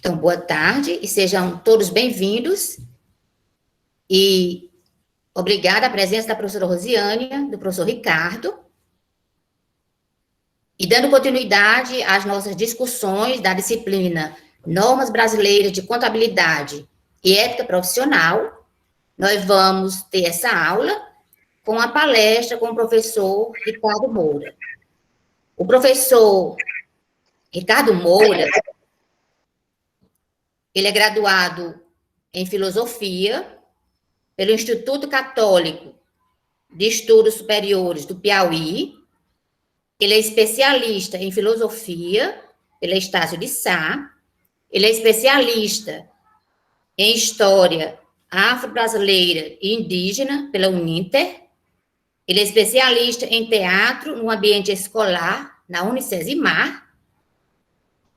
Então, boa tarde e sejam todos bem-vindos. E obrigada a presença da professora Rosiânia, do professor Ricardo. E dando continuidade às nossas discussões da disciplina Normas Brasileiras de Contabilidade e Ética Profissional, nós vamos ter essa aula com a palestra com o professor Ricardo Moura. O professor Ricardo Moura, ele é graduado em Filosofia pelo Instituto Católico de Estudos Superiores do Piauí. Ele é especialista em Filosofia pela Estácio de Sá. Ele é especialista em História Afro-Brasileira e Indígena pela Uninter. Ele é especialista em Teatro no Ambiente Escolar na Unicesimar.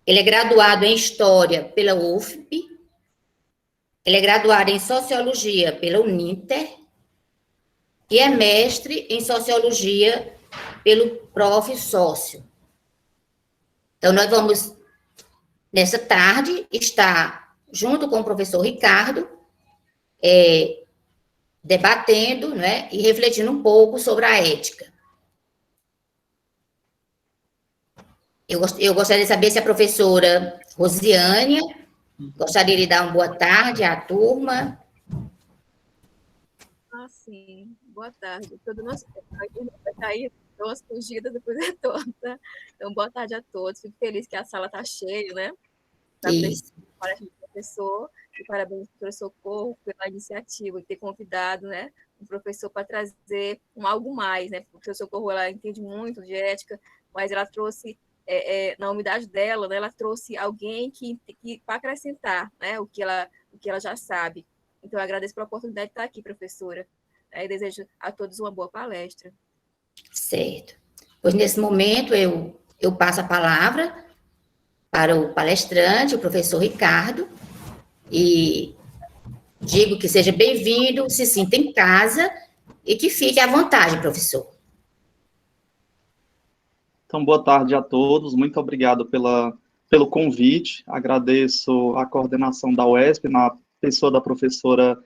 Ele é graduado em História pela UFP. Ele é graduado em Sociologia pela Uninter e é mestre em Sociologia pelo Prof. Sócio. Então, nós vamos, nessa tarde, estar junto com o professor Ricardo, debatendo, né, e refletindo um pouco sobre a ética. Eu gostaria de saber se a professora Rosiânia gostaria de dar uma boa tarde à turma. Sim. Boa tarde. Todo nosso vai cair umas fugidas, depois retorna. Tá? Então, boa tarde a todos. Fico feliz que a sala está cheia, né? Parabéns ao professor e parabéns ao professor Socorro pela iniciativa de ter convidado, né, um professor para trazer algo mais, né? O professor Socorro, ela entende muito de ética, mas ela trouxe na umidade dela, né, ela trouxe alguém que para acrescentar, né, o que ela já sabe. Então, eu agradeço pela oportunidade de estar aqui, professora. E desejo a todos uma boa palestra. Certo. Pois, nesse momento, eu passo a palavra para o palestrante, o professor Ricardo, e digo que seja bem-vindo, se sinta em casa e que fique à vontade, professor. Então, boa tarde a todos, muito obrigado pelo convite, agradeço a coordenação da UESP, na pessoa da professora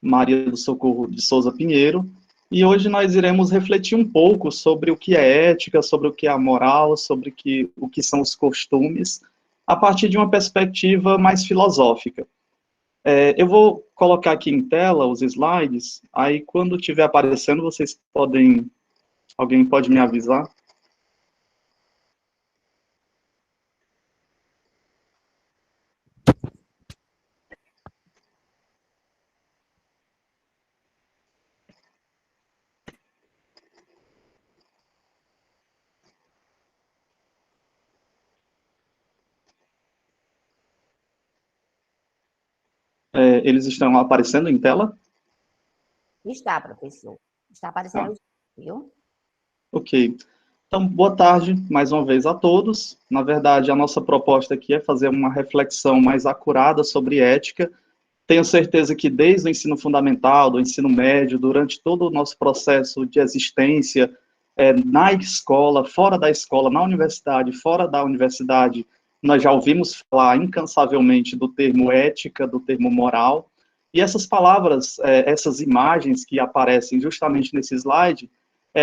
Maria do Socorro de Souza Pinheiro, e hoje nós iremos refletir um pouco sobre o que é ética, sobre o que é a moral, sobre o que são os costumes, a partir de uma perspectiva mais filosófica. Eu vou colocar aqui em tela os slides, aí quando estiver aparecendo, alguém pode me avisar? Eles estão aparecendo em tela? Está, professor. Está aparecendo, viu? Ok. Então, boa tarde mais uma vez a todos. Na verdade, a nossa proposta aqui é fazer uma reflexão mais acurada sobre ética. Tenho certeza que desde o ensino fundamental, do ensino médio, durante todo o nosso processo de existência, na escola, fora da escola, na universidade, fora da universidade, nós já ouvimos falar incansavelmente do termo ética, do termo moral, e essas palavras, essas imagens que aparecem justamente nesse slide,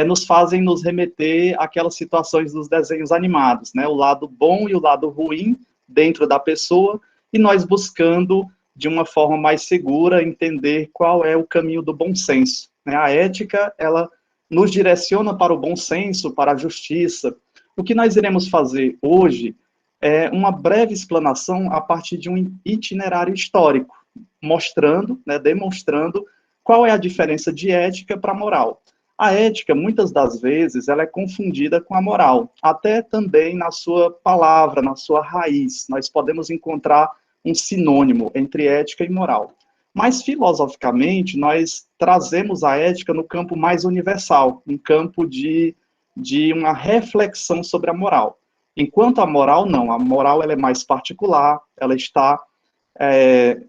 nos fazem nos remeter àquelas situações dos desenhos animados, né? O lado bom e o lado ruim dentro da pessoa, e nós buscando, de uma forma mais segura, entender qual é o caminho do bom senso, né? A ética, ela nos direciona para o bom senso, para a justiça. O que nós iremos fazer hoje é uma breve explanação a partir de um itinerário histórico, mostrando, né, demonstrando qual é a diferença de ética para moral. A ética, muitas das vezes, ela é confundida com a moral, até também na sua palavra, na sua raiz. Nós podemos encontrar um sinônimo entre ética e moral. Mas, filosoficamente, nós trazemos a ética no campo mais universal, um campo de uma reflexão sobre a moral. Enquanto a moral, não. A moral ela é mais particular, ela está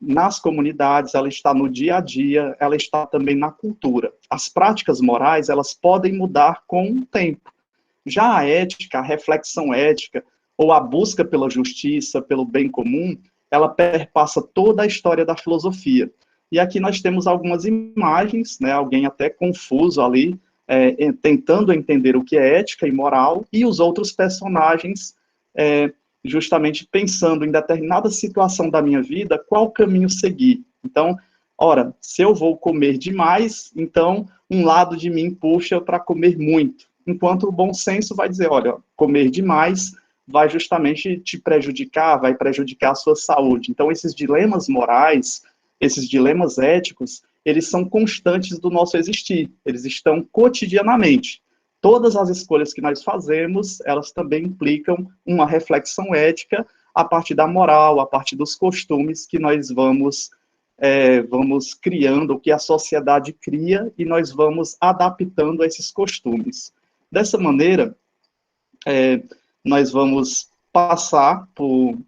nas comunidades, ela está no dia a dia, ela está também na cultura. As práticas morais, elas podem mudar com o tempo. Já a ética, a reflexão ética, ou a busca pela justiça, pelo bem comum, ela perpassa toda a história da filosofia. E aqui nós temos algumas imagens, né, alguém até confuso ali, tentando entender o que é ética e moral, e os outros personagens justamente pensando em determinada situação da minha vida, qual caminho seguir. Então, ora, se eu vou comer demais, então um lado de mim puxa para comer muito, enquanto o bom senso vai dizer, olha, comer demais vai justamente te prejudicar, vai prejudicar a sua saúde. Então, esses dilemas morais, esses dilemas éticos, eles são constantes do nosso existir, eles estão cotidianamente. Todas as escolhas que nós fazemos, elas também implicam uma reflexão ética a partir da moral, a partir dos costumes que nós vamos criando, que a sociedade cria, e nós vamos adaptando a esses costumes. Dessa maneira, nós vamos passar por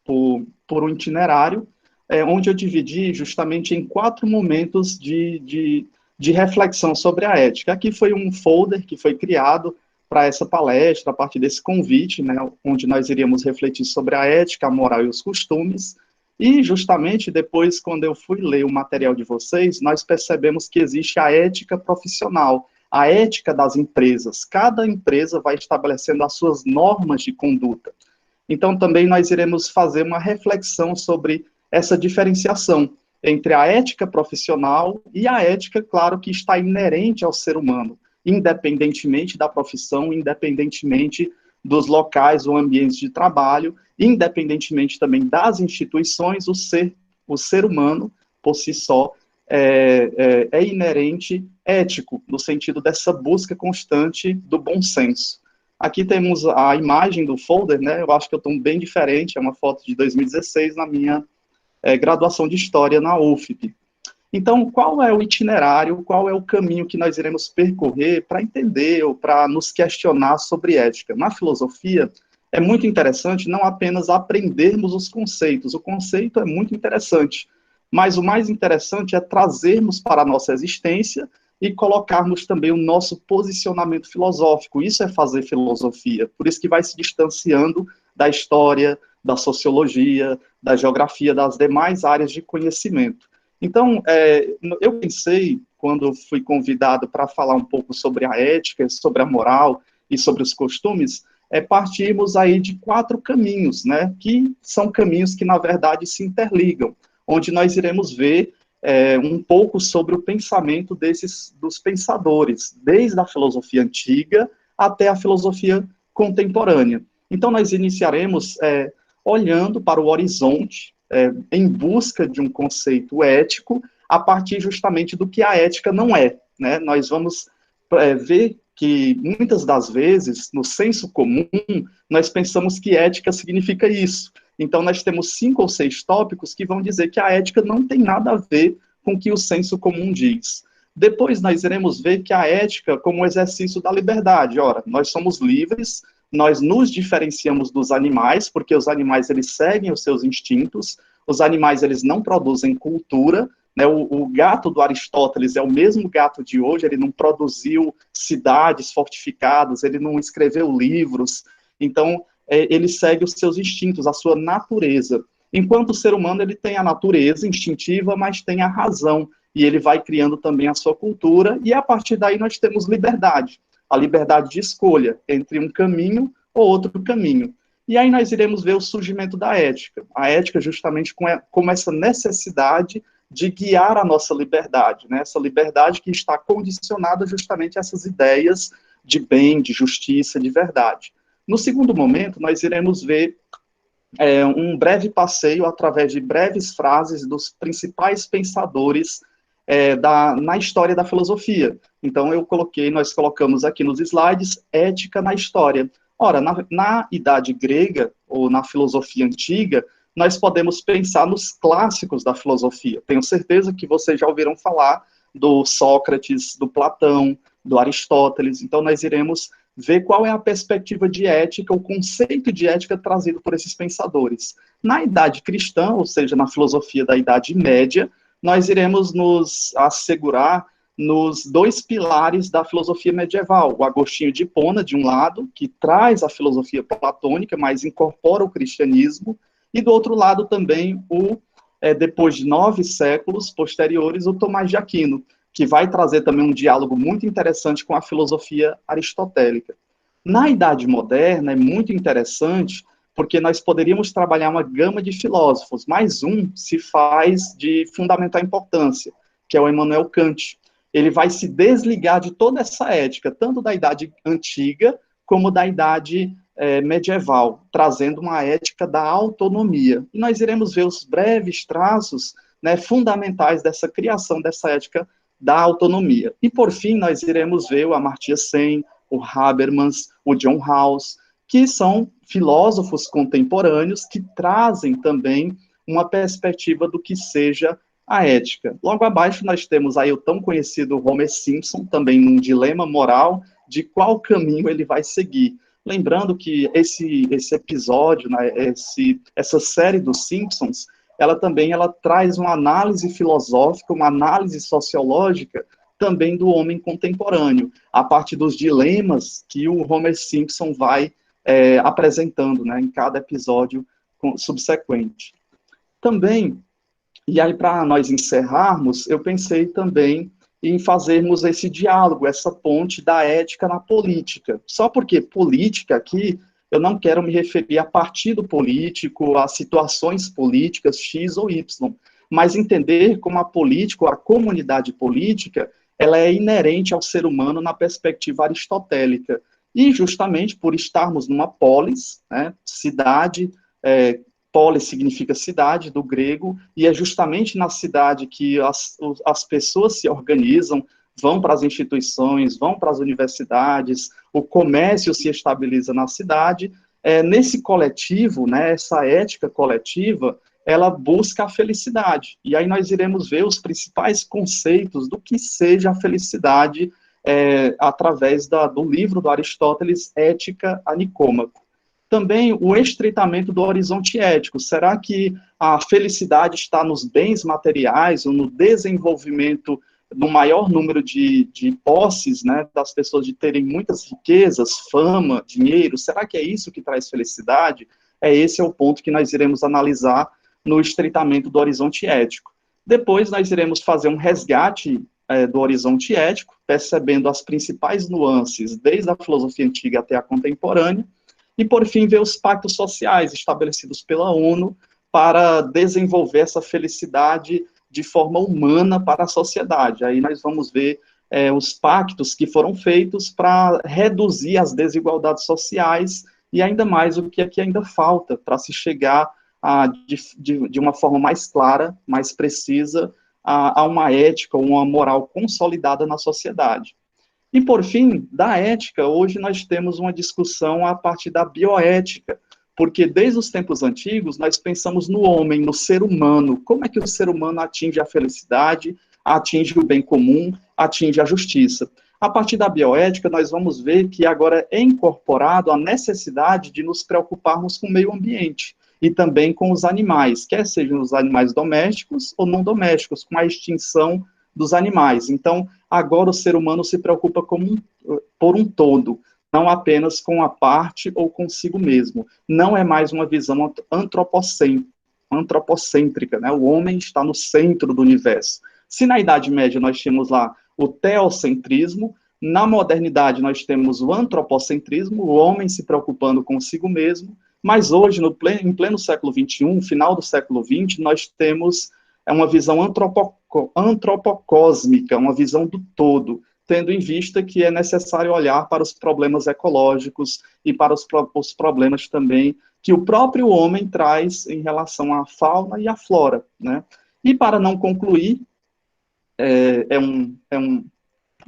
um itinerário, onde eu dividi justamente em 4 momentos de reflexão sobre a ética. Aqui foi um folder que foi criado para essa palestra, a partir desse convite, né, onde nós iríamos refletir sobre a ética, a moral e os costumes, e justamente depois, quando eu fui ler o material de vocês, nós percebemos que existe a ética profissional, a ética das empresas. Cada empresa vai estabelecendo as suas normas de conduta. Então, também nós iremos fazer uma reflexão sobre essa diferenciação entre a ética profissional e a ética, claro, que está inerente ao ser humano, independentemente da profissão, independentemente dos locais ou ambientes de trabalho, independentemente também das instituições, o ser humano, por si só, é inerente ético, no sentido dessa busca constante do bom senso. Aqui temos a imagem do folder, né? Eu acho que eu estou bem diferente, é uma foto de 2016 na minha graduação de História na UFP. Então, qual é o itinerário, qual é o caminho que nós iremos percorrer para entender ou para nos questionar sobre ética? Na filosofia, é muito interessante não apenas aprendermos os conceitos, o conceito é muito interessante, mas o mais interessante é trazermos para a nossa existência e colocarmos também o nosso posicionamento filosófico. Isso é fazer filosofia, por isso que vai se distanciando da história, da sociologia, da geografia, das demais áreas de conhecimento. Então, eu pensei, quando fui convidado para falar um pouco sobre a ética, sobre a moral e sobre os costumes, partimos aí de 4 caminhos, né, que são caminhos que, na verdade, se interligam, onde nós iremos ver um pouco sobre o pensamento dos pensadores, desde a filosofia antiga até a filosofia contemporânea. Então, nós iniciaremos olhando para o horizonte, em busca de um conceito ético, a partir justamente do que a ética não é, né? Nós vamos ver que, muitas das vezes, no senso comum, nós pensamos que ética significa isso. Então, nós temos 5 ou 6 tópicos que vão dizer que a ética não tem nada a ver com o que o senso comum diz. Depois, nós iremos ver que a ética como um exercício da liberdade. Ora, nós somos livres, nós nos diferenciamos dos animais, porque os animais, eles seguem os seus instintos, os animais, eles não produzem cultura, né? O gato do Aristóteles é o mesmo gato de hoje, ele não produziu cidades fortificadas, ele não escreveu livros, então, ele segue os seus instintos, a sua natureza. Enquanto o ser humano, ele tem a natureza instintiva, mas tem a razão, e ele vai criando também a sua cultura, e a partir daí nós temos liberdade, a liberdade de escolha entre um caminho ou outro caminho. E aí nós iremos ver o surgimento da ética. A ética justamente como essa necessidade de guiar a nossa liberdade, né? Essa liberdade que está condicionada justamente a essas ideias de bem, de justiça, de verdade. No segundo momento, nós iremos ver um breve passeio através de breves frases dos principais pensadores na história da filosofia. Então, nós colocamos aqui nos slides, ética na história. Ora, na Idade Grega, ou na filosofia antiga, nós podemos pensar nos clássicos da filosofia. Tenho certeza que vocês já ouviram falar do Sócrates, do Platão, do Aristóteles. Então, nós iremos ver qual é a perspectiva de ética, o conceito de ética trazido por esses pensadores. Na Idade Cristã, ou seja, na filosofia da Idade Média, nós iremos nos assegurar nos 2 pilares da filosofia medieval, o Agostinho de Hipona, de um lado, que traz a filosofia platônica, mas incorpora o cristianismo, E do outro lado também, depois de 9 séculos posteriores, o Tomás de Aquino, que vai trazer também um diálogo muito interessante com a filosofia aristotélica. Na Idade Moderna é muito interessante, porque nós poderíamos trabalhar uma gama de filósofos, mas um se faz de fundamental importância, que é o Immanuel Kant. Ele vai se desligar de toda essa ética, tanto da Idade Antiga, como da Idade medieval, trazendo uma ética da autonomia. E nós iremos ver os breves traços, né, fundamentais dessa criação dessa ética da autonomia. E, por fim, nós iremos ver o Amartya Sen, o Habermas, o John Rawls, que são filósofos contemporâneos que trazem também uma perspectiva do que seja a ética. Logo abaixo nós temos aí o tão conhecido Homer Simpson, também num dilema moral de qual caminho ele vai seguir. Lembrando que esse episódio, né, essa série dos Simpsons, ela traz uma análise filosófica, uma análise sociológica também do homem contemporâneo, a partir dos dilemas que o Homer Simpson vai apresentando, né, em cada episódio subsequente. Também, e aí para nós encerrarmos, eu pensei também em fazermos esse diálogo, essa ponte da ética na política. Só porque política aqui, eu não quero me referir a partido político, a situações políticas X ou Y, mas entender como a política, a comunidade política, ela é inerente ao ser humano na perspectiva aristotélica. E justamente por estarmos numa polis, né, cidade, polis significa cidade, do grego, e é justamente na cidade que as pessoas se organizam, vão para as instituições, vão para as universidades, o comércio se estabiliza na cidade. Nesse coletivo, né, essa ética coletiva, ela busca a felicidade. E aí nós iremos ver os principais conceitos do que seja a felicidade através do livro do Aristóteles, Ética a Nicômaco. Também o estreitamento do horizonte ético. Será que a felicidade está nos bens materiais ou no desenvolvimento do maior número de posses, né, das pessoas de terem muitas riquezas, fama, dinheiro? Será que é isso que traz felicidade? Esse é o ponto que nós iremos analisar no estreitamento do horizonte ético. Depois nós iremos fazer um resgate do horizonte ético, percebendo as principais nuances, desde a filosofia antiga até a contemporânea, e, por fim, ver os pactos sociais estabelecidos pela ONU para desenvolver essa felicidade de forma humana para a sociedade. Aí nós vamos ver os pactos que foram feitos para reduzir as desigualdades sociais e ainda mais o que aqui ainda falta para se chegar de uma forma mais clara, mais precisa, a uma ética, uma moral consolidada na sociedade. E, por fim, da ética, hoje nós temos uma discussão a partir da bioética, porque desde os tempos antigos nós pensamos no homem, no ser humano, como é que o ser humano atinge a felicidade, atinge o bem comum, atinge a justiça. A partir da bioética, nós vamos ver que agora é incorporado a necessidade de nos preocuparmos com o meio ambiente e também com os animais, quer sejam os animais domésticos ou não domésticos, com a extinção dos animais. Então, agora o ser humano se preocupa por um todo, não apenas com a parte ou consigo mesmo. Não é mais uma visão antropocêntrica, né? O homem está no centro do universo. Se na Idade Média nós tínhamos lá o teocentrismo, na modernidade nós temos o antropocentrismo, o homem se preocupando consigo mesmo, mas hoje, em pleno século XXI, final do século XX, nós temos uma visão antropocósmica, uma visão do todo, tendo em vista que é necessário olhar para os problemas ecológicos e para os problemas também que o próprio homem traz em relação à fauna e à flora, né? E para não concluir,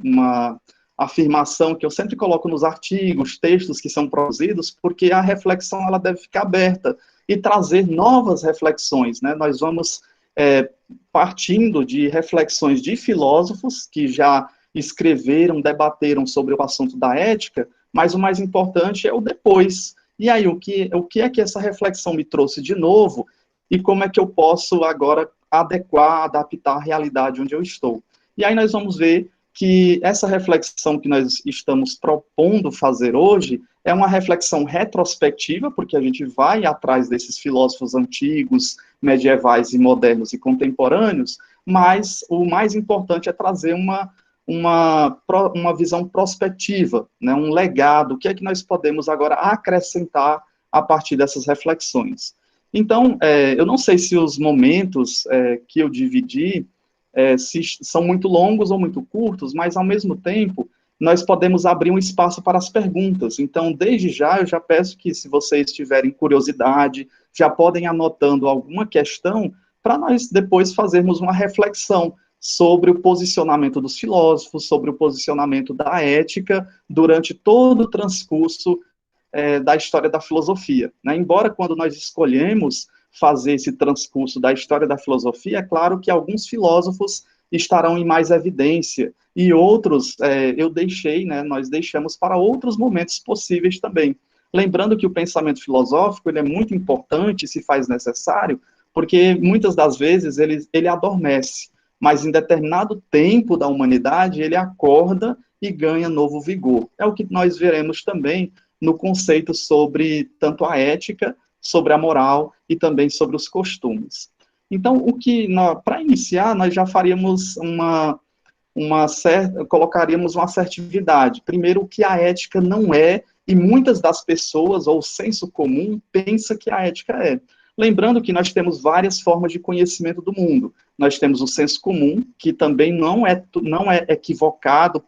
uma afirmação que eu sempre coloco nos artigos, textos que são produzidos, porque a reflexão ela deve ficar aberta e trazer novas reflexões, né? Nós vamos partindo de reflexões de filósofos que já escreveram, debateram sobre o assunto da ética, mas o mais importante é o depois. E aí, o que é que essa reflexão me trouxe de novo e como é que eu posso agora adaptar a realidade onde eu estou? E aí nós vamos ver que essa reflexão que nós estamos propondo fazer hoje é uma reflexão retrospectiva, porque a gente vai atrás desses filósofos antigos, medievais e modernos e contemporâneos, mas o mais importante é trazer uma visão prospectiva, né, um legado, o que é que nós podemos agora acrescentar a partir dessas reflexões. Então, eu não sei se os momentos que eu dividi se são muito longos ou muito curtos, mas, ao mesmo tempo, nós podemos abrir um espaço para as perguntas. Então, desde já, eu já peço que, se vocês tiverem curiosidade, já podem anotando alguma questão, para nós depois fazermos uma reflexão sobre o posicionamento dos filósofos, sobre o posicionamento da ética, durante todo o transcurso da história da filosofia, né? Embora, quando nós escolhemos fazer esse transcurso da história da filosofia, é claro que alguns filósofos estarão em mais evidência, e outros eu deixei, né, nós deixamos para outros momentos possíveis também. Lembrando que o pensamento filosófico ele é muito importante, se faz necessário, porque muitas das vezes ele adormece, mas em determinado tempo da humanidade ele acorda e ganha novo vigor. É o que nós veremos também no conceito sobre tanto a ética, sobre a moral e também sobre os costumes. Então, para iniciar, nós já faríamos colocaríamos uma assertividade. Primeiro, o que a ética não é, e muitas das pessoas, ou o senso comum, pensa que a ética é. Lembrando que nós temos várias formas de conhecimento do mundo. Nós temos o senso comum, que também não é equivocado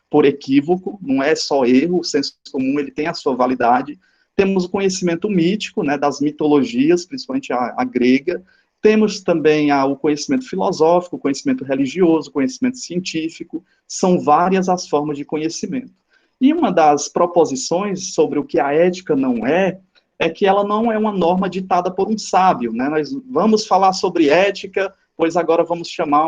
por equívoco, não é só erro, o senso comum ele tem a sua validade. Temos o conhecimento mítico, né, das mitologias, principalmente a grega. Temos também o conhecimento filosófico, o conhecimento religioso, o conhecimento científico. São várias as formas de conhecimento. E uma das proposições sobre o que a ética não é que ela não é uma norma ditada por um sábio, né? Nós vamos falar sobre ética, pois agora vamos chamar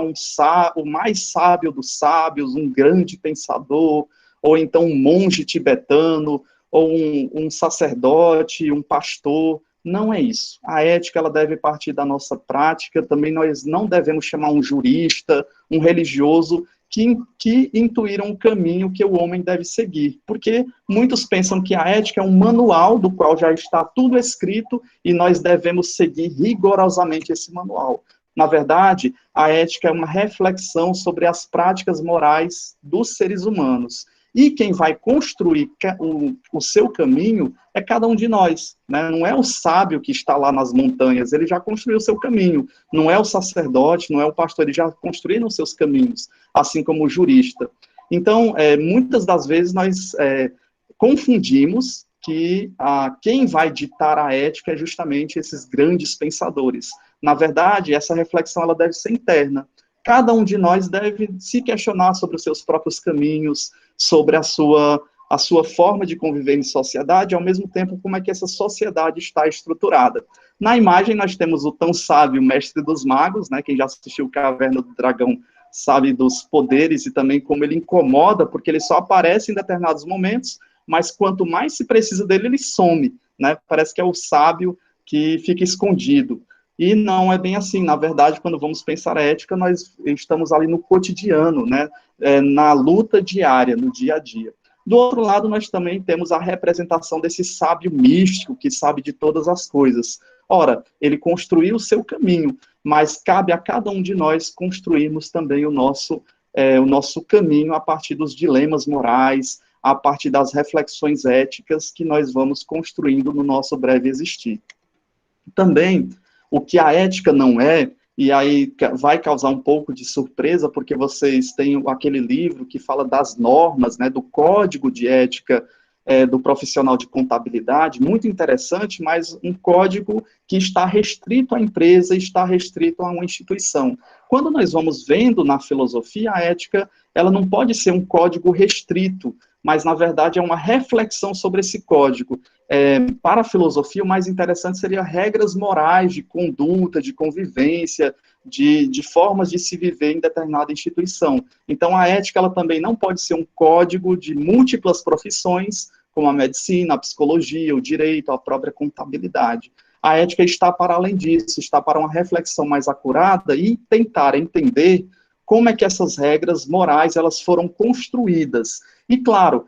o mais sábio dos sábios, um grande pensador, ou então um monge tibetano, ou um sacerdote, um pastor. Não é isso. A ética ela deve partir da nossa prática, também nós não devemos chamar um jurista, um religioso, que intuíram um caminho que o homem deve seguir, porque muitos pensam que a ética é um manual do qual já está tudo escrito e nós devemos seguir rigorosamente esse manual. Na verdade, a ética é uma reflexão sobre as práticas morais dos seres humanos. E quem vai construir o seu caminho é cada um de nós, né? Não é o sábio que está lá nas montanhas, ele já construiu o seu caminho. Não é o sacerdote, não é o pastor, eles já construíram os seus caminhos, assim como o jurista. Então, muitas das vezes nós confundimos que quem vai ditar a ética é justamente esses grandes pensadores. Na verdade, essa reflexão ela deve ser interna. Cada um de nós deve se questionar sobre os seus próprios caminhos, sobre a sua forma de conviver em sociedade, ao mesmo tempo como é que essa sociedade está estruturada. Na imagem nós temos o tão sábio mestre dos magos, né, quem já assistiu Caverna do Dragão sabe dos poderes e também como ele incomoda, porque ele só aparece em determinados momentos, mas quanto mais se precisa dele, ele some, né? Parece que é o sábio que fica escondido. E não é bem assim. Na verdade, quando vamos pensar a ética, nós estamos ali no cotidiano, né? Na luta diária, no dia a dia. Do outro lado, nós também temos a representação desse sábio místico, que sabe de todas as coisas. Ora, ele construiu o seu caminho, mas cabe a cada um de nós construirmos também o nosso caminho a partir dos dilemas morais, a partir das reflexões éticas que nós vamos construindo no nosso breve existir. Também, o que a ética não é, e aí vai causar um pouco de surpresa, porque vocês têm aquele livro que fala das normas, né, do código de ética do profissional de contabilidade, muito interessante, mas um código que está restrito à empresa, está restrito a uma instituição. Quando nós vamos vendo na filosofia, a ética, ela não pode ser um código restrito, mas, na verdade, é uma reflexão sobre esse código. Para a filosofia, o mais interessante seria regras morais de conduta, de convivência, de formas de se viver em determinada instituição. Então, a ética ela também não pode ser um código de múltiplas profissões, como a medicina, a psicologia, o direito, a própria contabilidade. A ética está para além disso, está para uma reflexão mais acurada e tentar entender como é que essas regras morais elas foram construídas. E, claro,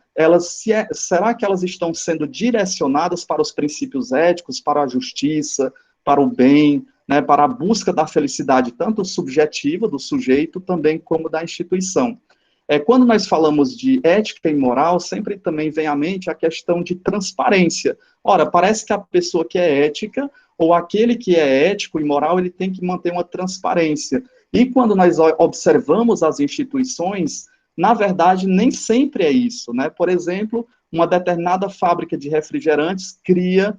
será que elas estão sendo direcionadas para os princípios éticos, para a justiça, para o bem, né, para a busca da felicidade, tanto subjetiva do sujeito, também como da instituição. Quando nós falamos de ética e moral, sempre também vem à mente a questão de transparência. Ora, parece que a pessoa que é ética, ou aquele que é ético e moral, ele tem que manter uma transparência. E quando nós observamos as instituições, na verdade, nem sempre é isso, né? Por exemplo, uma determinada fábrica de refrigerantes cria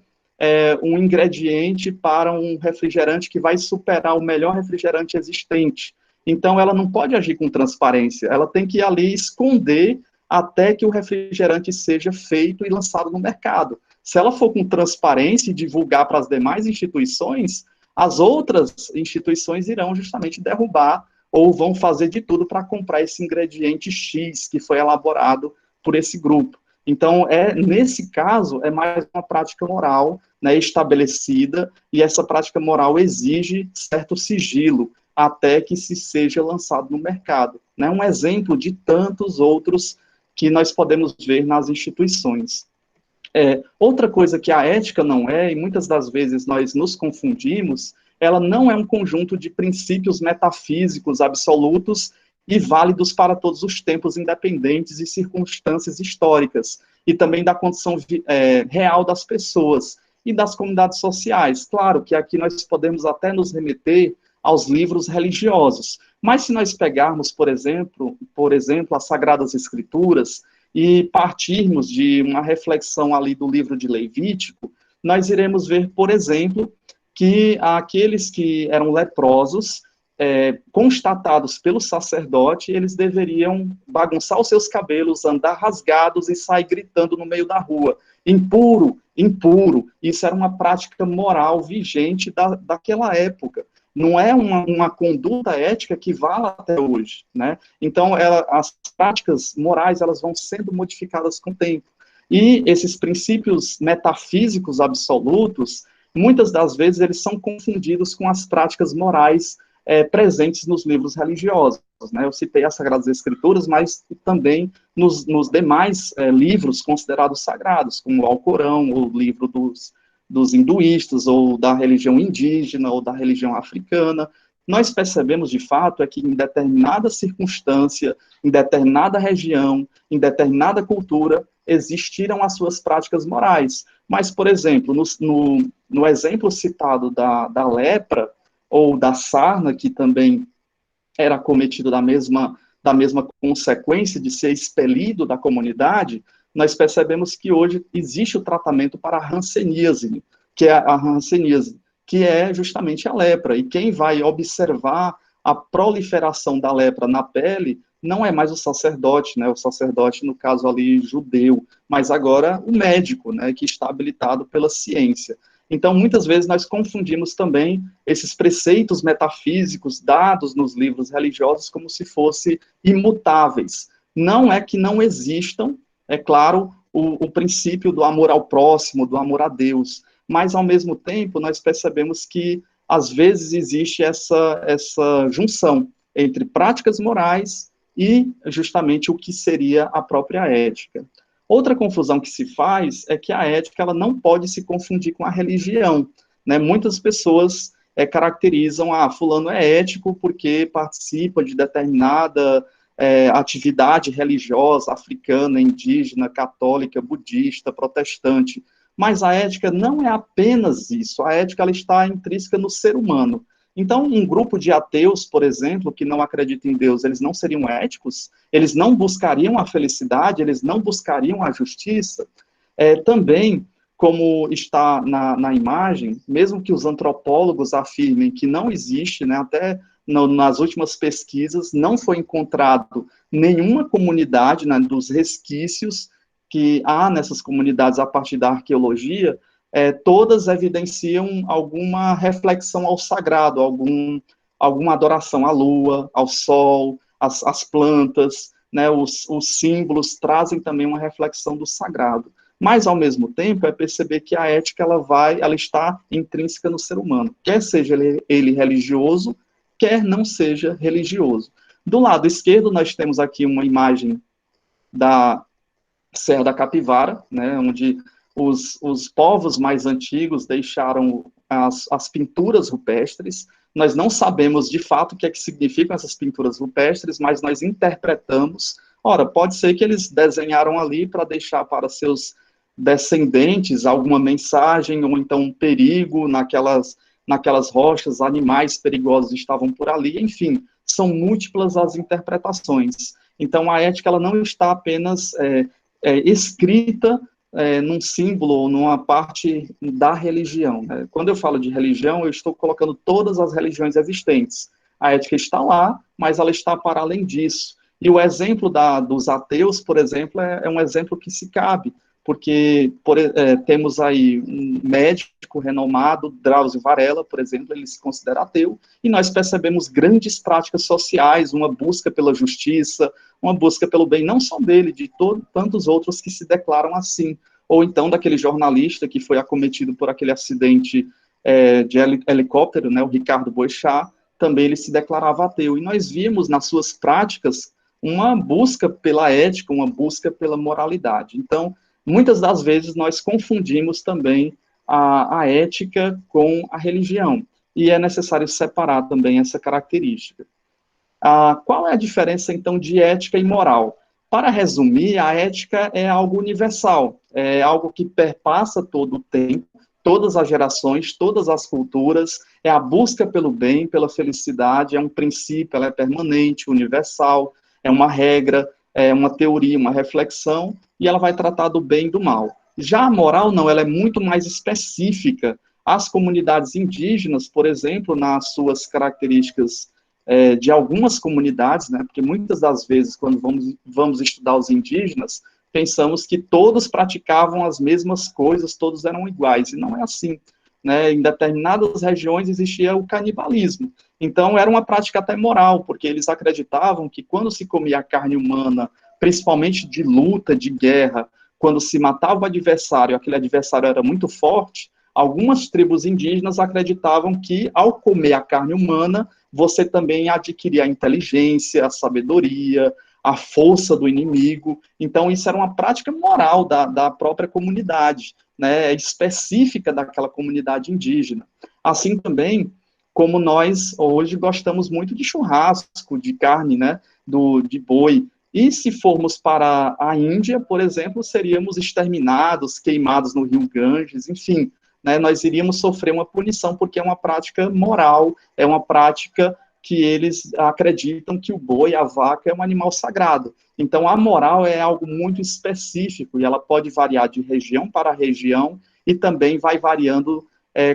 um ingrediente para um refrigerante que vai superar o melhor refrigerante existente. Então, ela não pode agir com transparência, ela tem que ali esconder até que o refrigerante seja feito e lançado no mercado. Se ela for com transparência e divulgar para as demais instituições, as outras instituições irão justamente derrubar ou vão fazer de tudo para comprar esse ingrediente X que foi elaborado por esse grupo. Então, nesse caso, é mais uma prática moral, né, estabelecida, e essa prática moral exige certo sigilo até que se seja lançado no mercado. Né? Um exemplo de tantos outros que nós podemos ver nas instituições. Outra coisa que a ética não é, e muitas das vezes nós nos confundimos, ela não é um conjunto de princípios metafísicos absolutos e válidos para todos os tempos independentes e circunstâncias históricas, e também da condição real das pessoas e das comunidades sociais. Claro que aqui nós podemos até nos remeter aos livros religiosos, mas se nós pegarmos, por exemplo, as Sagradas Escrituras, e partirmos de uma reflexão ali do livro de Levítico, nós iremos ver, por exemplo, que aqueles que eram leprosos, constatados pelo sacerdote, eles deveriam bagunçar os seus cabelos, andar rasgados e sair gritando no meio da rua. Impuro, impuro. Isso era uma prática moral vigente daquela época. Não é uma conduta ética que vale até hoje, né? Então, as práticas morais, elas vão sendo modificadas com o tempo. E esses princípios metafísicos absolutos, muitas das vezes, eles são confundidos com as práticas morais presentes nos livros religiosos, né? Eu citei as Sagradas Escrituras, mas também nos demais livros considerados sagrados, como o Alcorão, o livro dos hinduístas, ou da religião indígena, ou da religião africana. Nós percebemos, de fato, que em determinada circunstância, em determinada região, em determinada cultura, existiram as suas práticas morais. Mas, por exemplo, no exemplo citado da lepra, ou da sarna, que também era cometido da mesma consequência de ser expelido da comunidade, nós percebemos que hoje existe o tratamento para a hanseníase, que é justamente a lepra. E quem vai observar a proliferação da lepra na pele não é mais o sacerdote, né? O sacerdote, no caso ali, judeu, mas agora o médico, né? Que está habilitado pela ciência. Então, muitas vezes, nós confundimos também esses preceitos metafísicos dados nos livros religiosos como se fossem imutáveis. Não é que não existam, é claro, o princípio do amor ao próximo, do amor a Deus, mas, ao mesmo tempo, nós percebemos que, às vezes, existe essa junção entre práticas morais e, justamente, o que seria a própria ética. Outra confusão que se faz é que a ética ela não pode se confundir com a religião, né? Muitas pessoas caracterizam, fulano é ético porque participa de determinada atividade religiosa, africana, indígena, católica, budista, protestante. Mas a ética não é apenas isso, a ética ela está intrínseca no ser humano. Então, um grupo de ateus, por exemplo, que não acredita em Deus, eles não seriam éticos? Eles não buscariam a felicidade? Eles não buscariam a justiça? Também, como está na imagem, mesmo que os antropólogos afirmem que não existe, né, até nas últimas pesquisas, não foi encontrado nenhuma comunidade, né, dos resquícios que há nessas comunidades a partir da arqueologia, todas evidenciam alguma reflexão ao sagrado, alguma adoração à lua, ao sol, às plantas, né, os símbolos trazem também uma reflexão do sagrado. Mas, ao mesmo tempo, perceber que a ética ela está intrínseca no ser humano, quer seja ele religioso, quer não seja religioso. Do lado esquerdo, nós temos aqui uma imagem da Serra da Capivara, né, onde os povos mais antigos deixaram as pinturas rupestres. Nós não sabemos, de fato, o que é que significam essas pinturas rupestres, mas nós interpretamos. Ora, pode ser que eles desenharam ali para deixar para seus descendentes alguma mensagem, ou então um perigo naquelas rochas, animais perigosos estavam por ali, enfim, são múltiplas as interpretações. Então, a ética ela não está apenas escrita num símbolo ou numa parte da religião, né? Quando eu falo de religião, eu estou colocando todas as religiões existentes. A ética está lá, mas ela está para além disso. E o exemplo dos ateus, por exemplo, é um exemplo que se cabe, porque temos aí um médico renomado, Drauzio Varela, por exemplo, ele se considera ateu, e nós percebemos grandes práticas sociais, uma busca pela justiça, uma busca pelo bem, não só dele, de tantos outros que se declaram assim. Ou então daquele jornalista que foi acometido por aquele acidente de helicóptero, né, o Ricardo Boechat, também ele se declarava ateu. E nós vimos nas suas práticas uma busca pela ética, uma busca pela moralidade. Então, muitas das vezes nós confundimos também a ética com a religião. E é necessário separar também essa característica. Qual é a diferença, então, de ética e moral? Para resumir, a ética é algo universal, é algo que perpassa todo o tempo, todas as gerações, todas as culturas, é a busca pelo bem, pela felicidade, é um princípio, ela é permanente, universal, é uma regra, é uma teoria, uma reflexão, e ela vai tratar do bem e do mal. Já a moral, não, ela é muito mais específica. As comunidades indígenas, por exemplo, nas suas características de algumas comunidades, né, porque muitas das vezes, quando vamos estudar os indígenas, pensamos que todos praticavam as mesmas coisas, todos eram iguais, e não é assim. Né? Em determinadas regiões existia o canibalismo. Então, era uma prática até moral, porque eles acreditavam que quando se comia a carne humana, principalmente de luta, de guerra, quando se matava o adversário, aquele adversário era muito forte, algumas tribos indígenas acreditavam que, ao comer a carne humana, você também adquiria a inteligência, a sabedoria, a força do inimigo. Então, isso era uma prática moral da própria comunidade, né, específica daquela comunidade indígena. Assim também, como nós hoje gostamos muito de churrasco, de carne, né, de boi. E se formos para a Índia, por exemplo, seríamos exterminados, queimados no rio Ganges, enfim, né, nós iríamos sofrer uma punição, porque é uma prática moral, é uma prática que eles acreditam que o boi, a vaca, é um animal sagrado. Então, a moral é algo muito específico, e ela pode variar de região para região, e também vai variando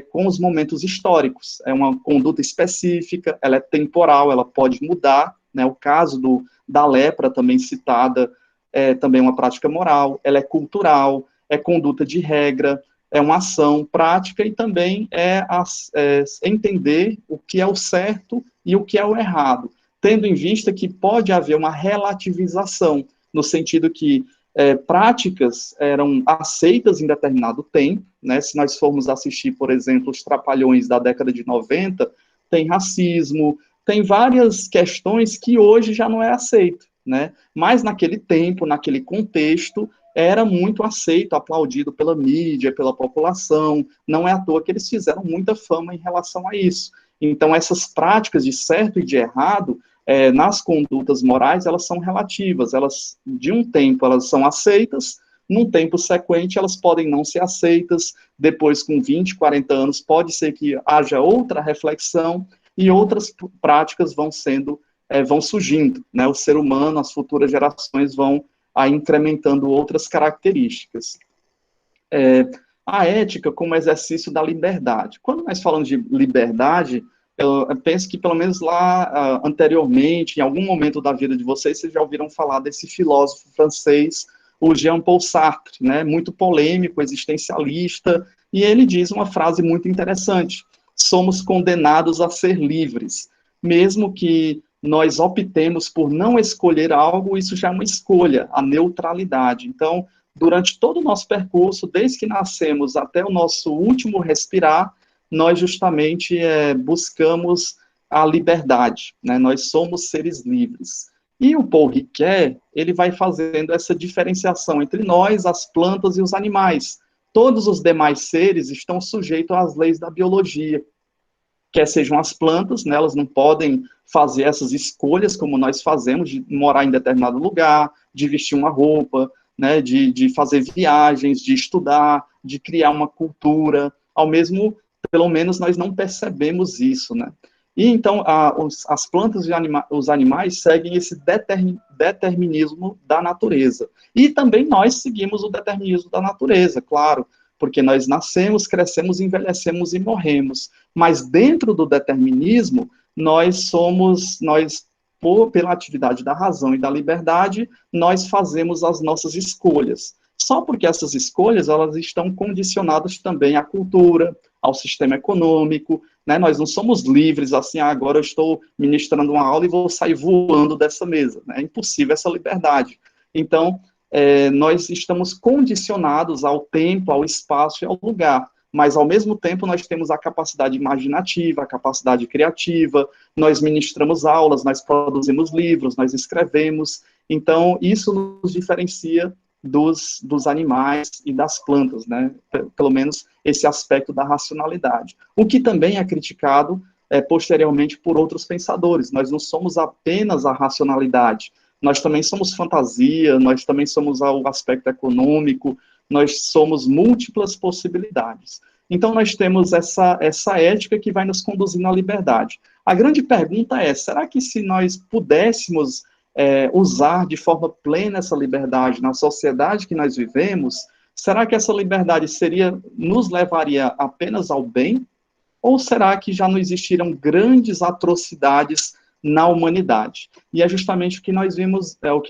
com os momentos históricos. É uma conduta específica, ela é temporal, ela pode mudar, né? O caso da lepra, também citada, é também uma prática moral, ela é cultural, é conduta de regra, é uma ação prática e também entender o que é o certo e o que é o errado, tendo em vista que pode haver uma relativização, no sentido que práticas eram aceitas em determinado tempo, né? Se nós formos assistir, por exemplo, os Trapalhões da década de 90, tem racismo, tem várias questões que hoje já não é aceito, né? Mas naquele tempo, naquele contexto, era muito aceito, aplaudido pela mídia, pela população, não é à toa que eles fizeram muita fama em relação a isso. Então, essas práticas de certo e de errado, nas condutas morais, elas são relativas, elas, de um tempo, elas são aceitas, num tempo sequente, elas podem não ser aceitas, depois, com 20, 40 anos, pode ser que haja outra reflexão, e outras práticas vão surgindo, né? O ser humano, as futuras gerações vão incrementando outras características. A ética como exercício da liberdade. Quando nós falamos de liberdade, eu penso que, pelo menos lá anteriormente, em algum momento da vida de vocês já ouviram falar desse filósofo francês, o Jean-Paul Sartre, né, muito polêmico, existencialista, e ele diz uma frase muito interessante: somos condenados a ser livres, mesmo que nós optemos por não escolher algo, isso já é uma escolha, a neutralidade. Então, durante todo o nosso percurso, desde que nascemos até o nosso último respirar, nós justamente buscamos a liberdade, né? Nós somos seres livres. E o Paul Ricoeur, ele vai fazendo essa diferenciação entre nós, as plantas e os animais. Todos os demais seres estão sujeitos às leis da biologia, quer sejam as plantas, né, elas não podem fazer essas escolhas como nós fazemos, de morar em determinado lugar, de vestir uma roupa, né, de fazer viagens, de estudar, de criar uma cultura, pelo menos nós não percebemos isso, né. E então as plantas e os animais seguem esse determinismo da natureza. E também nós seguimos o determinismo da natureza, claro, porque nós nascemos, crescemos, envelhecemos e morremos. Mas dentro do determinismo, pela atividade da razão e da liberdade, nós fazemos as nossas escolhas. Só porque essas escolhas, elas estão condicionadas também à cultura, ao sistema econômico, né? Nós não somos livres, assim, agora eu estou ministrando uma aula e vou sair voando dessa mesa, né? É impossível essa liberdade. Então, nós estamos condicionados ao tempo, ao espaço e ao lugar, mas ao mesmo tempo nós temos a capacidade imaginativa, a capacidade criativa, nós ministramos aulas, nós produzimos livros, nós escrevemos, então isso nos diferencia dos animais e das plantas, né? Pelo menos esse aspecto da racionalidade. O que também é criticado posteriormente por outros pensadores, nós não somos apenas a racionalidade, nós também somos fantasia, nós também somos o aspecto econômico, nós somos múltiplas possibilidades. Então, nós temos essa ética que vai nos conduzindo à liberdade. A grande pergunta é, será que se nós pudéssemos usar de forma plena essa liberdade na sociedade que nós vivemos, será que essa liberdade nos levaria apenas ao bem? Ou será que já não existiram grandes atrocidades na humanidade? E é justamente o que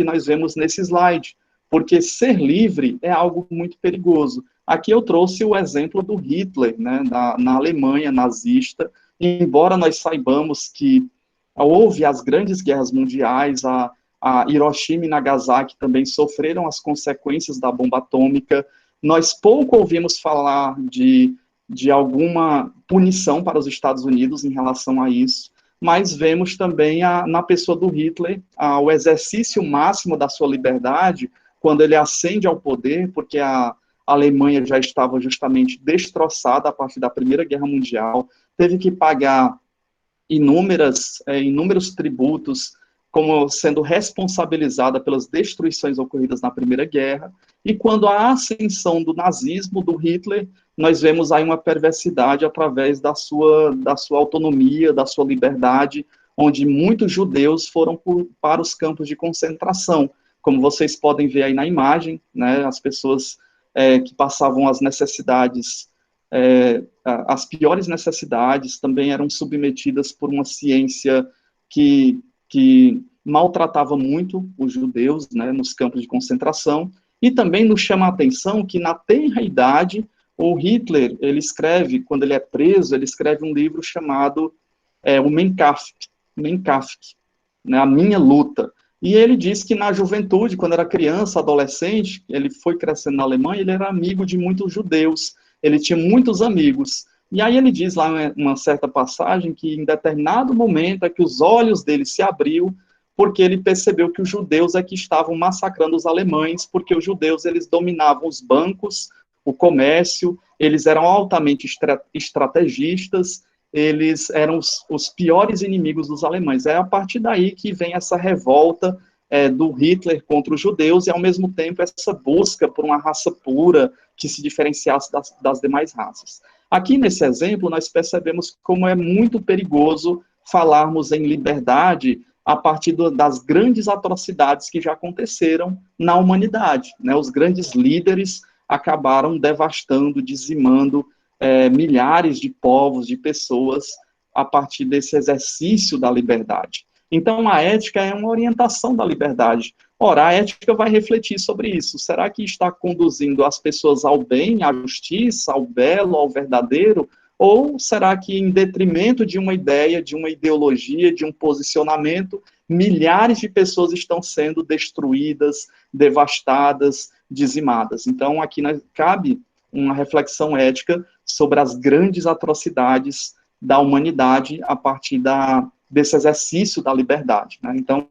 nós vemos nesse slide, porque ser livre é algo muito perigoso. Aqui eu trouxe o exemplo do Hitler, né, na Alemanha nazista, e embora nós saibamos que houve as grandes guerras mundiais, a Hiroshima e Nagasaki também sofreram as consequências da bomba atômica, nós pouco ouvimos falar de alguma punição para os Estados Unidos em relação a isso, mas vemos também na pessoa do Hitler o exercício máximo da sua liberdade quando ele ascende ao poder, porque a Alemanha já estava justamente destroçada a partir da Primeira Guerra Mundial, teve que pagar inúmeros tributos, como sendo responsabilizada pelas destruições ocorridas na Primeira Guerra, e quando a ascensão do nazismo, do Hitler, nós vemos aí uma perversidade através da sua autonomia, da sua liberdade, onde muitos judeus foram para os campos de concentração, como vocês podem ver aí na imagem, né, as pessoas que passavam as necessidades, as piores necessidades, também eram submetidas por uma ciência que maltratava muito os judeus, né, nos campos de concentração, e também nos chama a atenção que na tenra idade, o Hitler, ele escreve, quando ele é preso, ele escreve um livro chamado o Mein Kampf, né, A Minha Luta. E ele diz que na juventude, quando era criança, adolescente, ele foi crescendo na Alemanha, ele era amigo de muitos judeus, ele tinha muitos amigos. E aí ele diz lá uma certa passagem que em determinado momento é que os olhos dele se abriu, porque ele percebeu que os judeus é que estavam massacrando os alemães, porque os judeus eles dominavam os bancos, o comércio, eles eram altamente estrategistas, eles eram os piores inimigos dos alemães. É a partir daí que vem essa revolta do Hitler contra os judeus e, ao mesmo tempo, essa busca por uma raça pura que se diferenciasse das demais raças. Aqui, nesse exemplo, nós percebemos como é muito perigoso falarmos em liberdade a partir das grandes atrocidades que já aconteceram na humanidade, né? Os grandes líderes acabaram devastando, dizimando milhares de povos, de pessoas, a partir desse exercício da liberdade. Então, a ética é uma orientação da liberdade. Ora, a ética vai refletir sobre isso. Será que está conduzindo as pessoas ao bem, à justiça, ao belo, ao verdadeiro? Ou será que, em detrimento de uma ideia, de uma ideologia, de um posicionamento, milhares de pessoas estão sendo destruídas, devastadas, dizimadas? Então, aqui cabe uma reflexão ética sobre as grandes atrocidades da humanidade a partir desse exercício da liberdade, né? Então,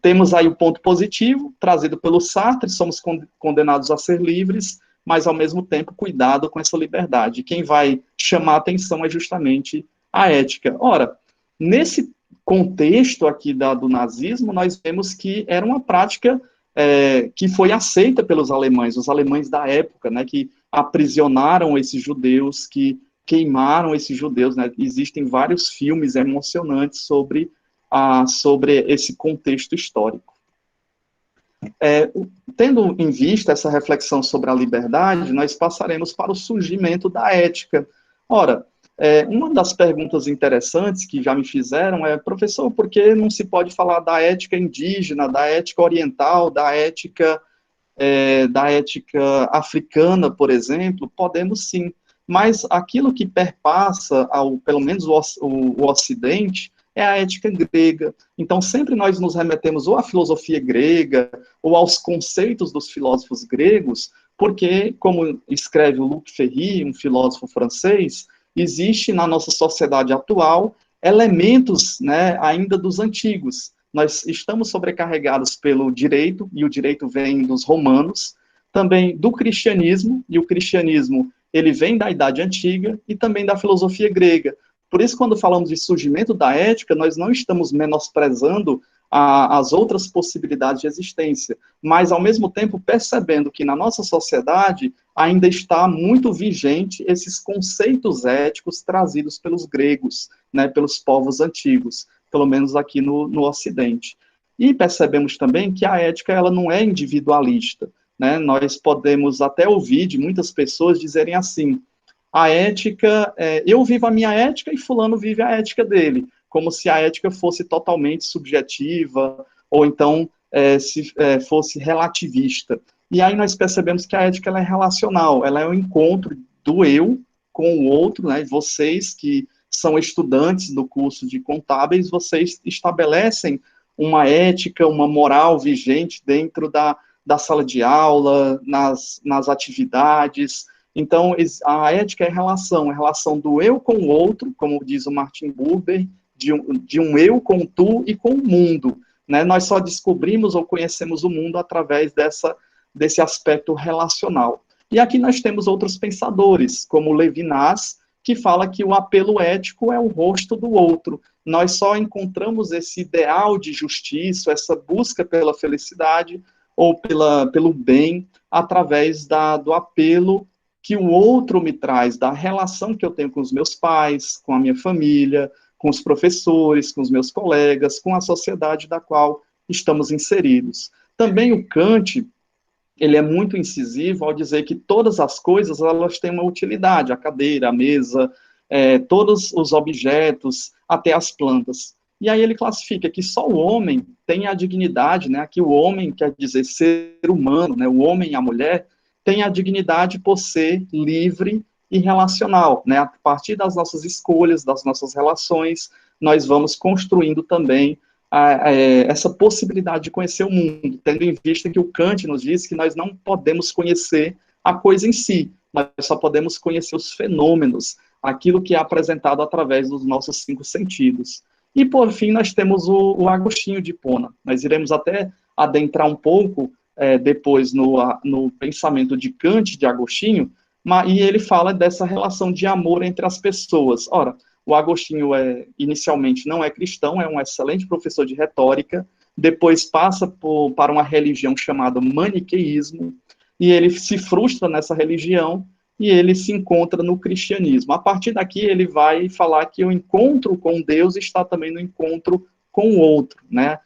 temos aí o ponto positivo, trazido pelo Sartre, somos condenados a ser livres, mas, ao mesmo tempo, cuidado com essa liberdade. Quem vai chamar a atenção é justamente a ética. Ora, nesse contexto aqui do nazismo, nós vemos que era uma prática que foi aceita pelos alemães, os alemães da época, né, que aprisionaram esses judeus, que queimaram esses judeus, né? Existem vários filmes emocionantes sobre esse contexto histórico. Tendo em vista essa reflexão sobre a liberdade, nós passaremos para o surgimento da ética. Ora, uma das perguntas interessantes que já me fizeram é, professor, por que não se pode falar da ética indígena, da ética oriental, da ética africana, por exemplo? Podemos sim, mas aquilo que perpassa, pelo menos o Ocidente, é a ética grega. Então, sempre nós nos remetemos ou à filosofia grega, ou aos conceitos dos filósofos gregos, porque, como escreve o Luc Ferry, um filósofo francês, existe na nossa sociedade atual elementos, né, ainda dos antigos. Nós estamos sobrecarregados pelo direito, e o direito vem dos romanos, também do cristianismo, e o cristianismo ele vem da Idade Antiga, e também da filosofia grega. Por isso, quando falamos de surgimento da ética, nós não estamos menosprezando as outras possibilidades de existência, mas, ao mesmo tempo, percebendo que na nossa sociedade ainda está muito vigente esses conceitos éticos trazidos pelos gregos, né, pelos povos antigos, pelo menos aqui no Ocidente. E percebemos também que a ética ela não é individualista, né? Nós podemos até ouvir de muitas pessoas dizerem assim: a ética, eu vivo a minha ética e fulano vive a ética dele, como se a ética fosse totalmente subjetiva, ou então fosse relativista. E aí nós percebemos que a ética ela é relacional, ela é o encontro do eu com o outro, né? Vocês que são estudantes do curso de contábeis, vocês estabelecem uma ética, uma moral vigente dentro da sala de aula, nas atividades. Então, a ética é relação do eu com o outro, como diz o Martin Buber, de um eu com tu e com o mundo, né? Nós só descobrimos ou conhecemos o mundo através desse aspecto relacional. E aqui nós temos outros pensadores, como Levinas, que fala que o apelo ético é o rosto do outro. Nós só encontramos esse ideal de justiça, essa busca pela felicidade ou pelo bem, através do apelo que o outro me traz, da relação que eu tenho com os meus pais, com a minha família, com os professores, com os meus colegas, com a sociedade da qual estamos inseridos. Também o Kant, ele é muito incisivo ao dizer que todas as coisas, elas têm uma utilidade, a cadeira, a mesa, todos os objetos, até as plantas. E aí ele classifica que só o homem tem a dignidade, né? Aqui o homem quer dizer ser humano, né? O homem e a mulher tem a dignidade por ser livre e relacional, né? A partir das nossas escolhas, das nossas relações, nós vamos construindo também essa possibilidade de conhecer o mundo, tendo em vista que o Kant nos diz que nós não podemos conhecer a coisa em si, nós só podemos conhecer os fenômenos, aquilo que é apresentado através dos nossos 5 sentidos. E, por fim, nós temos o Agostinho de Hipona. Nós iremos até adentrar um pouco depois no pensamento de Kant, de Agostinho, e ele fala dessa relação de amor entre as pessoas. Ora, o Agostinho inicialmente não é cristão, é um excelente professor de retórica, depois passa para uma religião chamada maniqueísmo, e ele se frustra nessa religião, e ele se encontra no cristianismo. A partir daqui, ele vai falar que o encontro com Deus está também no encontro com o outro, né?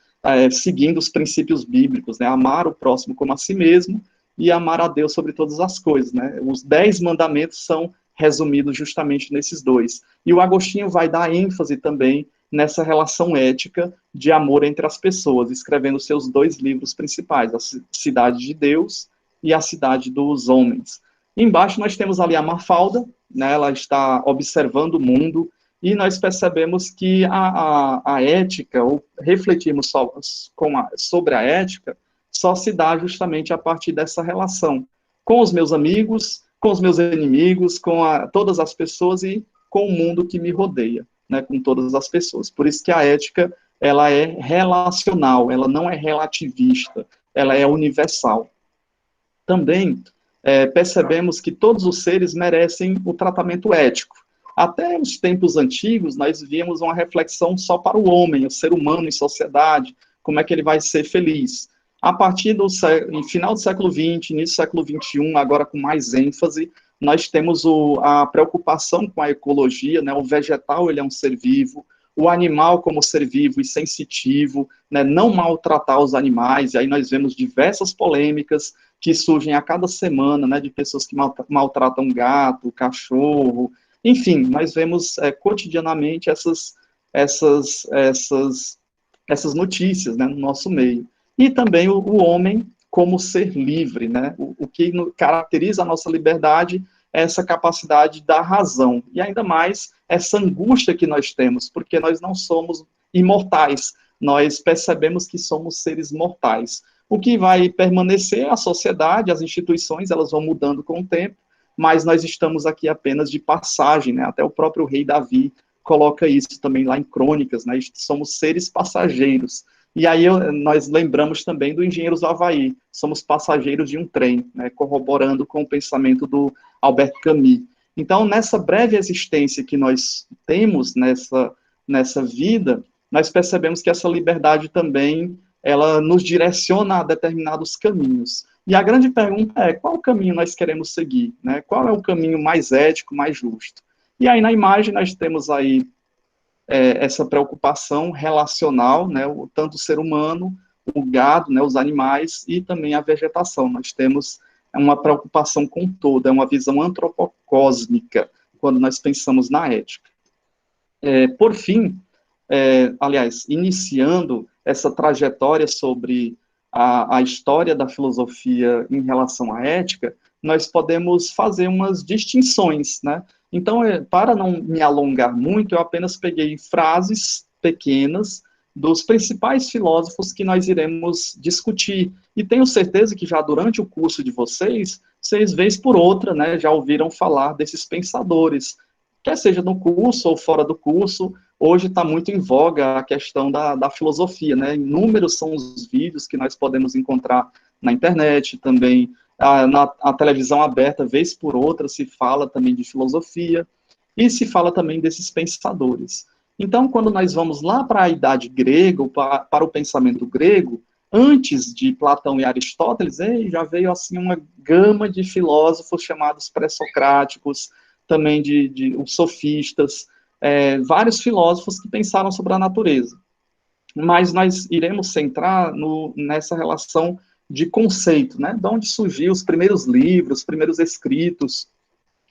Seguindo os princípios bíblicos, né? Amar o próximo como a si mesmo e amar a Deus sobre todas as coisas, né? Os 10 mandamentos são resumidos justamente nesses 2. E o Agostinho vai dar ênfase também nessa relação ética de amor entre as pessoas, escrevendo seus 2 livros principais, A Cidade de Deus e A Cidade dos Homens. Embaixo nós temos ali a Mafalda, né? Ela está observando o mundo, e nós percebemos que a ética, ou refletirmos sobre a ética, só se dá justamente a partir dessa relação com os meus amigos, com os meus inimigos, com todas as pessoas, e com o mundo que me rodeia, né, com todas as pessoas. Por isso que a ética, ela é relacional, ela não é relativista, ela é universal. Também percebemos que todos os seres merecem o tratamento ético. Até os tempos antigos, nós víamos uma reflexão só para o homem, o ser humano em sociedade, como é que ele vai ser feliz. A partir do final do século XX, início do século XXI, agora com mais ênfase, nós temos a preocupação com a ecologia, né? O vegetal, ele é um ser vivo, o animal como ser vivo e sensitivo, né? Não maltratar os animais, e aí nós vemos diversas polêmicas que surgem a cada semana, né? De pessoas que maltratam gato, cachorro, enfim, nós vemos cotidianamente essas notícias, né? No nosso meio. E também o homem como ser livre, né? O que caracteriza a nossa liberdade é essa capacidade da razão, e ainda mais essa angústia que nós temos, porque nós não somos imortais, nós percebemos que somos seres mortais. O que vai permanecer é a sociedade, as instituições, elas vão mudando com o tempo, mas nós estamos aqui apenas de passagem, né? Até o próprio rei Davi coloca isso também lá em Crônicas, né? Somos seres passageiros. E aí nós lembramos também do Engenheiros do Havaí, somos passageiros de um trem, né, corroborando com o pensamento do Albert Camus. Então, nessa breve existência que nós temos nessa vida, nós percebemos que essa liberdade também, ela nos direciona a determinados caminhos. E a grande pergunta é, qual caminho nós queremos seguir? Né? Qual é o caminho mais ético, mais justo? E aí, na imagem, nós temos aí essa preocupação relacional, né, tanto o ser humano, o gado, né, os animais e também a vegetação. Nós temos uma preocupação com todo, é uma visão antropocósmica quando nós pensamos na ética. Por fim, aliás, iniciando essa trajetória sobre a história da filosofia em relação à ética, nós podemos fazer umas distinções, né? Então, para não me alongar muito, eu apenas peguei frases pequenas dos principais filósofos que nós iremos discutir. E tenho certeza que já durante o curso de vocês, vez por outra, né, já ouviram falar desses pensadores, quer seja no curso ou fora do curso. Hoje está muito em voga a questão da filosofia, né? Inúmeros são os vídeos que nós podemos encontrar na internet, também na televisão aberta, vez por outra, se fala também de filosofia, e se fala também desses pensadores. Então, quando nós vamos lá para a idade grega, para o pensamento grego, antes de Platão e Aristóteles, já veio assim uma gama de filósofos chamados pré-socráticos, também de os sofistas, vários filósofos que pensaram sobre a natureza. Mas nós iremos centrar nessa relação de conceito, né? De onde surgiu os primeiros livros, os primeiros escritos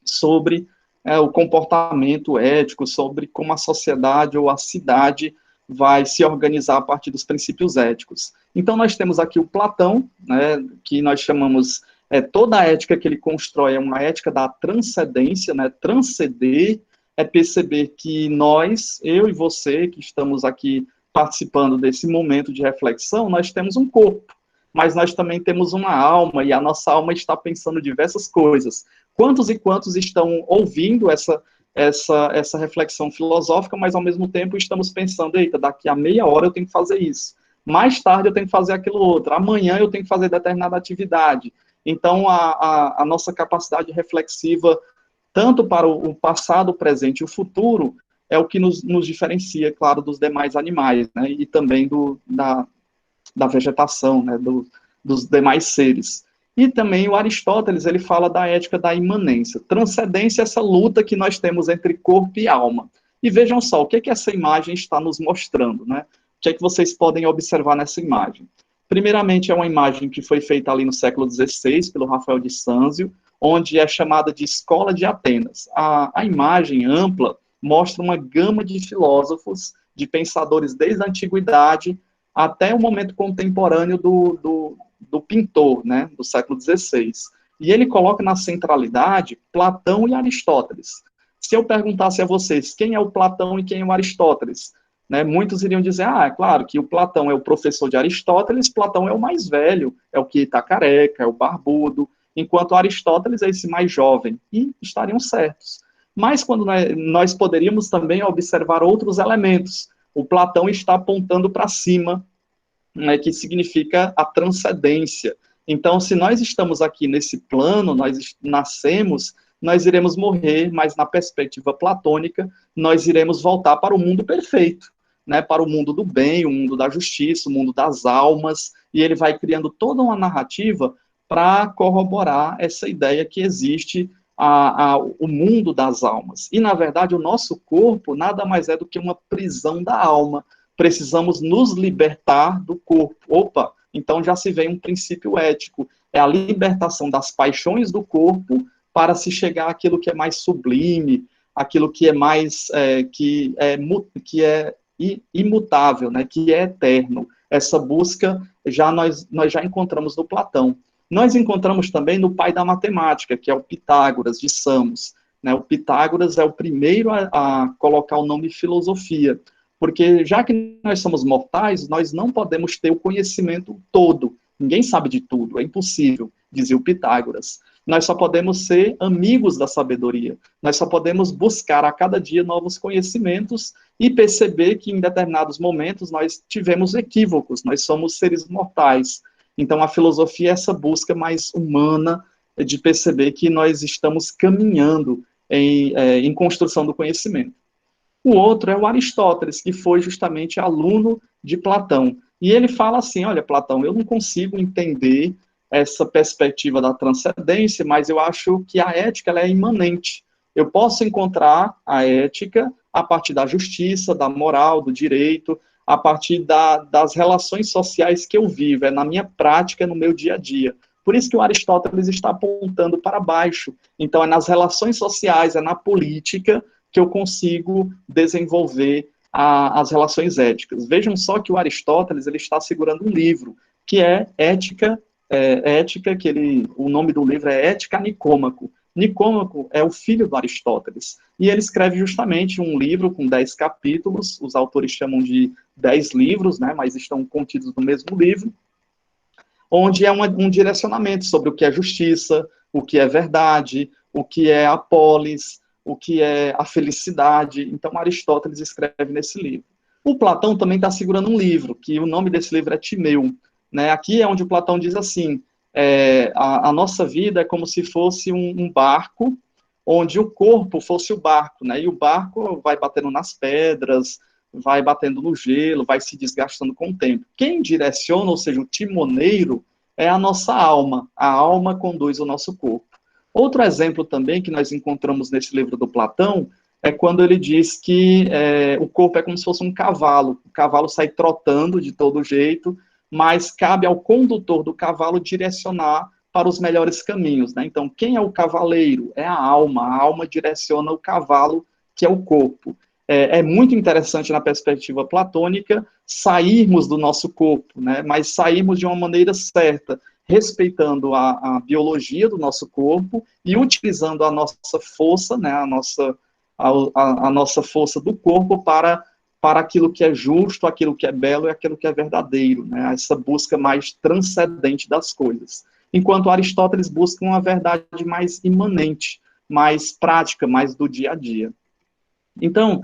sobre o comportamento ético, sobre como a sociedade ou a cidade vai se organizar a partir dos princípios éticos. Então, nós temos aqui o Platão, né, que nós chamamos, toda a ética que ele constrói é uma ética da transcendência, né? Transcender é perceber que nós, eu e você, que estamos aqui participando desse momento de reflexão, nós temos um corpo, mas nós também temos uma alma, e a nossa alma está pensando diversas coisas. Quantos e quantos estão ouvindo essa reflexão filosófica, mas ao mesmo tempo estamos pensando, eita, daqui a meia hora eu tenho que fazer isso, mais tarde eu tenho que fazer aquilo outro, amanhã eu tenho que fazer determinada atividade. Então, a nossa capacidade reflexiva, tanto para o passado, o presente e o futuro, é o que nos diferencia, claro, dos demais animais, né, e também da vegetação, né, dos demais seres. E também o Aristóteles, ele fala da ética da imanência. Transcendência é essa luta que nós temos entre corpo e alma. E vejam só, o que é que essa imagem está nos mostrando, né? O que é que vocês podem observar nessa imagem? Primeiramente, é uma imagem que foi feita ali no século XVI, pelo Rafael de Sanzio, onde é chamada de Escola de Atenas. A imagem ampla mostra uma gama de filósofos, de pensadores desde a antiguidade até o momento contemporâneo do pintor, né, do século XVI. E ele coloca na centralidade Platão e Aristóteles. Se eu perguntasse a vocês quem é o Platão e quem é o Aristóteles, né, muitos iriam dizer, é claro que o Platão é o professor de Aristóteles, Platão é o mais velho, é o que está careca, é o barbudo, enquanto Aristóteles é esse mais jovem, e estariam certos. Mas quando nós poderíamos também observar outros elementos. O Platão está apontando para cima, né, que significa a transcendência. Então, se nós estamos aqui nesse plano, nós nascemos, nós iremos morrer, mas na perspectiva platônica, nós iremos voltar para o mundo perfeito, né, para o mundo do bem, o mundo da justiça, o mundo das almas, e ele vai criando toda uma narrativa para corroborar essa ideia que existe o mundo das almas. E, na verdade, o nosso corpo nada mais é do que uma prisão da alma. Precisamos nos libertar do corpo. Opa, então já se vê um princípio ético. É a libertação das paixões do corpo para se chegar àquilo que é mais sublime, aquilo que é mais, que é imutável, né, que é eterno. Essa busca nós já encontramos no Platão. Nós encontramos também no pai da matemática, que é o Pitágoras, de Samos. Né? O Pitágoras é o primeiro a colocar o nome filosofia, porque já que nós somos mortais, nós não podemos ter o conhecimento todo. Ninguém sabe de tudo, é impossível, dizia o Pitágoras. Nós só podemos ser amigos da sabedoria. Nós só podemos buscar a cada dia novos conhecimentos e perceber que em determinados momentos nós tivemos equívocos, nós somos seres mortais. Então, a filosofia é essa busca mais humana de perceber que nós estamos caminhando em construção do conhecimento. O outro é o Aristóteles, que foi justamente aluno de Platão. E ele fala assim, olha, Platão, eu não consigo entender essa perspectiva da transcendência, mas eu acho que a ética ela é imanente. Eu posso encontrar a ética a partir da justiça, da moral, do direito, a partir das relações sociais que eu vivo, é na minha prática, no meu dia a dia. Por isso que o Aristóteles está apontando para baixo. Então, é nas relações sociais, é na política que eu consigo desenvolver as relações éticas. Vejam só que o Aristóteles ele está segurando um livro, que é Ética, o nome do livro é Ética Nicômaco. Nicômaco é o filho do Aristóteles, e ele escreve justamente um livro com 10 capítulos, os autores chamam de 10 livros, né, mas estão contidos no mesmo livro, onde é um direcionamento sobre o que é justiça, o que é verdade, o que é a polis, o que é a felicidade. Então, Aristóteles escreve nesse livro. O Platão também está segurando um livro, que o nome desse livro é Timeu. Né? Aqui é onde o Platão diz assim, a nossa vida é como se fosse um barco, onde o corpo fosse o barco, né? E o barco vai batendo nas pedras, vai batendo no gelo, vai se desgastando com o tempo. Quem direciona, ou seja, o timoneiro, é a nossa alma. A alma conduz o nosso corpo. Outro exemplo também que nós encontramos nesse livro do Platão é quando ele diz que o corpo é como se fosse um cavalo. O cavalo sai trotando de todo jeito, mas cabe ao condutor do cavalo direcionar para os melhores caminhos. Né? Então, quem é o cavaleiro? É a alma direciona o cavalo, que é o corpo. É muito interessante na perspectiva platônica sairmos do nosso corpo, né? Mas sairmos de uma maneira certa, respeitando a biologia do nosso corpo e utilizando a nossa força, né? a nossa força do corpo para aquilo que é justo, aquilo que é belo e aquilo que é verdadeiro, né? Essa busca mais transcendente das coisas. Enquanto Aristóteles busca uma verdade mais imanente, mais prática, mais do dia a dia. Então,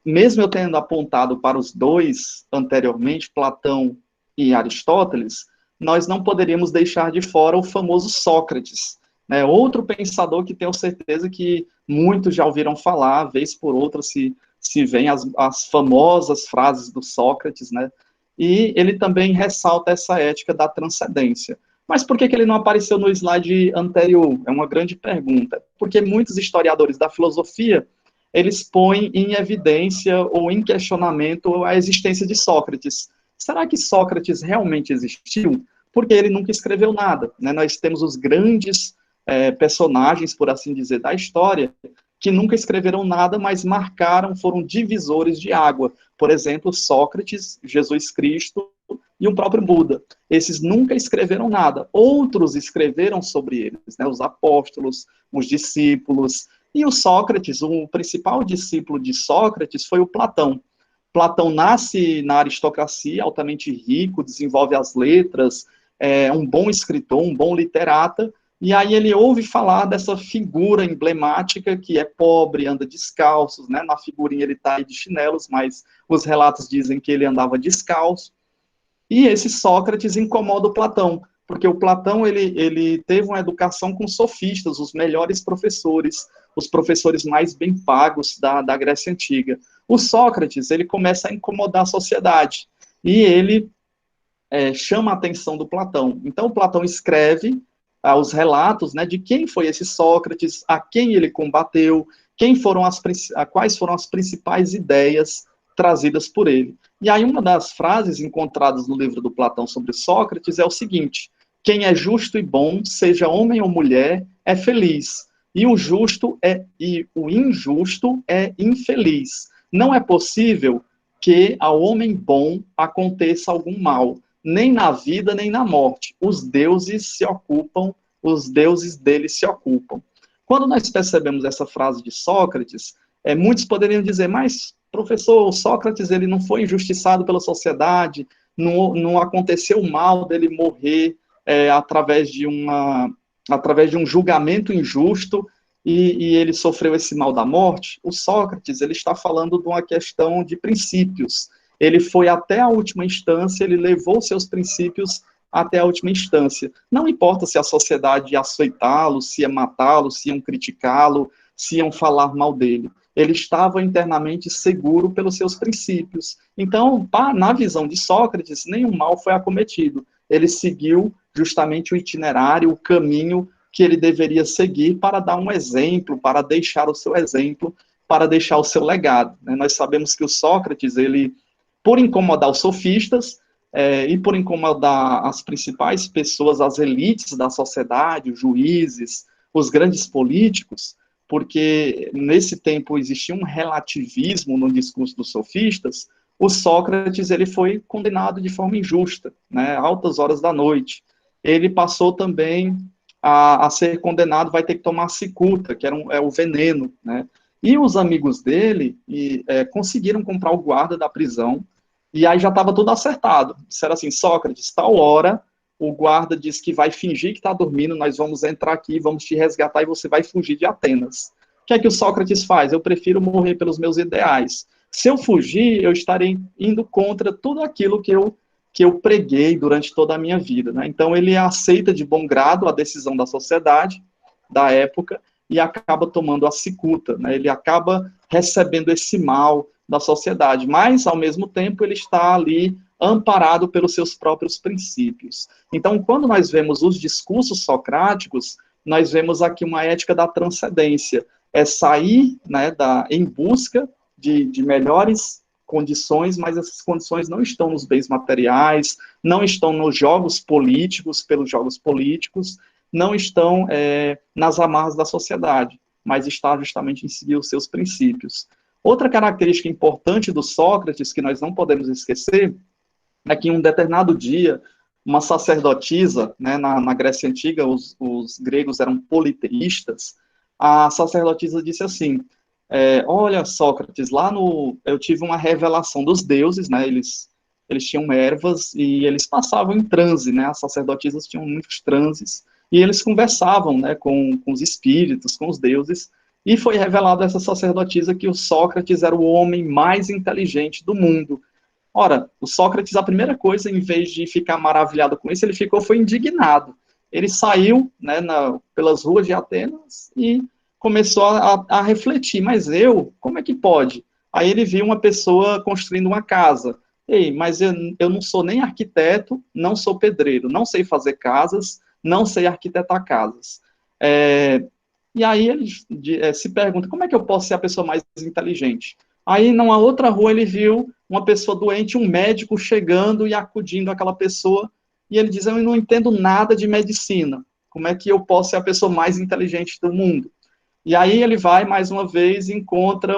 mesmo eu tendo apontado para os dois anteriormente, Platão e Aristóteles, nós não poderíamos deixar de fora o famoso Sócrates, né? Outro pensador que tenho certeza que muitos já ouviram falar, vez por outra se vêem as famosas frases do Sócrates, né? E ele também ressalta essa ética da transcendência. Mas por que ele não apareceu no slide anterior? É uma grande pergunta. Porque muitos historiadores da filosofia, eles põem em evidência ou em questionamento a existência de Sócrates. Será que Sócrates realmente existiu? Porque ele nunca escreveu nada. Né? Nós temos os grandes personagens, por assim dizer, da história, que nunca escreveram nada, mas marcaram, foram divisores de água. Por exemplo, Sócrates, Jesus Cristo e o próprio Buda. Esses nunca escreveram nada. Outros escreveram sobre eles, né? Os apóstolos, os discípulos. E o Sócrates, o principal discípulo de Sócrates foi o Platão. Platão nasce na aristocracia, altamente rico, desenvolve as letras, é um bom escritor, um bom literata, E aí ele ouve falar dessa figura emblemática que é pobre, anda descalço, né? Na figurinha ele está aí de chinelos, mas os relatos dizem que ele andava descalço. E esse Sócrates incomoda o Platão, porque o Platão ele teve uma educação com sofistas, os melhores professores, os professores mais bem pagos da Grécia Antiga. O Sócrates, ele começa a incomodar a sociedade, e ele chama a atenção do Platão. Então, o Platão escreve os relatos, né, de quem foi esse Sócrates, a quem ele combateu, quais foram as principais ideias trazidas por ele. E aí uma das frases encontradas no livro do Platão sobre Sócrates é o seguinte: quem é justo e bom, seja homem ou mulher, é feliz, e o injusto é infeliz. Não é possível que ao homem bom aconteça algum mal, nem na vida, nem na morte. Os deuses deles se ocupam. Quando nós percebemos essa frase de Sócrates, muitos poderiam dizer, mas, professor, o Sócrates ele não foi injustiçado pela sociedade, não aconteceu mal dele morrer através de um julgamento injusto, e ele sofreu esse mal da morte. O Sócrates ele está falando de uma questão de princípios. Ele foi até a última instância, ele levou seus princípios até a última instância. Não importa se a sociedade ia aceitá-lo, se ia matá-lo, se iam criticá-lo, se iam falar mal dele. Ele estava internamente seguro pelos seus princípios. Então, na visão de Sócrates, nenhum mal foi acometido. Ele seguiu justamente o itinerário, o caminho que ele deveria seguir para dar um exemplo, para deixar o seu exemplo, para deixar o seu legado. Nós sabemos que o Sócrates, ele, por incomodar os sofistas, e por incomodar as principais pessoas, as elites da sociedade, os juízes, os grandes políticos, porque nesse tempo existia um relativismo no discurso dos sofistas, o Sócrates ele foi condenado de forma injusta, né, altas horas da noite. Ele passou também a ser condenado, vai ter que tomar cicuta, que é o veneno, né? E os amigos dele conseguiram comprar o guarda da prisão, e aí já estava tudo acertado. Disseram assim, Sócrates, tal hora, o guarda diz que vai fingir que está dormindo, nós vamos entrar aqui, vamos te resgatar e você vai fugir de Atenas. O que é que o Sócrates faz? Eu prefiro morrer pelos meus ideais. Se eu fugir, eu estarei indo contra tudo aquilo que eu preguei durante toda a minha vida, né? Então ele aceita de bom grado a decisão da sociedade, da época, e acaba tomando a cicuta, né? Ele acaba recebendo esse mal da sociedade, mas, ao mesmo tempo, ele está ali amparado pelos seus próprios princípios. Então, quando nós vemos os discursos socráticos, nós vemos aqui uma ética da transcendência, sair, né, em busca de melhores condições, mas essas condições não estão nos bens materiais, não estão nos jogos políticos, pelos jogos políticos, não estão nas amarras da sociedade, mas está justamente em seguir os seus princípios. Outra característica importante do Sócrates, que nós não podemos esquecer, é que em um determinado dia, uma sacerdotisa, né, na Grécia Antiga, os gregos eram politeístas, a sacerdotisa disse assim, olha, Sócrates, eu tive uma revelação dos deuses, né, eles tinham ervas e eles passavam em transe, né, as sacerdotisas tinham muitos transes, e eles conversavam, né, com os espíritos, com os deuses, e foi revelado a essa sacerdotisa que o Sócrates era o homem mais inteligente do mundo. Ora, o Sócrates, a primeira coisa, em vez de ficar maravilhado com isso, foi indignado. Ele saiu, né, pelas ruas de Atenas e começou a refletir, mas como é que pode? Aí ele viu uma pessoa construindo uma casa. Ei, mas eu não sou nem arquiteto, não sou pedreiro, não sei fazer casas, não sei arquitetar casas. E aí ele se pergunta, como é que eu posso ser a pessoa mais inteligente? Aí, numa outra rua, ele viu uma pessoa doente, um médico chegando e acudindo aquela pessoa, e ele diz, eu não entendo nada de medicina, como é que eu posso ser a pessoa mais inteligente do mundo? E aí ele vai, mais uma vez, e encontra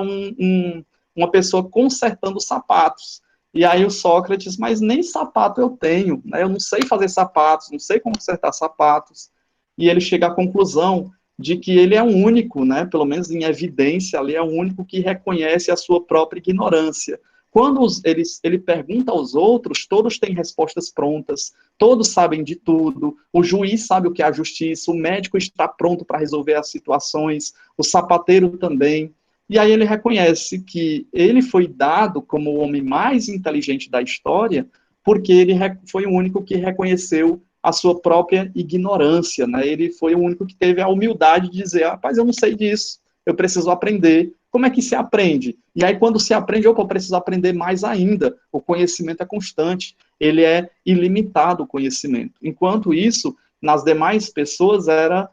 uma pessoa consertando sapatos. E aí o Sócrates, mas nem sapato eu tenho, né? Eu não sei fazer sapatos, não sei consertar sapatos. E ele chega à conclusão de que ele é o único, né, pelo menos em evidência, ali é o único que reconhece a sua própria ignorância. Quando ele pergunta aos outros, todos têm respostas prontas, todos sabem de tudo, o juiz sabe o que é a justiça, o médico está pronto para resolver as situações, o sapateiro também. E aí ele reconhece que ele foi dado como o homem mais inteligente da história, porque ele foi o único que reconheceu a sua própria ignorância, né? Ele foi o único que teve a humildade de dizer, rapaz, eu não sei disso, eu preciso aprender. Como é que se aprende? E aí, quando se aprende, eu preciso aprender mais ainda. O conhecimento é constante, ele é ilimitado, o conhecimento. Enquanto isso, nas demais pessoas, era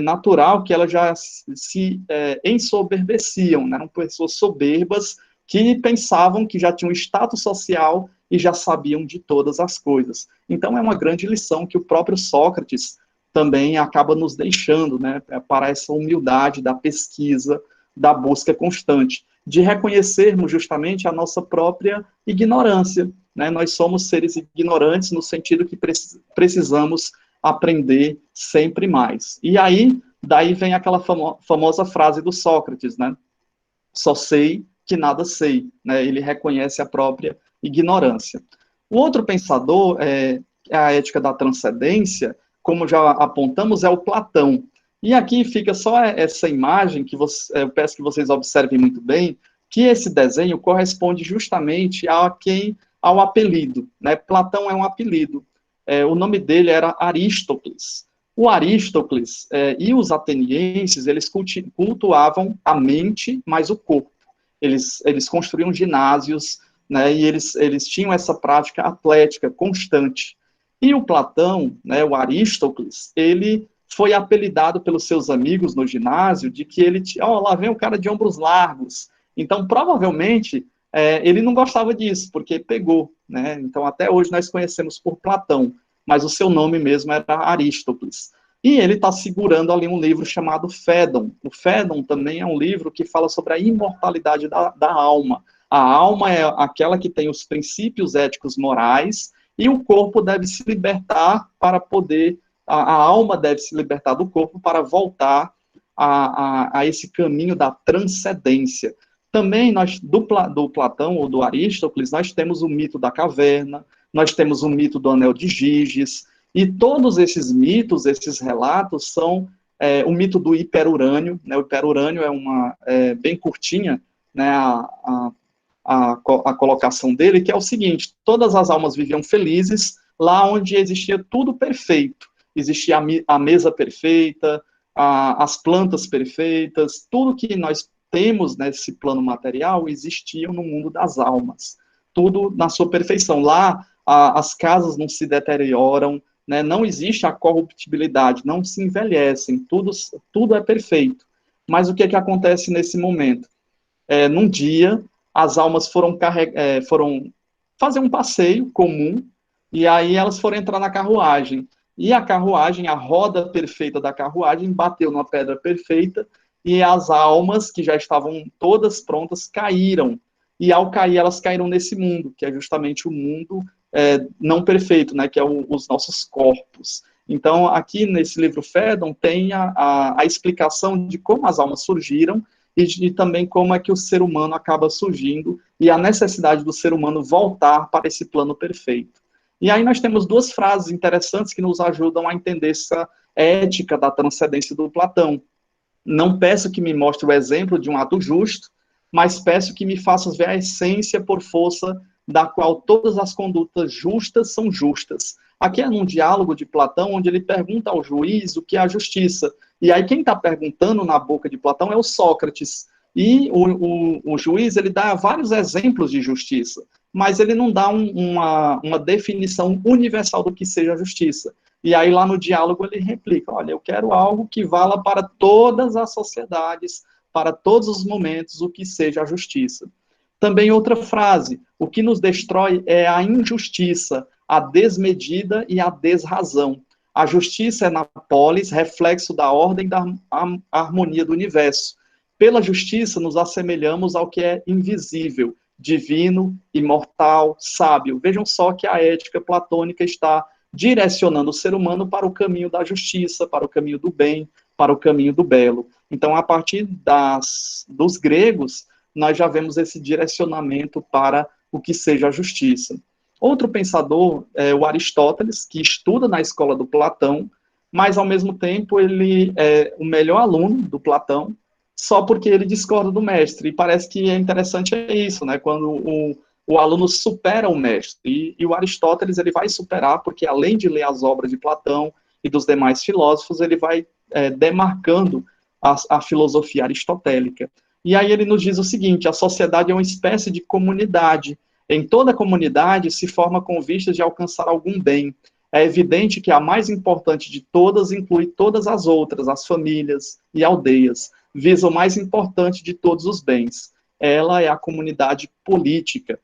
natural que elas já se ensoberbeciam, né? Eram pessoas soberbas que pensavam que já tinham status social e já sabiam de todas as coisas. Então, é uma grande lição que o próprio Sócrates também acaba nos deixando, né? Para essa humildade da pesquisa, da busca constante, de reconhecermos justamente a nossa própria ignorância, né? Nós somos seres ignorantes no sentido que precisamos aprender sempre mais. E aí, daí vem aquela famosa frase do Sócrates, né? Só sei que nada sei, né? Ele reconhece a própria ignorância. O outro pensador, a ética da transcendência, como já apontamos, é o Platão. E aqui fica só essa imagem, que eu peço que vocês observem muito bem, que esse desenho corresponde justamente ao apelido, né? Platão é um apelido. O nome dele era Aristócles. O Aristócles e os atenienses, eles cultuavam a mente mais o corpo. Eles construíam ginásios, né, e eles tinham essa prática atlética constante. E o Platão, né, o Aristócles, ele foi apelidado pelos seus amigos no ginásio de que ele tinha, lá vem o cara de ombros largos. Então, provavelmente, ele não gostava disso, porque pegou, né? Então, até hoje nós conhecemos por Platão, mas o seu nome mesmo era Aristócles. E ele está segurando ali um livro chamado Fédon. O Fédon também é um livro que fala sobre a imortalidade da alma. A alma é aquela que tem os princípios éticos morais, e o corpo deve se libertar para poder... A alma deve se libertar do corpo para voltar a esse caminho da transcendência. Também do Platão ou do Aristóteles, nós temos o mito da caverna, nós temos o mito do anel de Giges, e todos esses mitos, esses relatos, são o mito do hiperurânio, né? O hiperurânio é bem curtinha, né, a colocação dele, que é o seguinte: todas as almas viviam felizes lá onde existia tudo perfeito. Existia a mesa perfeita, as plantas perfeitas, tudo que nós temos nesse plano material existia no mundo das almas. Tudo na sua perfeição. Lá, as casas não se deterioram, né, não existe a corruptibilidade, não se envelhecem, tudo é perfeito. Mas o que acontece nesse momento? Num dia, as almas foram fazer um passeio comum, e aí elas foram entrar na carruagem. E a carruagem, a roda perfeita da carruagem, bateu numa pedra perfeita, e as almas, que já estavam todas prontas, caíram. E ao cair, elas caíram nesse mundo, que é justamente o mundo não perfeito, né, que é os nossos corpos. Então, aqui nesse livro Fédon, tem a explicação de como as almas surgiram, e também como é que o ser humano acaba surgindo, e a necessidade do ser humano voltar para esse plano perfeito. E aí nós temos duas frases interessantes que nos ajudam a entender essa ética da transcendência do Platão. Não peço que me mostre o exemplo de um ato justo, mas peço que me faças ver a essência por força da qual todas as condutas justas são justas. Aqui é num diálogo de Platão, onde ele pergunta ao juiz o que é a justiça. E aí quem está perguntando na boca de Platão é o Sócrates. E o juiz, ele dá vários exemplos de justiça, mas ele não dá uma definição universal do que seja justiça. E aí lá no diálogo ele replica: olha, eu quero algo que vala para todas as sociedades, para todos os momentos, o que seja a justiça. Também outra frase: o que nos destrói é a injustiça, a desmedida e a desrazão. A justiça é na polis, reflexo da ordem e da harmonia do universo. Pela justiça nos assemelhamos ao que é invisível, divino, imortal, sábio. Vejam só que a ética platônica está direcionando o ser humano para o caminho da justiça, para o caminho do bem, para o caminho do belo. Então, a partir dos gregos, nós já vemos esse direcionamento para o que seja a justiça. Outro pensador é o Aristóteles, que estuda na escola do Platão, mas, ao mesmo tempo, ele é o melhor aluno do Platão, só porque ele discorda do mestre. E parece que é interessante isso, né? Quando o aluno supera o mestre. E o Aristóteles ele vai superar, porque, além de ler as obras de Platão e dos demais filósofos, ele vai demarcando a filosofia aristotélica. E aí ele nos diz o seguinte: a sociedade é uma espécie de comunidade. Em toda comunidade se forma com vistas de alcançar algum bem. É evidente que a mais importante de todas inclui todas as outras, as famílias e aldeias, visa o mais importante de todos os bens. Ela é a comunidade política.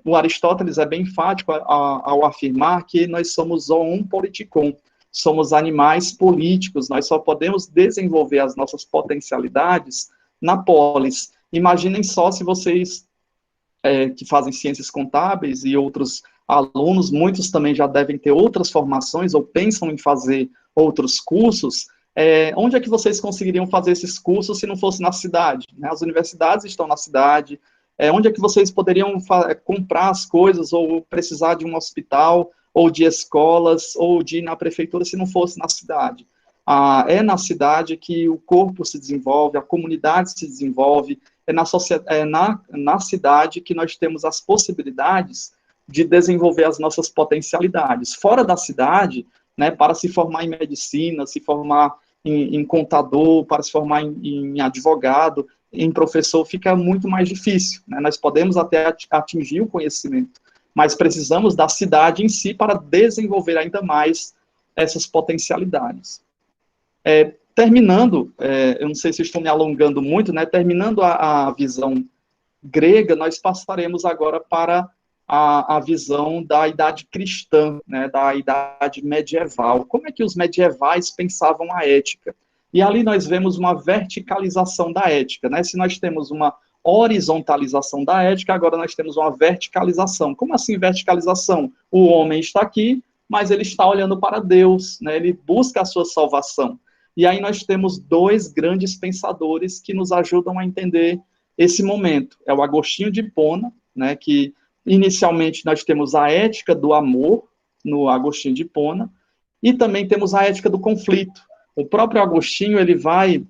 O Aristóteles é bem enfático ao afirmar que nós somos zoon politikon, somos animais políticos, nós só podemos desenvolver as nossas potencialidades na polis. Imaginem só se vocês que fazem ciências contábeis e outros alunos, muitos também já devem ter outras formações ou pensam em fazer outros cursos, onde é que vocês conseguiriam fazer esses cursos se não fosse na cidade? Né? As universidades estão na cidade, onde é que vocês poderiam comprar as coisas ou precisar de um hospital ou de escolas ou de ir na prefeitura se não fosse na cidade? É na cidade que o corpo se desenvolve, a comunidade se desenvolve, na cidade que nós temos as possibilidades de desenvolver as nossas potencialidades. Fora da cidade, né, para se formar em medicina, se formar em contador, para se formar em advogado, em professor, fica muito mais difícil. Né? Nós podemos até atingir o conhecimento, mas precisamos da cidade em si para desenvolver ainda mais essas potencialidades. Terminando, eu não sei se estou me alongando muito, né? Terminando a visão grega, nós passaremos agora para a visão da idade cristã, né? Da idade medieval. Como é que os medievais pensavam a ética? E ali nós vemos uma verticalização da ética, né? Se nós temos uma horizontalização da ética, agora nós temos uma verticalização. Como assim verticalização? O homem está aqui, mas ele está olhando para Deus, né? Ele busca a sua salvação. E aí nós temos dois grandes pensadores que nos ajudam a entender esse momento. É o Agostinho de Hipona, né, que inicialmente nós temos a ética do amor, no Agostinho de Hipona, e também temos a ética do conflito. O próprio Agostinho, ele vai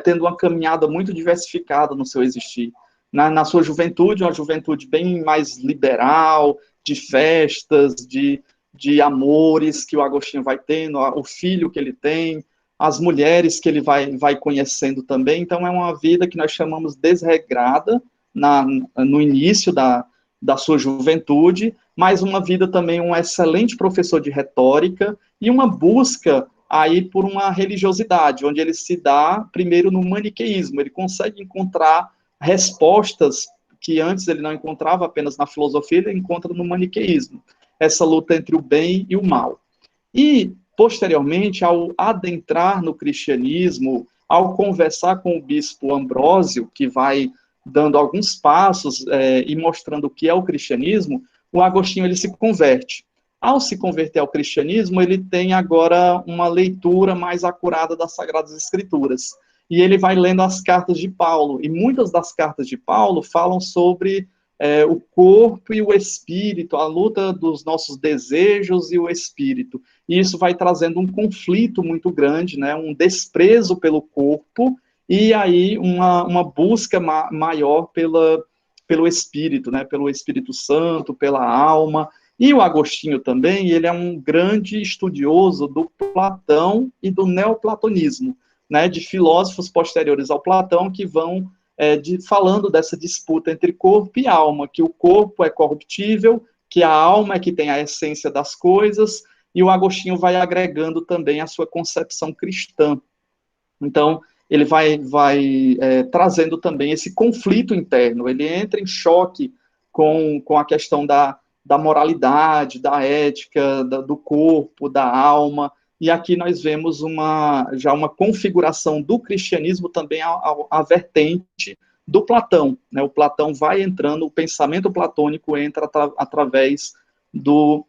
tendo uma caminhada muito diversificada no seu existir. Na sua juventude, uma juventude bem mais liberal, de festas, de amores que o Agostinho vai tendo, o filho que ele tem, as mulheres que ele vai conhecendo também. Então, é uma vida que nós chamamos desregrada no início da sua juventude, mas uma vida também, um excelente professor de retórica e uma busca aí por uma religiosidade, onde ele se dá primeiro no maniqueísmo. Ele consegue encontrar respostas que antes ele não encontrava apenas na filosofia, ele encontra no maniqueísmo. Essa luta entre o bem e o mal. E posteriormente, ao adentrar no cristianismo, ao conversar com o bispo Ambrósio, que vai dando alguns passos e mostrando o que é o cristianismo, o Agostinho ele se converte. Ao se converter ao cristianismo, ele tem agora uma leitura mais acurada das Sagradas Escrituras. E ele vai lendo as cartas de Paulo. E muitas das cartas de Paulo falam sobre o corpo e o espírito, a luta dos nossos desejos e o espírito. E isso vai trazendo um conflito muito grande, né? Um desprezo pelo corpo e aí uma busca maior pelo espírito, né? Pelo Espírito Santo, pela alma. E o Agostinho também, ele é um grande estudioso do Platão e do neoplatonismo, né? De filósofos posteriores ao Platão que vão falando dessa disputa entre corpo e alma, que o corpo é corruptível, que a alma é que tem a essência das coisas, e o Agostinho vai agregando também a sua concepção cristã. Então, ele vai trazendo também esse conflito interno, ele entra em choque com a questão da moralidade, da ética, do corpo, da alma, e aqui nós vemos já uma configuração do cristianismo também à vertente do Platão. Né? O Platão vai entrando, o pensamento platônico entra através do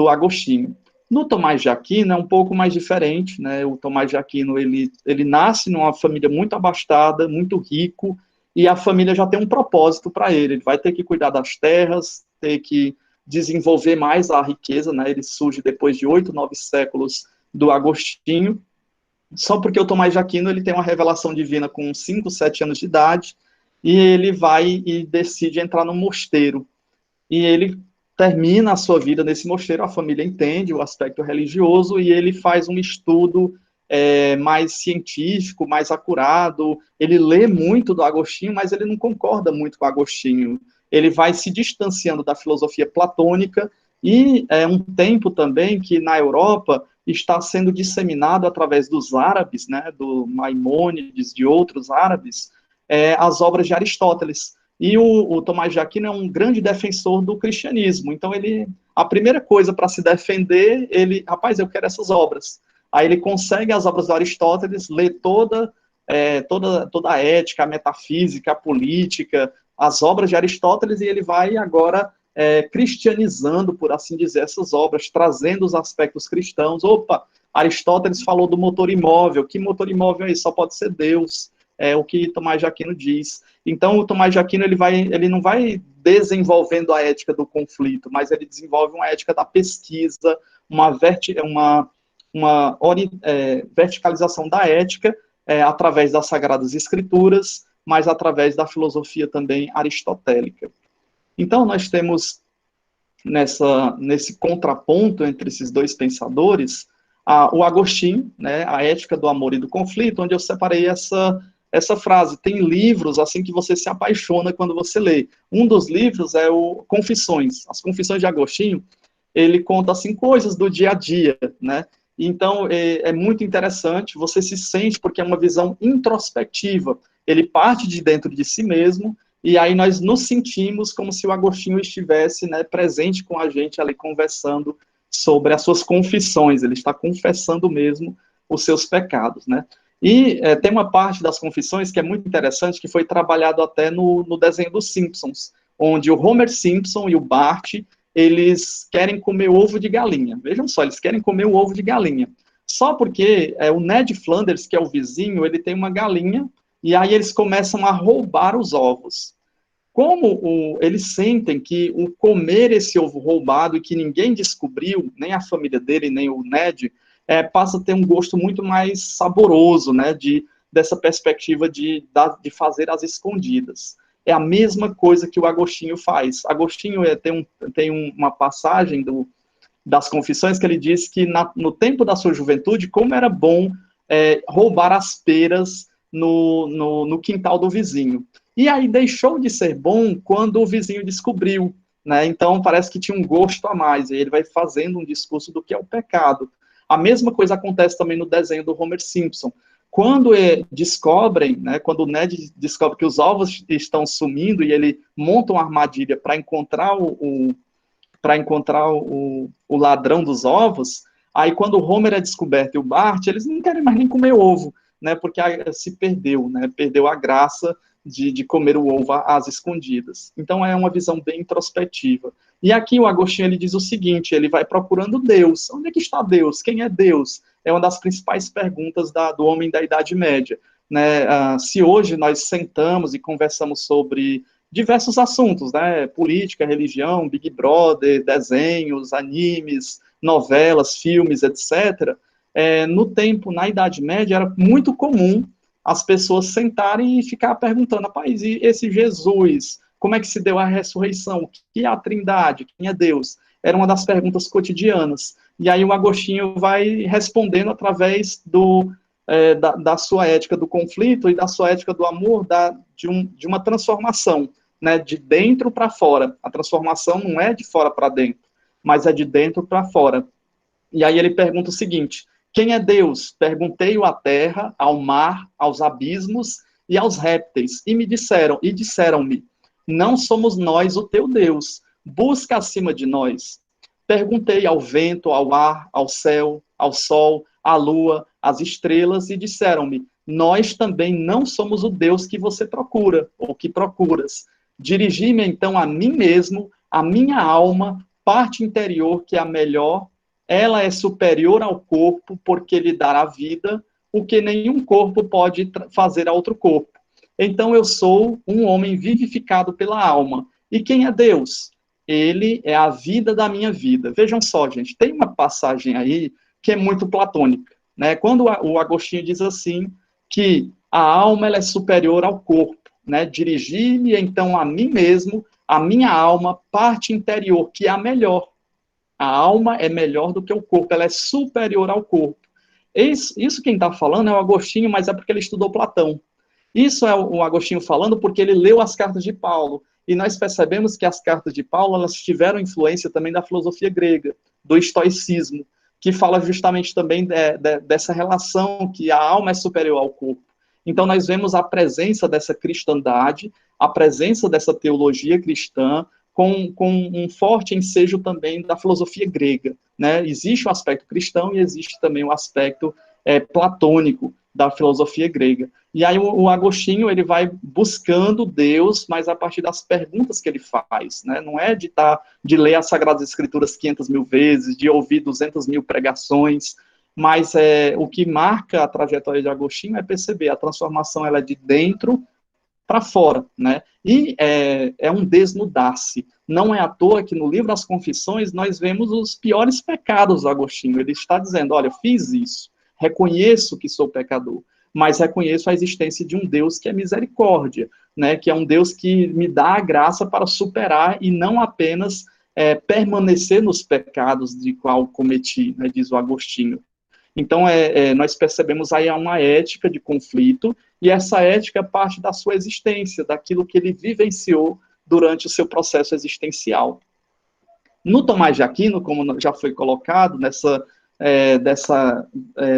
Agostinho. No Tomás de Aquino é um pouco mais diferente. Né? O Tomás de Aquino ele nasce numa família muito abastada, muito rico, e a família já tem um propósito para ele vai ter que cuidar das terras, ter que desenvolver mais a riqueza, né? Ele surge depois de 8, 9 séculos do Agostinho, só porque o Tomás de Aquino ele tem uma revelação divina com 5, 7 anos de idade, e ele vai e decide entrar no mosteiro. E ele termina a sua vida nesse mosteiro, a família entende o aspecto religioso, e ele faz um estudo mais científico, mais acurado. Ele lê muito do Agostinho, mas ele não concorda muito com Agostinho. Ele vai se distanciando da filosofia platônica, e é um tempo também que na Europa está sendo disseminado através dos árabes, né, do Maimônides, de outros árabes, as obras de Aristóteles. E o Tomás de Aquino é um grande defensor do cristianismo. Então, a primeira coisa para se defender, rapaz, eu quero essas obras. Aí ele consegue as obras do Aristóteles, lê toda a ética, a metafísica, a política, as obras de Aristóteles, e ele vai agora cristianizando, por assim dizer, essas obras, trazendo os aspectos cristãos. Opa, Aristóteles falou do motor imóvel. Que motor imóvel é isso? Só pode ser Deus. É o que Tomás de Aquino diz. Então, o Tomás de Aquino ele não vai desenvolvendo a ética do conflito, mas ele desenvolve uma ética da pesquisa, uma verticalização da ética através das Sagradas Escrituras, mas através da filosofia também aristotélica. Então, nós temos nesse contraponto entre esses dois pensadores, o Agostinho, né, a ética do amor e do conflito, onde eu separei essa frase. Tem livros assim que você se apaixona quando você lê. Um dos livros é o Confissões. As Confissões de Agostinho, ele conta assim coisas do dia a dia, né? Então é muito interessante, você se sente, porque é uma visão introspectiva. Ele parte de dentro de si mesmo, e aí nós nos sentimos como se o Agostinho estivesse, né, presente com a gente ali conversando sobre as suas confissões. Ele está confessando mesmo os seus pecados, né? E tem uma parte das confissões que é muito interessante, que foi trabalhado até no desenho dos Simpsons, onde o Homer Simpson e o Bart, eles querem comer ovo de galinha. Vejam só, eles querem comer o ovo de galinha. Só porque o Ned Flanders, que é o vizinho, ele tem uma galinha, e aí eles começam a roubar os ovos. Como eles sentem que o comer esse ovo roubado e que ninguém descobriu, nem a família dele, nem o Ned, passa a ter um gosto muito mais saboroso, né, dessa perspectiva de fazer as escondidas. É a mesma coisa que o Agostinho faz. Agostinho tem uma passagem das Confissões que ele diz que no tempo da sua juventude, como era bom roubar as peras no quintal do vizinho. E aí deixou de ser bom quando o vizinho descobriu, né? Então parece que tinha um gosto a mais, e ele vai fazendo um discurso do que é o pecado. A mesma coisa acontece também no desenho do Homer Simpson. Quando descobrem, né, quando o Ned descobre que os ovos estão sumindo e ele monta uma armadilha para encontrar o ladrão dos ovos, aí quando o Homer é descoberto e o Bart, eles não querem mais nem comer ovo, né, porque se perdeu, né, perdeu a graça de comer o ovo às escondidas. Então é uma visão bem introspectiva. E aqui o Agostinho ele diz o seguinte, ele vai procurando Deus. Onde é que está Deus? Quem é Deus? É uma das principais perguntas do homem da Idade Média, né? Se hoje nós sentamos e conversamos sobre diversos assuntos, né? Política, religião, Big Brother, desenhos, animes, novelas, filmes, etc., na Idade Média, era muito comum as pessoas sentarem e ficar perguntando, rapaz, e esse Jesus, como é que se deu a ressurreição? O que é a Trindade? Quem é Deus? Era uma das perguntas cotidianas. E aí o Agostinho vai respondendo através da sua ética do conflito e da sua ética do amor, de uma transformação, né, de dentro para fora. A transformação não é de fora para dentro, mas é de dentro para fora. E aí ele pergunta o seguinte: quem é Deus? Perguntei-o à terra, ao mar, aos abismos e aos répteis, e disseram-me, não somos nós o teu Deus, busca acima de nós. Perguntei ao vento, ao ar, ao céu, ao sol, à lua, às estrelas, e disseram-me, nós também não somos o Deus que você procura, ou que procuras. Dirigi-me então a mim mesmo, a minha alma, parte interior que é a melhor. Ela é superior ao corpo, porque lhe dará vida, o que nenhum corpo pode fazer a outro corpo. então eu sou um homem vivificado pela alma. E quem é Deus? Ele é a vida da minha vida. Vejam só, gente, tem uma passagem aí que é muito platônica, né? Quando o Agostinho diz assim, que a alma ela é superior ao corpo, né? Dirigir-me então a mim mesmo, a minha alma, parte interior, que é a melhor. A alma é melhor do que o corpo, ela é superior ao corpo. Isso quem está falando é o Agostinho, mas é porque ele estudou Platão. Isso é o Agostinho falando porque ele leu as cartas de Paulo. E nós percebemos que as cartas de Paulo elas tiveram influência também da filosofia grega, do estoicismo, que fala justamente também dessa relação que a alma é superior ao corpo. Então nós vemos a presença dessa cristandade, a presença dessa teologia cristã, com um forte ensejo também da filosofia grega, né? Existe o aspecto cristão e existe também o aspecto platônico da filosofia grega. E aí o Agostinho, ele vai buscando Deus, mas a partir das perguntas que ele faz, né? Não é de ler as Sagradas Escrituras 500 mil vezes, de ouvir 200 mil pregações, mas o que marca a trajetória de Agostinho é perceber a transformação, ela é de dentro para fora, né? E é um desnudar-se. Não é à toa que no livro As Confissões nós vemos os piores pecados do Agostinho. Ele está dizendo, olha, fiz isso, reconheço que sou pecador, mas reconheço a existência de um Deus que é misericórdia, né? Que é um Deus que me dá a graça para superar e não apenas permanecer nos pecados de qual cometi, né? Diz o Agostinho. Então, nós percebemos aí uma ética de conflito, e essa ética parte da sua existência, daquilo que ele vivenciou durante o seu processo existencial. No Tomás de Aquino, como já foi colocado, dessa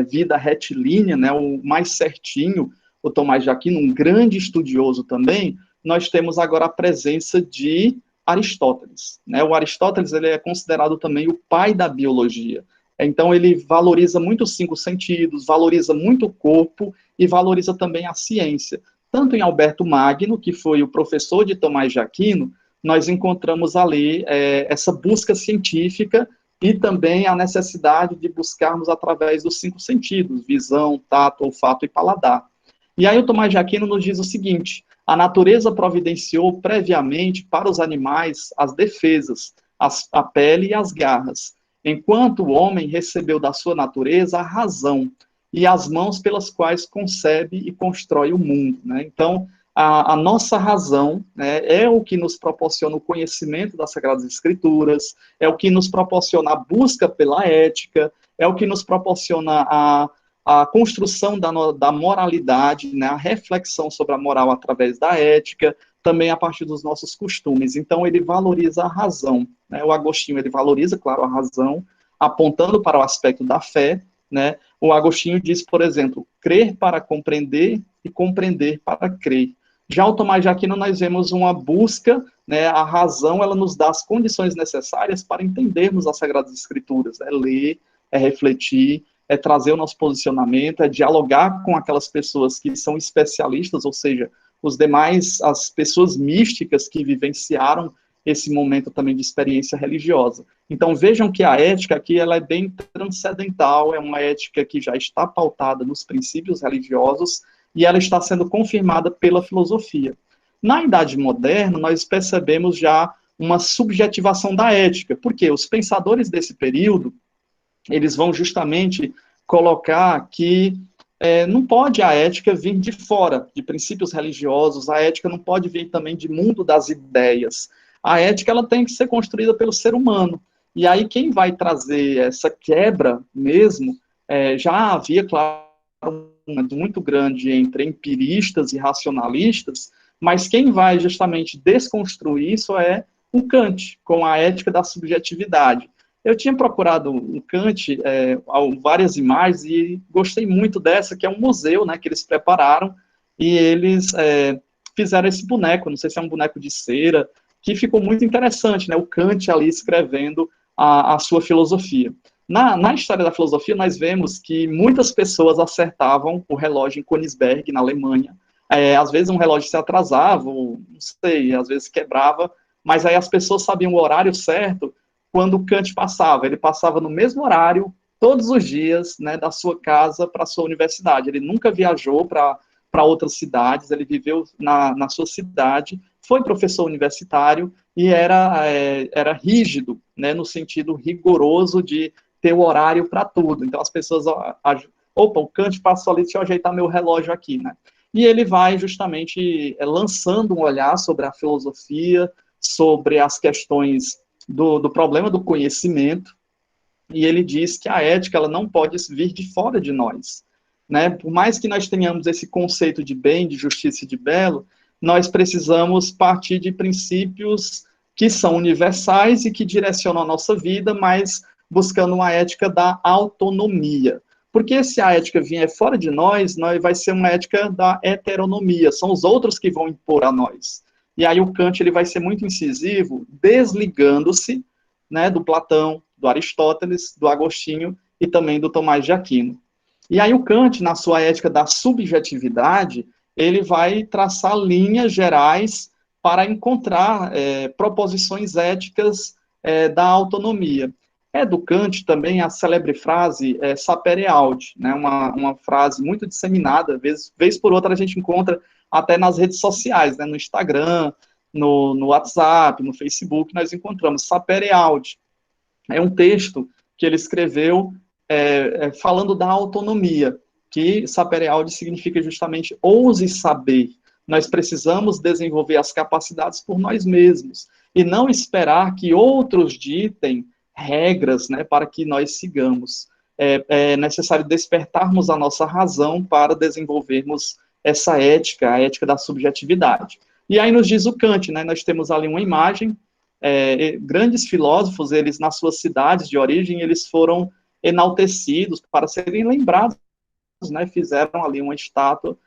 vida retilínea, né, o mais certinho, o Tomás de Aquino, um grande estudioso também, nós temos agora a presença de Aristóteles, né? O Aristóteles ele é considerado também o pai da biologia. Então, ele valoriza muito os 5 sentidos, valoriza muito o corpo e valoriza também a ciência. Tanto em Alberto Magno, que foi o professor de Tomás de Aquino, nós encontramos ali essa busca científica e também a necessidade de buscarmos através dos 5 sentidos, visão, tato, olfato e paladar. E aí o Tomás de Aquino nos diz o seguinte, a natureza providenciou previamente para os animais as defesas, a pele e as garras, enquanto o homem recebeu da sua natureza a razão e as mãos pelas quais concebe e constrói o mundo, né? Então, a nossa razão, né, é o que nos proporciona o conhecimento das Sagradas Escrituras, é o que nos proporciona a busca pela ética, é o que nos proporciona a construção da moralidade, né, a reflexão sobre a moral através da ética, também a partir dos nossos costumes. Então, ele valoriza a razão, né? O Agostinho, ele valoriza, claro, a razão, apontando para o aspecto da fé, né? O Agostinho diz, por exemplo, crer para compreender e compreender para crer. Já o Tomás de Aquino, nós vemos uma busca, né? A razão, ela nos dá as condições necessárias para entendermos as Sagradas Escrituras, é ler, é refletir, é trazer o nosso posicionamento, é dialogar com aquelas pessoas que são especialistas, ou seja, as pessoas místicas que vivenciaram esse momento também de experiência religiosa. Então, vejam que a ética aqui, ela é bem transcendental, é uma ética que já está pautada nos princípios religiosos, e ela está sendo confirmada pela filosofia. Na Idade Moderna, nós percebemos já uma subjetivação da ética, porque os pensadores desse período, eles vão justamente colocar que não pode a ética vir de fora, de princípios religiosos, a ética não pode vir também de mundo das ideias. A ética ela tem que ser construída pelo ser humano. E aí quem vai trazer essa quebra mesmo, já havia, claro, muito grande entre empiristas e racionalistas, mas quem vai justamente desconstruir isso é o Kant, com a ética da subjetividade. Eu tinha procurado um Kant, várias imagens, e gostei muito dessa, que é um museu, né, que eles prepararam, e eles fizeram esse boneco, não sei se é um boneco de cera, que ficou muito interessante, né, o Kant ali escrevendo a sua filosofia. Na história da filosofia, nós vemos que muitas pessoas acertavam o relógio em Königsberg, na Alemanha. Às vezes um relógio se atrasava, ou, não sei, às vezes quebrava, mas aí as pessoas sabiam o horário certo quando o Kant passava. Ele passava no mesmo horário, todos os dias, né, da sua casa para a sua universidade. Ele nunca viajou para para outras cidades, ele viveu na sua cidade, foi professor universitário e era rígido, né, no sentido rigoroso de ter o horário para tudo. Então, as pessoas, opa, o Kant passou ali, deixa eu ajeitar meu relógio aqui, né? E ele vai justamente lançando um olhar sobre a filosofia, sobre as questões do problema do conhecimento, e ele diz que a ética ela não pode vir de fora de nós, né? Por mais que nós tenhamos esse conceito de bem, de justiça e de belo, nós precisamos partir de princípios que são universais e que direcionam a nossa vida, mas buscando uma ética da autonomia. Porque se a ética vier fora de nós vai ser uma ética da heteronomia, são os outros que vão impor a nós. E aí o Kant ele vai ser muito incisivo, desligando-se, né, do Platão, do Aristóteles, do Agostinho e também do Tomás de Aquino. E aí o Kant, na sua ética da subjetividade, ele vai traçar linhas gerais para encontrar proposições éticas da autonomia. É do Kant também a célebre frase sapere aude, né, uma frase muito disseminada, vez por outra a gente encontra até nas redes sociais, né, no Instagram, no WhatsApp, no Facebook, nós encontramos sapere aude. É um texto que ele escreveu falando da autonomia, que sapere aude significa justamente ouse saber. Nós precisamos desenvolver as capacidades por nós mesmos e não esperar que outros ditem regras, né, para que nós sigamos. É necessário despertarmos a nossa razão para desenvolvermos essa ética, a ética da subjetividade. E aí nos diz o Kant, né, nós temos ali uma imagem, grandes filósofos, eles nas suas cidades de origem, eles foram enaltecidos para serem lembrados, né, fizeram ali uma estátua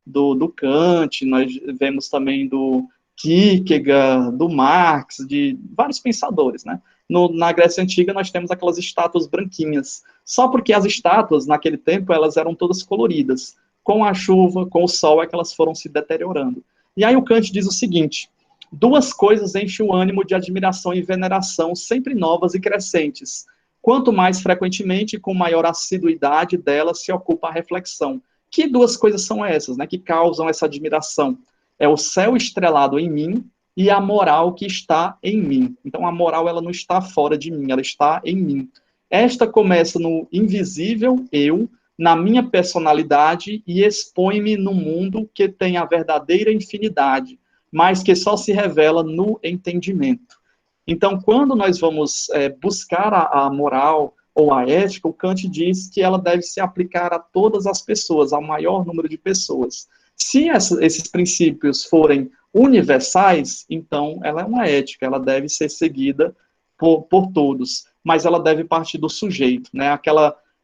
do Kant, nós vemos também do Kierkegaard, do Marx, de vários pensadores, né. Na Grécia Antiga nós temos aquelas estátuas branquinhas, só porque as estátuas naquele tempo elas eram todas coloridas, com a chuva, com o sol é que elas foram se deteriorando. E aí o Kant diz o seguinte: duas coisas enchem o ânimo de admiração e veneração, sempre novas e crescentes. Quanto mais frequentemente e com maior assiduidade delas se ocupa a reflexão. Que duas coisas são essas, né, que causam essa admiração? É o céu estrelado em mim e a moral que está em mim. Então, a moral ela não está fora de mim, ela está em mim. Esta começa no invisível eu, na minha personalidade, e expõe-me no mundo que tem a verdadeira infinidade, mas que só se revela no entendimento. Então, quando nós vamos buscar a moral ou a ética, o Kant diz que ela deve se aplicar a todas as pessoas, ao maior número de pessoas. Se esses princípios forem universais, então ela é uma ética, ela deve ser seguida por todos, mas ela deve partir do sujeito, né?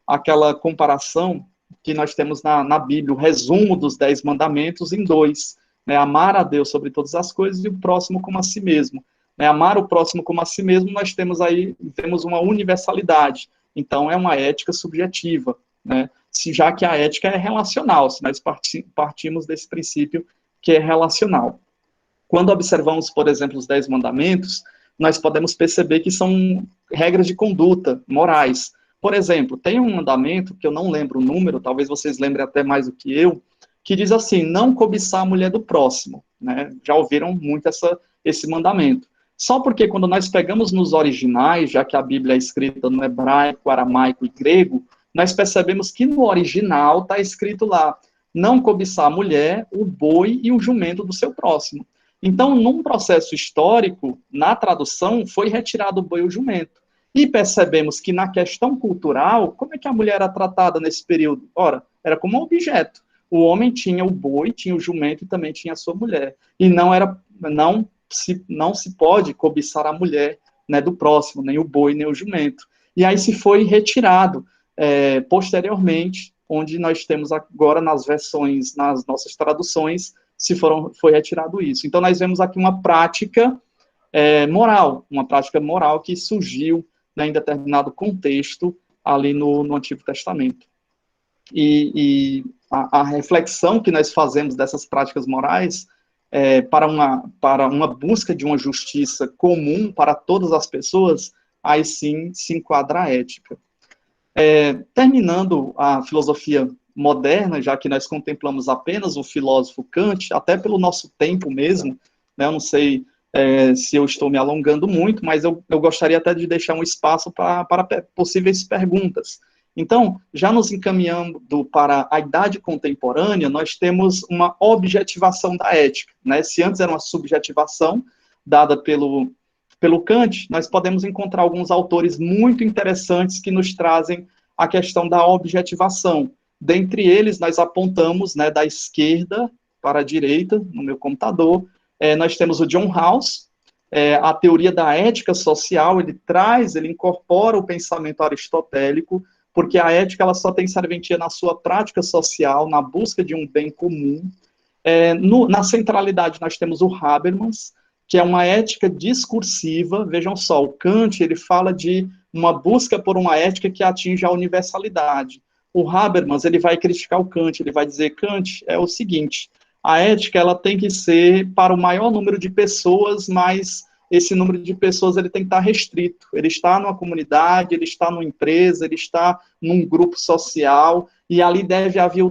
Aquela comparação que nós temos na Bíblia, o resumo dos 10 mandamentos em 2, né? Amar a Deus sobre todas as coisas e o próximo como a si mesmo. Né? Amar o próximo como a si mesmo, nós temos uma universalidade, então é uma ética subjetiva, né? Já que a ética é relacional, se nós partimos desse princípio que é relacional. Quando observamos, por exemplo, os 10 mandamentos, nós podemos perceber que são regras de conduta, morais. Por exemplo, tem um mandamento, que eu não lembro o número, talvez vocês lembrem até mais do que eu, que diz assim, não cobiçar a mulher do próximo. Né? Já ouviram muito esse mandamento. Só porque quando nós pegamos nos originais, já que a Bíblia é escrita no hebraico, aramaico e grego, nós percebemos que no original está escrito lá, não cobiçar a mulher, o boi e o jumento do seu próximo. Então, num processo histórico, na tradução, foi retirado o boi e o jumento. E percebemos que na questão cultural, como é que a mulher era tratada nesse período? Ora, era como um objeto. O homem tinha o boi, tinha o jumento e também tinha a sua mulher. E não se pode cobiçar a mulher, né, do próximo, nem o boi, nem o jumento. E aí se foi retirado posteriormente, onde nós temos agora nas versões, nas nossas traduções, foi retirado isso. Então nós vemos aqui uma prática moral que surgiu, né, em determinado contexto ali no Antigo Testamento. E a reflexão que nós fazemos dessas práticas morais para uma busca de uma justiça comum para todas as pessoas, aí sim se enquadra a ética. Terminando a filosofia moderna, já que nós contemplamos apenas o filósofo Kant, até pelo nosso tempo mesmo, né, eu não sei se eu estou me alongando muito, mas eu gostaria até de deixar um espaço para possíveis perguntas. Então, já nos encaminhando para a idade contemporânea, nós temos uma objetivação da ética, né? Se antes era uma subjetivação dada pelo Kant, nós podemos encontrar alguns autores muito interessantes que nos trazem a questão da objetivação. Dentre eles, nós apontamos, né, da esquerda para a direita, no meu computador, nós temos o John Rawls, a teoria da ética social, ele incorpora o pensamento aristotélico, porque a ética ela só tem serventia na sua prática social, na busca de um bem comum. Na centralidade, nós temos o Habermas, que é uma ética discursiva. Vejam só, o Kant ele fala de uma busca por uma ética que atinge a universalidade. O Habermas ele vai criticar o Kant, ele vai dizer, Kant é o seguinte, a ética ela tem que ser para o maior número de pessoas, mas esse número de pessoas ele tem que estar restrito. Ele está numa comunidade, ele está numa empresa, ele está num grupo social, e ali deve haver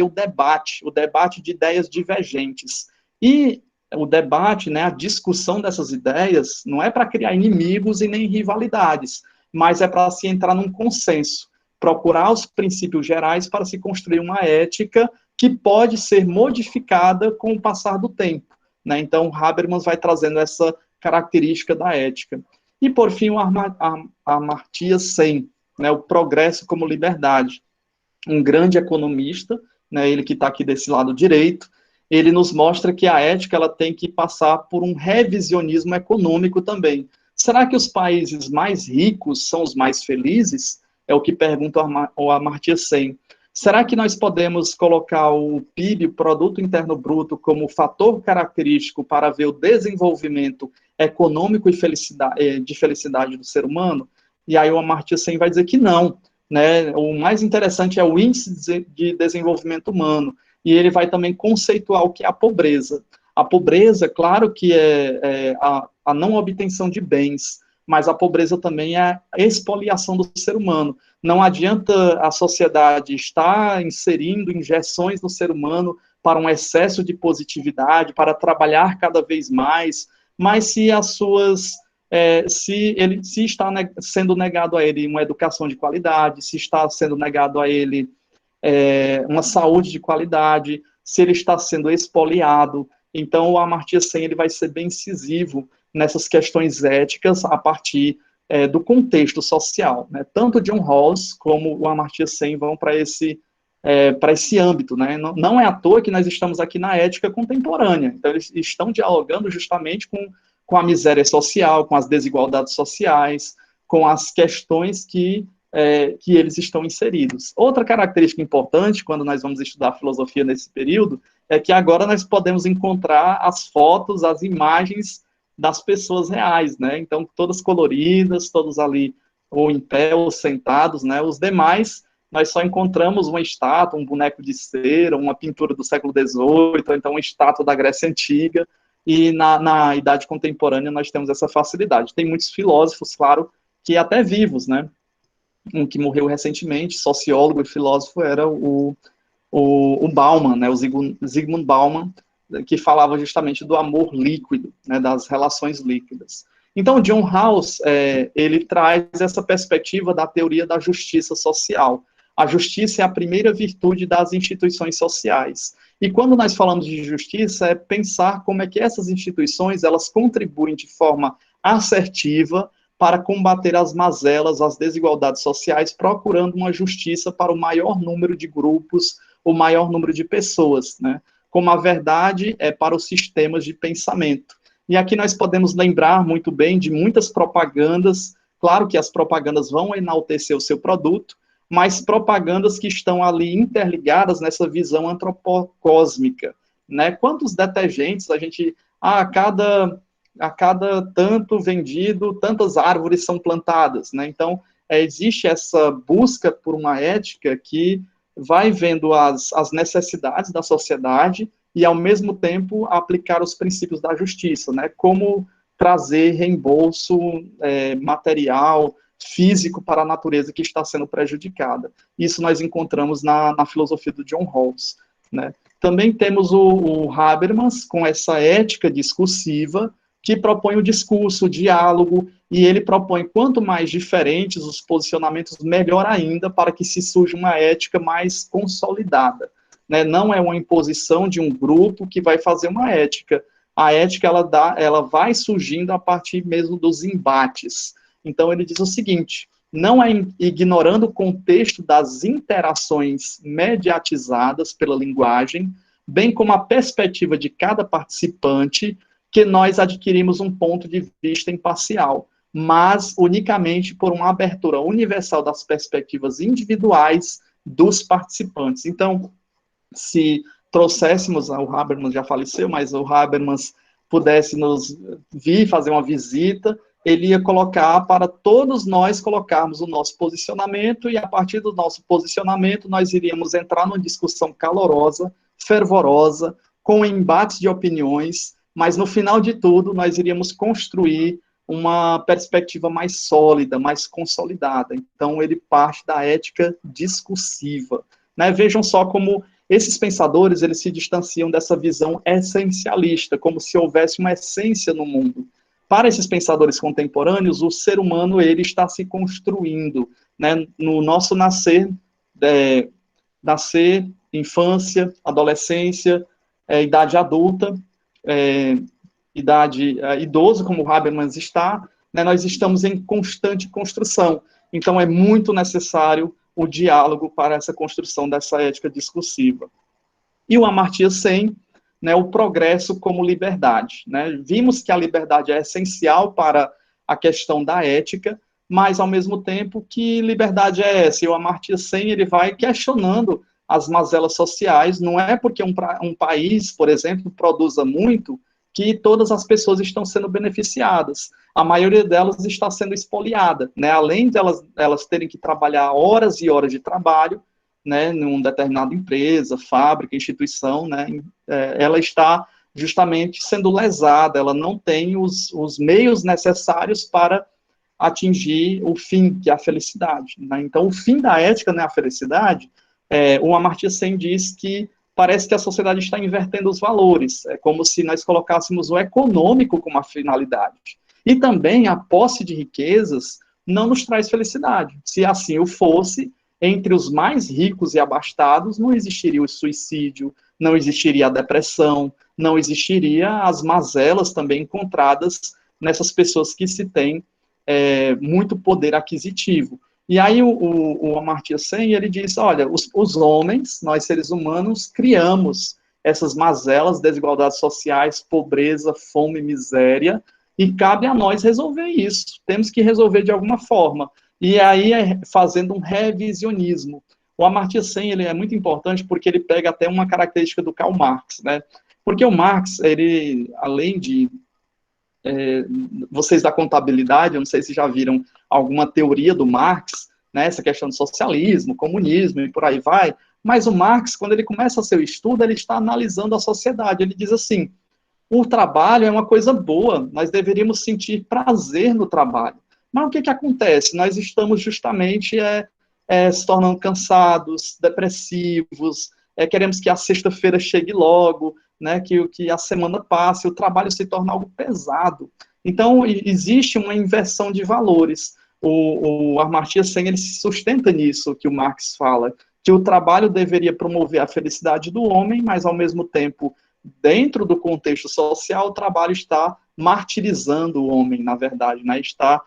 o debate de ideias divergentes. E o debate, né, a discussão dessas ideias, não é para criar inimigos e nem rivalidades, mas é para se entrar num consenso, procurar os princípios gerais para se construir uma ética que pode ser modificada com o passar do tempo, né? Então, Habermas vai trazendo essa característica da ética. E, por fim, o Amartya Sen, né, o progresso como liberdade. Um grande economista, né, ele que está aqui desse lado direito, ele nos mostra que a ética ela tem que passar por um revisionismo econômico também. Será que os países mais ricos são os mais felizes? É o que pergunta o Amartya Sen. Será que nós podemos colocar o PIB, o Produto Interno Bruto, como fator característico para ver o desenvolvimento econômico e de felicidade do ser humano? E aí o Amartya Sen vai dizer que não, né? O mais interessante é o índice de desenvolvimento humano, e ele vai também conceituar o que é a pobreza. A pobreza, claro que é a não obtenção de bens, mas a pobreza também é a expoliação do ser humano. Não adianta a sociedade estar inserindo injeções no ser humano para um excesso de positividade, para trabalhar cada vez mais, mas se se está sendo negado a ele uma educação de qualidade, se está sendo negado a ele uma saúde de qualidade, se ele está sendo expoliado, então o Amartya Sen ele vai ser bem incisivo nessas questões éticas a partir do contexto social, né? Tanto John Rawls como o Amartya Sen vão para esse âmbito, né? Não é à toa que nós estamos aqui na ética contemporânea, então eles estão dialogando justamente com a miséria social, com as desigualdades sociais, com as questões que eles estão inseridos. Outra característica importante, quando nós vamos estudar filosofia nesse período, é que agora nós podemos encontrar as fotos, as imagens das pessoas reais, né? Então, todas coloridas, todos ali ou em pé ou sentados, né? Os demais, nós só encontramos uma estátua, um boneco de cera, uma pintura do século XVIII, ou então uma estátua da Grécia Antiga, e na idade contemporânea nós temos essa facilidade. Tem muitos filósofos, claro, que até vivos, né? Um que morreu recentemente, sociólogo e filósofo, era o Bauman, né? O Zygmunt Bauman, que falava justamente do amor líquido, né, das relações líquidas. Então, John Rawls, ele traz essa perspectiva da teoria da justiça social. A justiça é a primeira virtude das instituições sociais. E quando nós falamos de justiça, é pensar como é que essas instituições, elas contribuem de forma assertiva para combater as mazelas, as desigualdades sociais, procurando uma justiça para o maior número de grupos, o maior número de pessoas, né? Como a verdade é para os sistemas de pensamento. E aqui nós podemos lembrar muito bem de muitas propagandas, claro que as propagandas vão enaltecer o seu produto, mas propagandas que estão ali interligadas nessa visão antropocósmica, né? Quantos detergentes a gente, a cada tanto vendido, tantas árvores são plantadas, né? Então, existe essa busca por uma ética que vai vendo as necessidades da sociedade e, ao mesmo tempo, aplicar os princípios da justiça, né? Como trazer reembolso material, físico para a natureza que está sendo prejudicada. Isso nós encontramos na filosofia do John Rawls, né? Também temos o Habermas, com essa ética discursiva, que propõe o discurso, o diálogo, e ele propõe, quanto mais diferentes os posicionamentos, melhor ainda, para que se surja uma ética mais consolidada, né? Não é uma imposição de um grupo que vai fazer uma ética. A ética, ela vai surgindo a partir mesmo dos embates. Então, ele diz o seguinte: não é ignorando o contexto das interações mediatizadas pela linguagem, bem como a perspectiva de cada participante, que nós adquirimos um ponto de vista imparcial, mas unicamente por uma abertura universal das perspectivas individuais dos participantes. Então, se trouxéssemos, o Habermas já faleceu, mas o Habermas pudesse nos vir fazer uma visita, ele ia colocar para todos nós colocarmos o nosso posicionamento, e a partir do nosso posicionamento nós iríamos entrar numa discussão calorosa, fervorosa, com embates de opiniões, mas no final de tudo nós iríamos construir uma perspectiva mais sólida, mais consolidada. Então ele parte da ética discursiva, né? Vejam só como esses pensadores, eles se distanciam dessa visão essencialista, como se houvesse uma essência no mundo. Para esses pensadores contemporâneos, o ser humano, ele está se construindo, né? No nosso nascer, infância, adolescência, idade adulta, idade idosa, como o Habermas está, né? Nós estamos em constante construção. Então, é muito necessário o diálogo para essa construção dessa ética discursiva. E o Amartya Sen, né, o progresso como liberdade, né? Vimos que a liberdade é essencial para a questão da ética, mas, ao mesmo tempo, que liberdade é essa? E o Amartya Sen, ele vai questionando as mazelas sociais. Não é porque um país, por exemplo, produza muito, que todas as pessoas estão sendo beneficiadas. A maioria delas está sendo expoliada, né? Além de elas terem que trabalhar horas e horas de trabalho, né, em uma determinada empresa, fábrica, instituição, né, ela está justamente sendo lesada, ela não tem os meios necessários para atingir o fim, que é a felicidade, né? Então, o fim da ética não é a felicidade. O Amartya Sen diz que parece que a sociedade está invertendo os valores, é como se nós colocássemos o econômico como a finalidade. E também a posse de riquezas não nos traz felicidade. Se assim o fosse, entre os mais ricos e abastados, não existiria o suicídio, não existiria a depressão, não existiria as mazelas também encontradas nessas pessoas que se têm muito poder aquisitivo. E aí o Amartya Sen, ele diz, olha, os homens, nós seres humanos, criamos essas mazelas, desigualdades sociais, pobreza, fome, miséria, e cabe a nós resolver isso. Temos que resolver de alguma forma. E aí fazendo um revisionismo. O Amartya Sen, ele é muito importante porque ele pega até uma característica do Karl Marx, né? Porque o Marx, ele, além de vocês da contabilidade, eu não sei se já viram alguma teoria do Marx, né, essa questão do socialismo, comunismo e por aí vai, mas o Marx, quando ele começa o seu estudo, ele está analisando a sociedade, ele diz assim, o trabalho é uma coisa boa, nós deveríamos sentir prazer no trabalho, mas o que acontece? Nós estamos justamente se tornando cansados, depressivos, queremos que a sexta-feira chegue logo, né, que a semana passe, o trabalho se torna algo pesado. Então, existe uma inversão de valores. O Amartya Sen, ele se sustenta nisso que o Marx fala, que o trabalho deveria promover a felicidade do homem, mas, ao mesmo tempo, dentro do contexto social, o trabalho está martirizando o homem, na verdade, né, está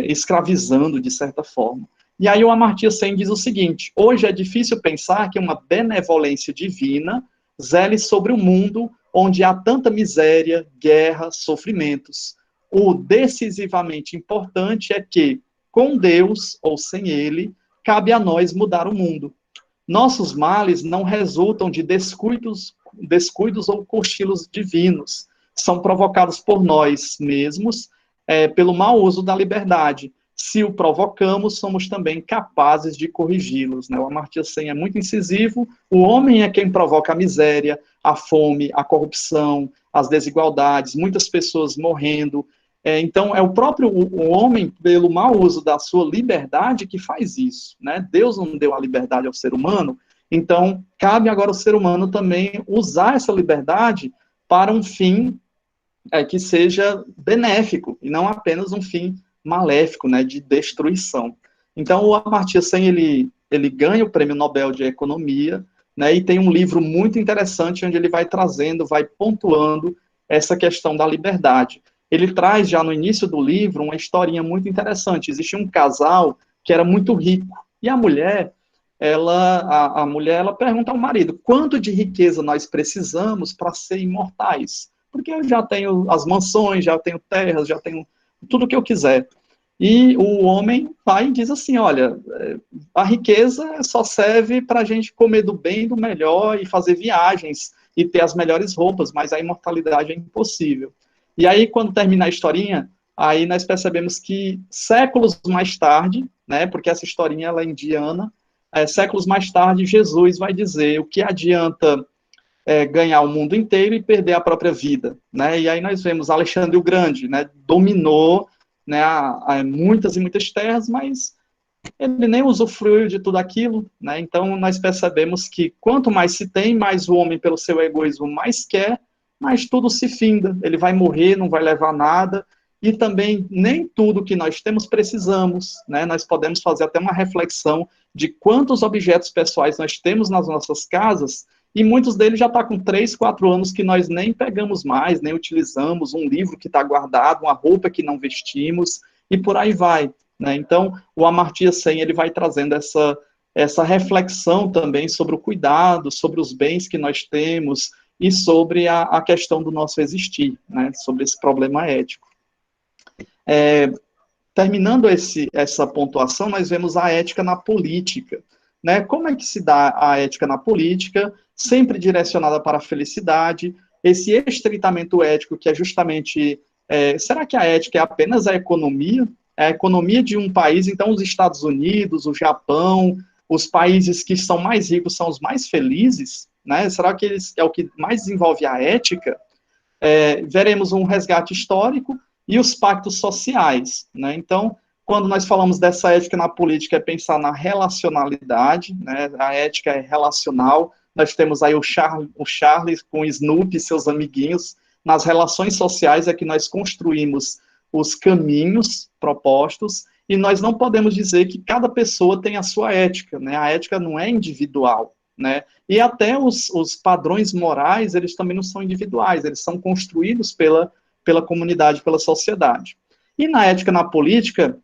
escravizando, de certa forma. E aí o Amartya Sen diz o seguinte, hoje é difícil pensar que uma benevolência divina zele sobre o mundo onde há tanta miséria, guerra, sofrimentos. O decisivamente importante é que, com Deus ou sem Ele, cabe a nós mudar o mundo. Nossos males não resultam de descuidos ou cochilos divinos. São provocados por nós mesmos, pelo mau uso da liberdade. Se o provocamos, somos também capazes de corrigi-los, né? O Amartya Sen é muito incisivo, o homem é quem provoca a miséria, a fome, a corrupção, as desigualdades, muitas pessoas morrendo, Então, é o próprio o homem, pelo mau uso da sua liberdade, que faz isso, né? Deus não deu a liberdade ao ser humano, então cabe agora ao ser humano também usar essa liberdade para um fim que seja benéfico, e não apenas um fim maléfico, né, de destruição. Então, o Amartya Sen, ele ganha o Prêmio Nobel de Economia, né, e tem um livro muito interessante onde ele vai trazendo, vai pontuando essa questão da liberdade. Ele traz já no início do livro uma historinha muito interessante. Existia um casal que era muito rico, e a mulher, a mulher, ela pergunta ao marido, quanto de riqueza nós precisamos para ser imortais? Porque eu já tenho as mansões, já tenho terras, já tenho tudo o que eu quiser. E o homem vai e diz assim, olha, a riqueza só serve para a gente comer do bem, do melhor, e fazer viagens, e ter as melhores roupas, mas a imortalidade é impossível. E aí, quando termina a historinha, aí nós percebemos que séculos mais tarde, né, porque essa historinha ela é indiana, séculos mais tarde, Jesus vai dizer o que adianta ganhar o mundo inteiro e perder a própria vida, né? E aí nós vemos Alexandre o Grande, né? Dominou, né? Muitas e muitas terras, mas ele nem usufruiu de tudo aquilo, né? Então nós percebemos que quanto mais se tem, mais o homem pelo seu egoísmo mais quer, mas tudo se finda. Ele vai morrer, não vai levar nada. E também nem tudo que nós temos precisamos, né? Nós podemos fazer até uma reflexão de quantos objetos pessoais nós temos nas nossas casas, e muitos deles já estão com 3, 4 anos que nós nem pegamos mais, nem utilizamos, um livro que está guardado, uma roupa que não vestimos, e por aí vai, né? Então, o Amartya Sen, ele vai trazendo essa reflexão também sobre o cuidado, sobre os bens que nós temos, e sobre a questão do nosso existir, né? Sobre esse problema ético. Terminando essa pontuação, nós vemos a ética na política, né? Como é que se dá a ética na política? Sempre direcionada para a felicidade, esse estreitamento ético que é justamente, será que a ética é apenas a economia? É a economia de um país, então os Estados Unidos, o Japão, os países que são mais ricos são os mais felizes, né? Será que é o que mais desenvolve a ética? Veremos um resgate histórico e os pactos sociais, né? Então, quando nós falamos dessa ética na política, é pensar na relacionalidade, né? A ética é relacional. Nós temos aí o Charles com o Snoopy e seus amiguinhos. Nas relações sociais é que nós construímos os caminhos propostos, e nós não podemos dizer que cada pessoa tem a sua ética, né? A ética não é individual, né? E até os padrões morais, eles também não são individuais, eles são construídos pela comunidade, pela sociedade. E na ética na política,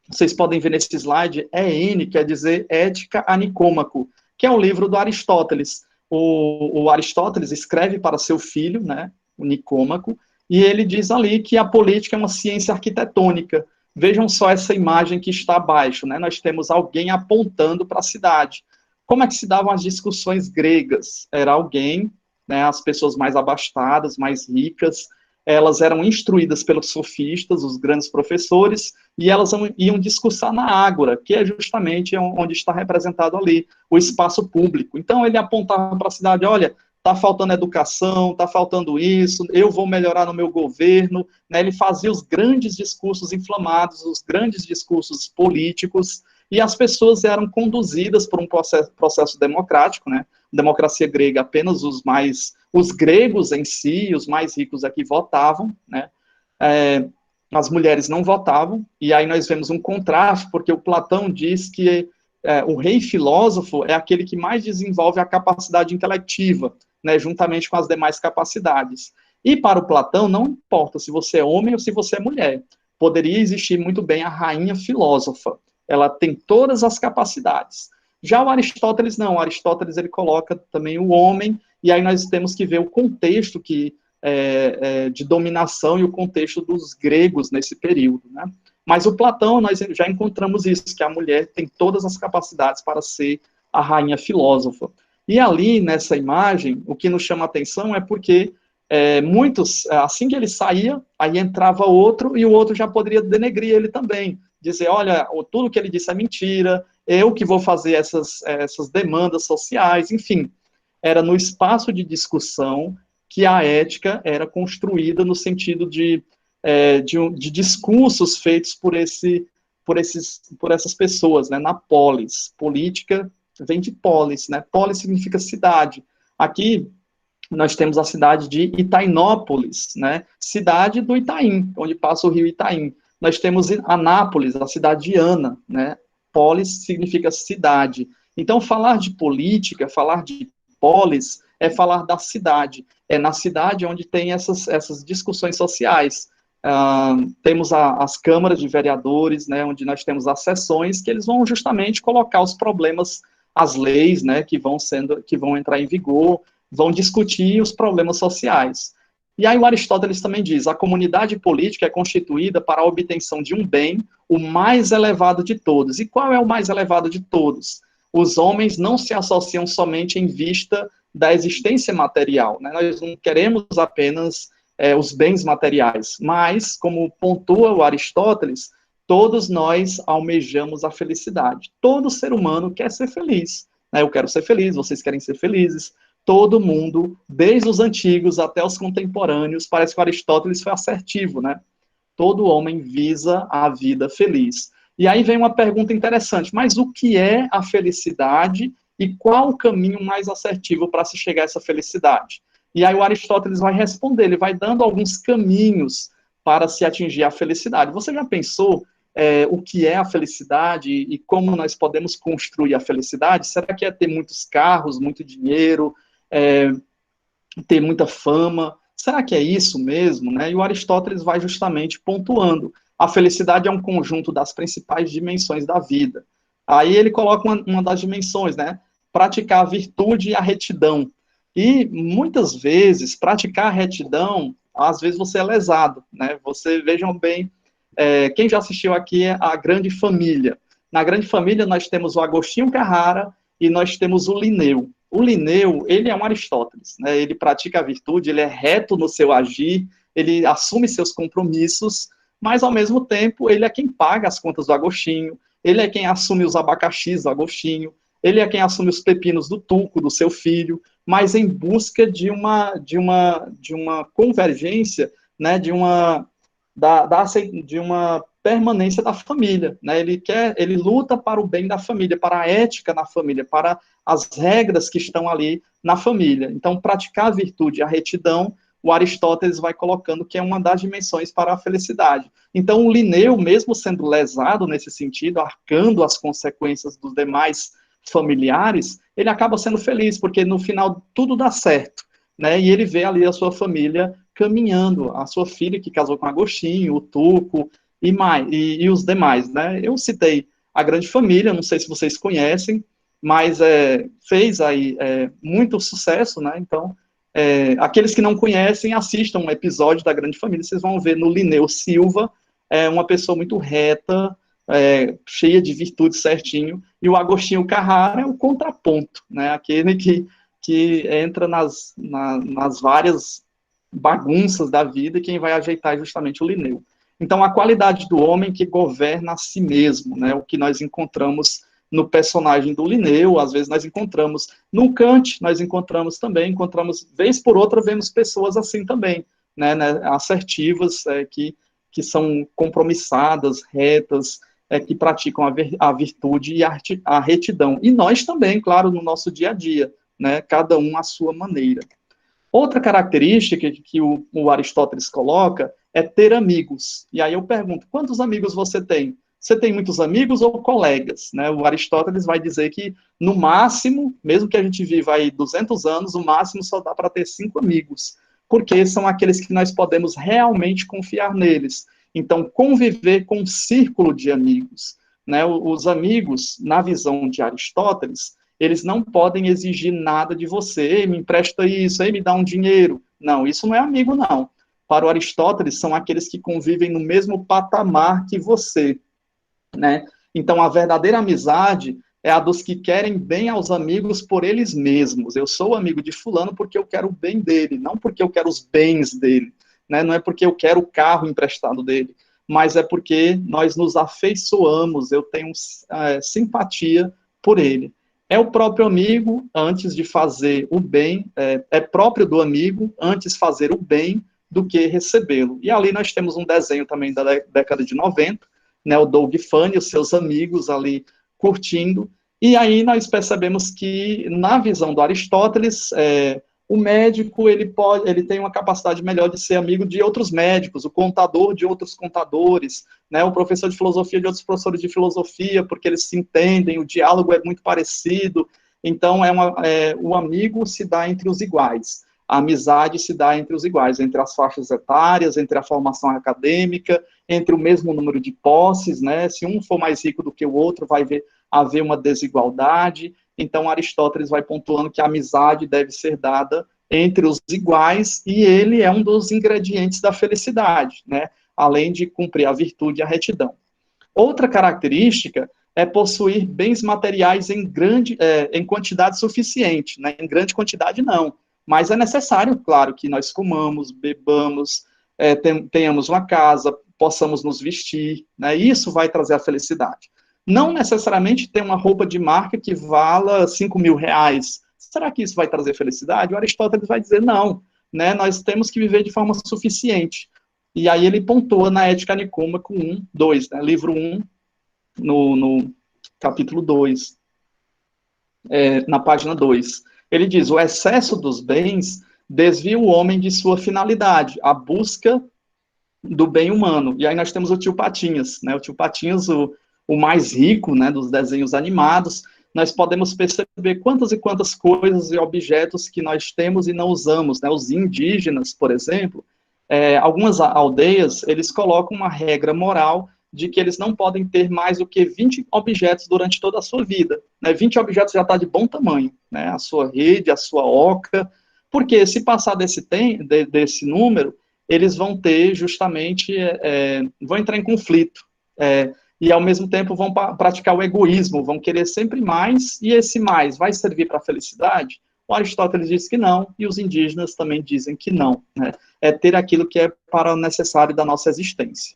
vocês podem ver nesse slide, EN quer dizer Ética a Nicômaco, que é um livro do Aristóteles. O Aristóteles escreve para seu filho, né, o Nicômaco, e ele diz ali que a política é uma ciência arquitetônica. Vejam só essa imagem que está abaixo, né? Nós temos alguém apontando para a cidade. Como é que se davam as discussões gregas? Era alguém, né, as pessoas mais abastadas, mais ricas, elas eram instruídas pelos sofistas, os grandes professores, e elas iam discursar na ágora, que é justamente onde está representado ali o espaço público. Então ele apontava para a cidade, olha, está faltando educação, está faltando isso, eu vou melhorar no meu governo, né? Ele fazia os grandes discursos inflamados, os grandes discursos políticos, e as pessoas eram conduzidas por um processo democrático, né? Democracia grega, apenas os gregos em si, os mais ricos aqui votavam, né? As mulheres não votavam, e aí nós vemos um contraste, porque o Platão diz que o rei filósofo é aquele que mais desenvolve a capacidade intelectiva, né, juntamente com as demais capacidades. E para o Platão, não importa se você é homem ou se você é mulher, poderia existir muito bem a rainha filósofa, ela tem todas as capacidades. Já o Aristóteles não, o Aristóteles ele coloca também o homem, e aí nós temos que ver o contexto de dominação e o contexto dos gregos nesse período, né? Mas o Platão, nós já encontramos isso, que a mulher tem todas as capacidades para ser a rainha filósofa. E ali, nessa imagem, o que nos chama a atenção é porque muitos, assim que ele saía, aí entrava outro, e o outro já poderia denegrir ele também, dizer, olha, tudo que ele disse é mentira, eu que vou fazer essas demandas sociais, enfim. Era no espaço de discussão que a ética era construída no sentido de de discursos feitos por essas pessoas, né, na polis. Política vem de polis, né? Polis significa cidade. Aqui nós temos a cidade de Itainópolis, né? Cidade do Itaim, onde passa o rio Itaim. Nós temos Anápolis, a cidade de Ana, né? Polis significa cidade. Então, falar de política, falar de polis, é falar da cidade. É na cidade onde tem essas discussões sociais. Temos as câmaras de vereadores, né, onde nós temos as sessões que eles vão justamente colocar os problemas, as leis, né, que vão entrar em vigor, vão discutir os problemas sociais. E aí o Aristóteles também diz, a comunidade política é constituída para a obtenção de um bem, o mais elevado de todos. E qual é o mais elevado de todos? Os homens não se associam somente em vista da existência material, né? Nós não queremos apenas os bens materiais, mas, como pontua o Aristóteles, todos nós almejamos a felicidade. Todo ser humano quer ser feliz, né? Eu quero ser feliz, vocês querem ser felizes. Todo mundo, desde os antigos até os contemporâneos, parece que o Aristóteles foi assertivo, né? Todo homem visa a vida feliz. E aí vem uma pergunta interessante, mas o que é a felicidade e qual o caminho mais assertivo para se chegar a essa felicidade? E aí o Aristóteles vai responder, ele vai dando alguns caminhos para se atingir a felicidade. Você já pensou o que é a felicidade e como nós podemos construir a felicidade? Será que é ter muitos carros, muito dinheiro, ter muita fama? Será que é isso mesmo, né? E o Aristóteles vai justamente pontuando. A felicidade é um conjunto das principais dimensões da vida. Aí ele coloca uma das dimensões, né? Praticar a virtude e a retidão. E, muitas vezes, praticar a retidão, às vezes você é lesado, né? Vejam bem, quem já assistiu aqui é a Grande Família. Na Grande Família nós temos o Agostinho Carrara e nós temos o Linneu. O Linneu, ele é um Aristóteles, né? Ele pratica a virtude, ele é reto no seu agir, ele assume seus compromissos, mas, ao mesmo tempo, ele é quem paga as contas do Agostinho, ele é quem assume os abacaxis do Agostinho, ele é quem assume os pepinos do Tuco, do seu filho, mas em busca de uma convergência, né, de uma permanência da família, né? Ele luta para o bem da família, para a ética na família, para as regras que estão ali na família. Então, praticar a virtude e a retidão, o Aristóteles vai colocando que é uma das dimensões para a felicidade. Então, o Linneu, mesmo sendo lesado nesse sentido, arcando as consequências dos demais familiares, ele acaba sendo feliz, porque no final tudo dá certo, né? E ele vê ali a sua família caminhando, a sua filha que casou com Agostinho, o Tuco e os demais, né? Eu citei a Grande Família, não sei se vocês conhecem, mas fez aí muito sucesso, né? Então, aqueles que não conhecem, assistam um episódio da Grande Família, vocês vão ver no Linneu Silva, uma pessoa muito reta, cheia de virtudes certinho, e o Agostinho Carrara é o contraponto, né? Aquele que entra nas várias bagunças da vida, e quem vai ajeitar é justamente o Linneu. Então, a qualidade do homem que governa a si mesmo, né? O que nós encontramos no personagem do Linneu, às vezes nós encontramos no Kant, nós encontramos, vez por outra, vemos pessoas assim também, né, assertivas, que são compromissadas, retas, que praticam a virtude e a retidão. E nós também, claro, no nosso dia a dia, né, cada um à sua maneira. Outra característica que o Aristóteles coloca é ter amigos. E aí eu pergunto, quantos amigos você tem? Você tem muitos amigos ou colegas? Né? O Aristóteles vai dizer que, no máximo, mesmo que a gente viva aí 200 anos, o máximo só dá para ter 5 amigos, porque são aqueles que nós podemos realmente confiar neles. Então, conviver com um círculo de amigos. Né? Os amigos, na visão de Aristóteles, eles não podem exigir nada de você. Ei, me empresta isso, ei, me dá um dinheiro. Não, isso não é amigo, não. Para o Aristóteles, são aqueles que convivem no mesmo patamar que você. Né? Então, a verdadeira amizade é a dos que querem bem aos amigos por eles mesmos. Eu sou amigo de fulano porque eu quero o bem dele, não porque eu quero os bens dele. Né? Não é porque eu quero o carro emprestado dele, mas é porque nós nos afeiçoamos, eu tenho simpatia por ele. É o próprio amigo, antes de fazer o bem, é próprio do amigo, antes fazer o bem do que recebê-lo. E ali nós temos um desenho também da década de 90, né, o Doug Funny e os seus amigos ali curtindo, e aí nós percebemos que, na visão do Aristóteles, o médico ele tem uma capacidade melhor de ser amigo de outros médicos, o contador de outros contadores, né, o professor de filosofia de outros professores de filosofia, porque eles se entendem, o diálogo é muito parecido. Então, o amigo se dá entre os iguais, a amizade se dá entre os iguais, entre as faixas etárias, entre a formação acadêmica, entre o mesmo número de posses, né? Se um for mais rico do que o outro, vai haver uma desigualdade. Então, Aristóteles vai pontuando que a amizade deve ser dada entre os iguais, e ele é um dos ingredientes da felicidade, né? Além de cumprir a virtude e a retidão. Outra característica é possuir bens materiais em quantidade suficiente, né? Em grande quantidade, não. Mas é necessário, claro, que nós comamos, bebamos, tenhamos uma casa, possamos nos vestir, né? Isso vai trazer a felicidade. Não necessariamente ter uma roupa de marca que vala 5 mil reais. Será que isso vai trazer felicidade? O Aristóteles vai dizer não, né? Nós temos que viver de forma suficiente. E aí ele pontua na Ética Nicômaco 1, 2, né? Livro 1, no capítulo 2, na página 2. Ele diz: o excesso dos bens desvia o homem de sua finalidade, a busca do bem humano. E aí nós temos o tio Patinhas, né? O tio Patinhas, o mais rico, né, dos desenhos animados. Nós podemos perceber quantas e quantas coisas e objetos que nós temos e não usamos, né? Os indígenas, por exemplo, algumas aldeias, eles colocam uma regra moral de que eles não podem ter mais do que 20 objetos durante toda a sua vida, né? 20 objetos já está de bom tamanho, né? A sua rede, a sua oca, porque se passar desse número, eles vão ter justamente, vão entrar em conflito, e ao mesmo tempo vão praticar o egoísmo, vão querer sempre mais, e esse mais vai servir para a felicidade? O Aristóteles diz que não, e os indígenas também dizem que não, né? É ter aquilo que é para o necessário da nossa existência.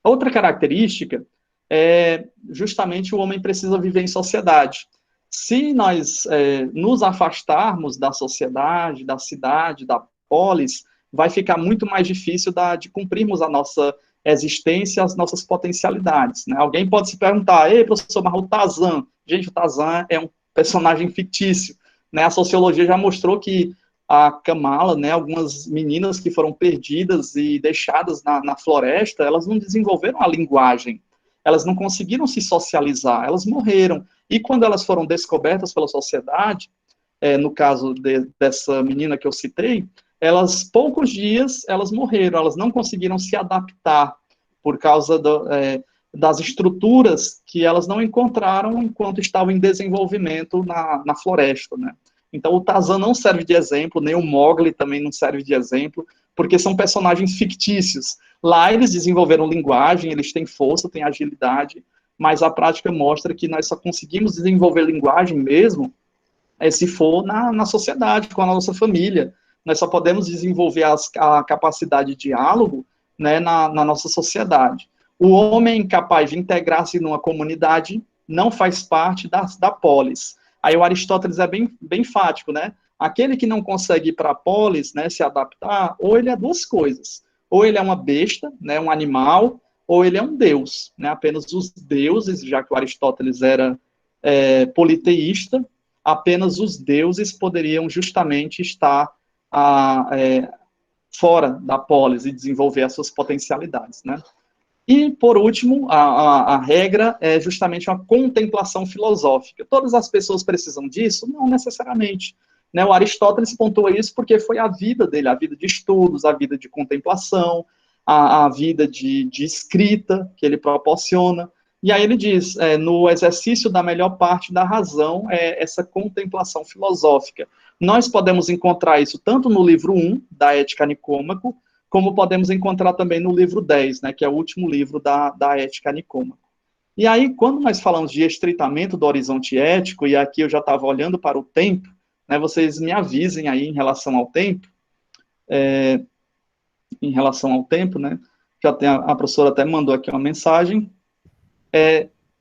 Outra característica é justamente o homem precisa viver em sociedade. Se nós nos afastarmos da sociedade, da cidade, da polis, vai ficar muito mais difícil de cumprirmos a nossa existência, as nossas potencialidades, né? Alguém pode se perguntar: ei, professor, mas o Tarzan? Gente, o Tarzan é um personagem fictício, né? A sociologia já mostrou que a Kamala, né, algumas meninas que foram perdidas e deixadas na floresta, elas não desenvolveram a linguagem, elas não conseguiram se socializar, elas morreram. E quando elas foram descobertas pela sociedade, no caso dessa menina que eu citei, poucos dias, elas morreram, elas não conseguiram se adaptar por causa das estruturas que elas não encontraram enquanto estavam em desenvolvimento na floresta, né? Então, o Tarzan não serve de exemplo, nem o Mowgli também não serve de exemplo, porque são personagens fictícios. Lá eles desenvolveram linguagem, eles têm força, têm agilidade, mas a prática mostra que nós só conseguimos desenvolver linguagem mesmo se for na sociedade, com a nossa família. Nós só podemos desenvolver a capacidade de diálogo, né, na nossa sociedade. O homem incapaz de integrar-se numa comunidade não faz parte da polis. Aí o Aristóteles é bem enfático, né? Aquele que não consegue ir para a polis, né, se adaptar, ou ele é duas coisas. Ou ele é uma besta, né, um animal, ou ele é um deus, né? Apenas os deuses, já que o Aristóteles era politeísta, apenas os deuses poderiam justamente estar fora da polis e desenvolver as suas potencialidades, né? E, por último, a regra é justamente uma contemplação filosófica. Todas as pessoas precisam disso? Não necessariamente. Né? O Aristóteles pontua isso porque foi a vida dele, a vida de estudos, a vida de contemplação, a vida de escrita que ele proporciona. E aí ele diz, no exercício da melhor parte da razão, essa contemplação filosófica. Nós podemos encontrar isso tanto no livro 1, da Ética Nicômaco, como podemos encontrar também no livro 10, né, que é o último livro da Ética Nicômaco. E aí, quando nós falamos de estreitamento do horizonte ético, e aqui eu já estava olhando para o tempo, né, vocês me avisem aí em relação ao tempo, né, já tem a professora até mandou aqui uma mensagem,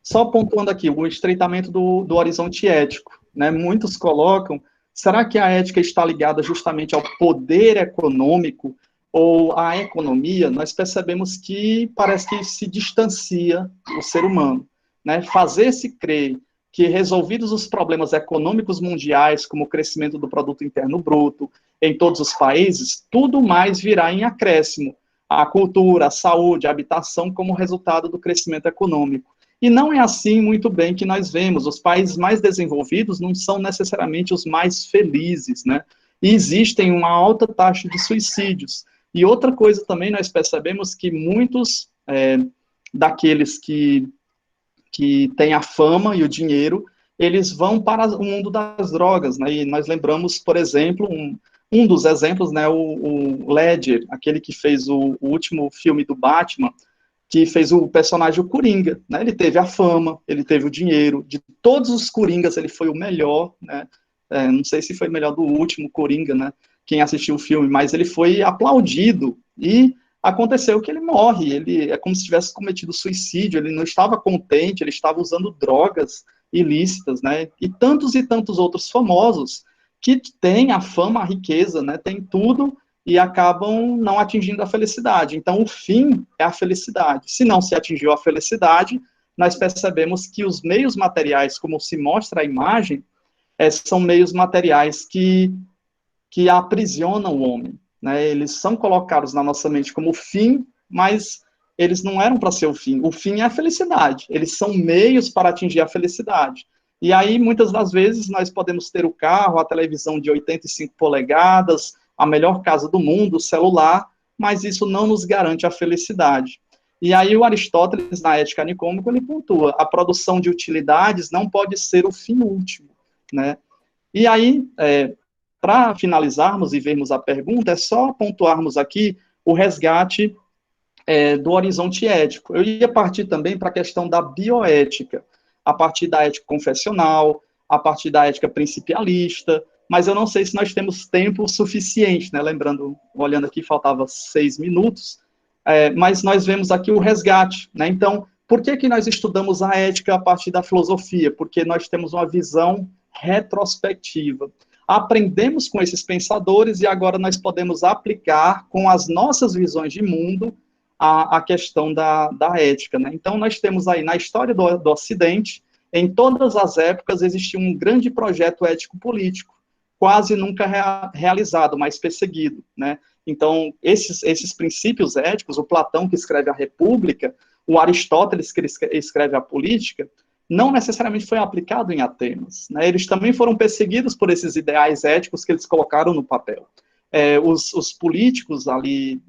só pontuando aqui, o estreitamento do horizonte ético, né, muitos colocam, será que a ética está ligada justamente ao poder econômico, ou a economia, nós percebemos que parece que se distancia o ser humano, né? Fazer-se crer que, resolvidos os problemas econômicos mundiais, como o crescimento do produto interno bruto em todos os países, tudo mais virá em acréscimo. A cultura, a saúde, a habitação como resultado do crescimento econômico. E não é assim muito bem que nós vemos. Os países mais desenvolvidos não são necessariamente os mais felizes, né? E existem uma alta taxa de suicídios. E outra coisa também, nós percebemos que muitos daqueles que têm a fama e o dinheiro, eles vão para o mundo das drogas, né? E nós lembramos, por exemplo, um dos exemplos, né, o Ledger, aquele que fez o último filme do Batman, que fez o personagem o Coringa, né? Ele teve a fama, ele teve o dinheiro, de todos os Coringas ele foi o melhor, né? Não sei se foi melhor do último Coringa, né? Quem assistiu o filme, mas ele foi aplaudido, e aconteceu que ele morre, ele é como se tivesse cometido suicídio, ele não estava contente, ele estava usando drogas ilícitas, né? E tantos outros famosos que têm a fama, a riqueza, né? Tem tudo, e acabam não atingindo a felicidade. Então, o fim é a felicidade. Se não se atingiu a felicidade, nós percebemos que os meios materiais, como se mostra a imagem, são meios materiais que aprisionam o homem, né? Eles são colocados na nossa mente como fim, mas eles não eram para ser o fim. O fim é a felicidade. Eles são meios para atingir a felicidade. E aí, muitas das vezes, nós podemos ter o carro, a televisão de 85 polegadas, a melhor casa do mundo, o celular, mas isso não nos garante a felicidade. E aí o Aristóteles, na Ética Nicômaco, ele pontua: a produção de utilidades não pode ser o fim último, né? E aí, para finalizarmos e vermos a pergunta, é só pontuarmos aqui o resgate do horizonte ético. Eu ia partir também para a questão da bioética, a partir da ética confessional, a partir da ética principialista, mas eu não sei se nós temos tempo suficiente, né? Lembrando, olhando aqui, faltava 6 minutos, mas nós vemos aqui o resgate, né? Então, por que nós estudamos a ética a partir da filosofia? Porque nós temos uma visão retrospectiva. Aprendemos com esses pensadores e agora nós podemos aplicar com as nossas visões de mundo a questão da ética, né? Então, nós temos aí, na história do Ocidente, em todas as épocas, existiu um grande projeto ético-político, quase nunca realizado, mas perseguido, né? Então, esses princípios éticos, o Platão, que escreve a República, o Aristóteles, que escreve a Política, não necessariamente foi aplicado em Atenas, né? Eles também foram perseguidos por esses ideais éticos que eles colocaram no papel. Os políticos ali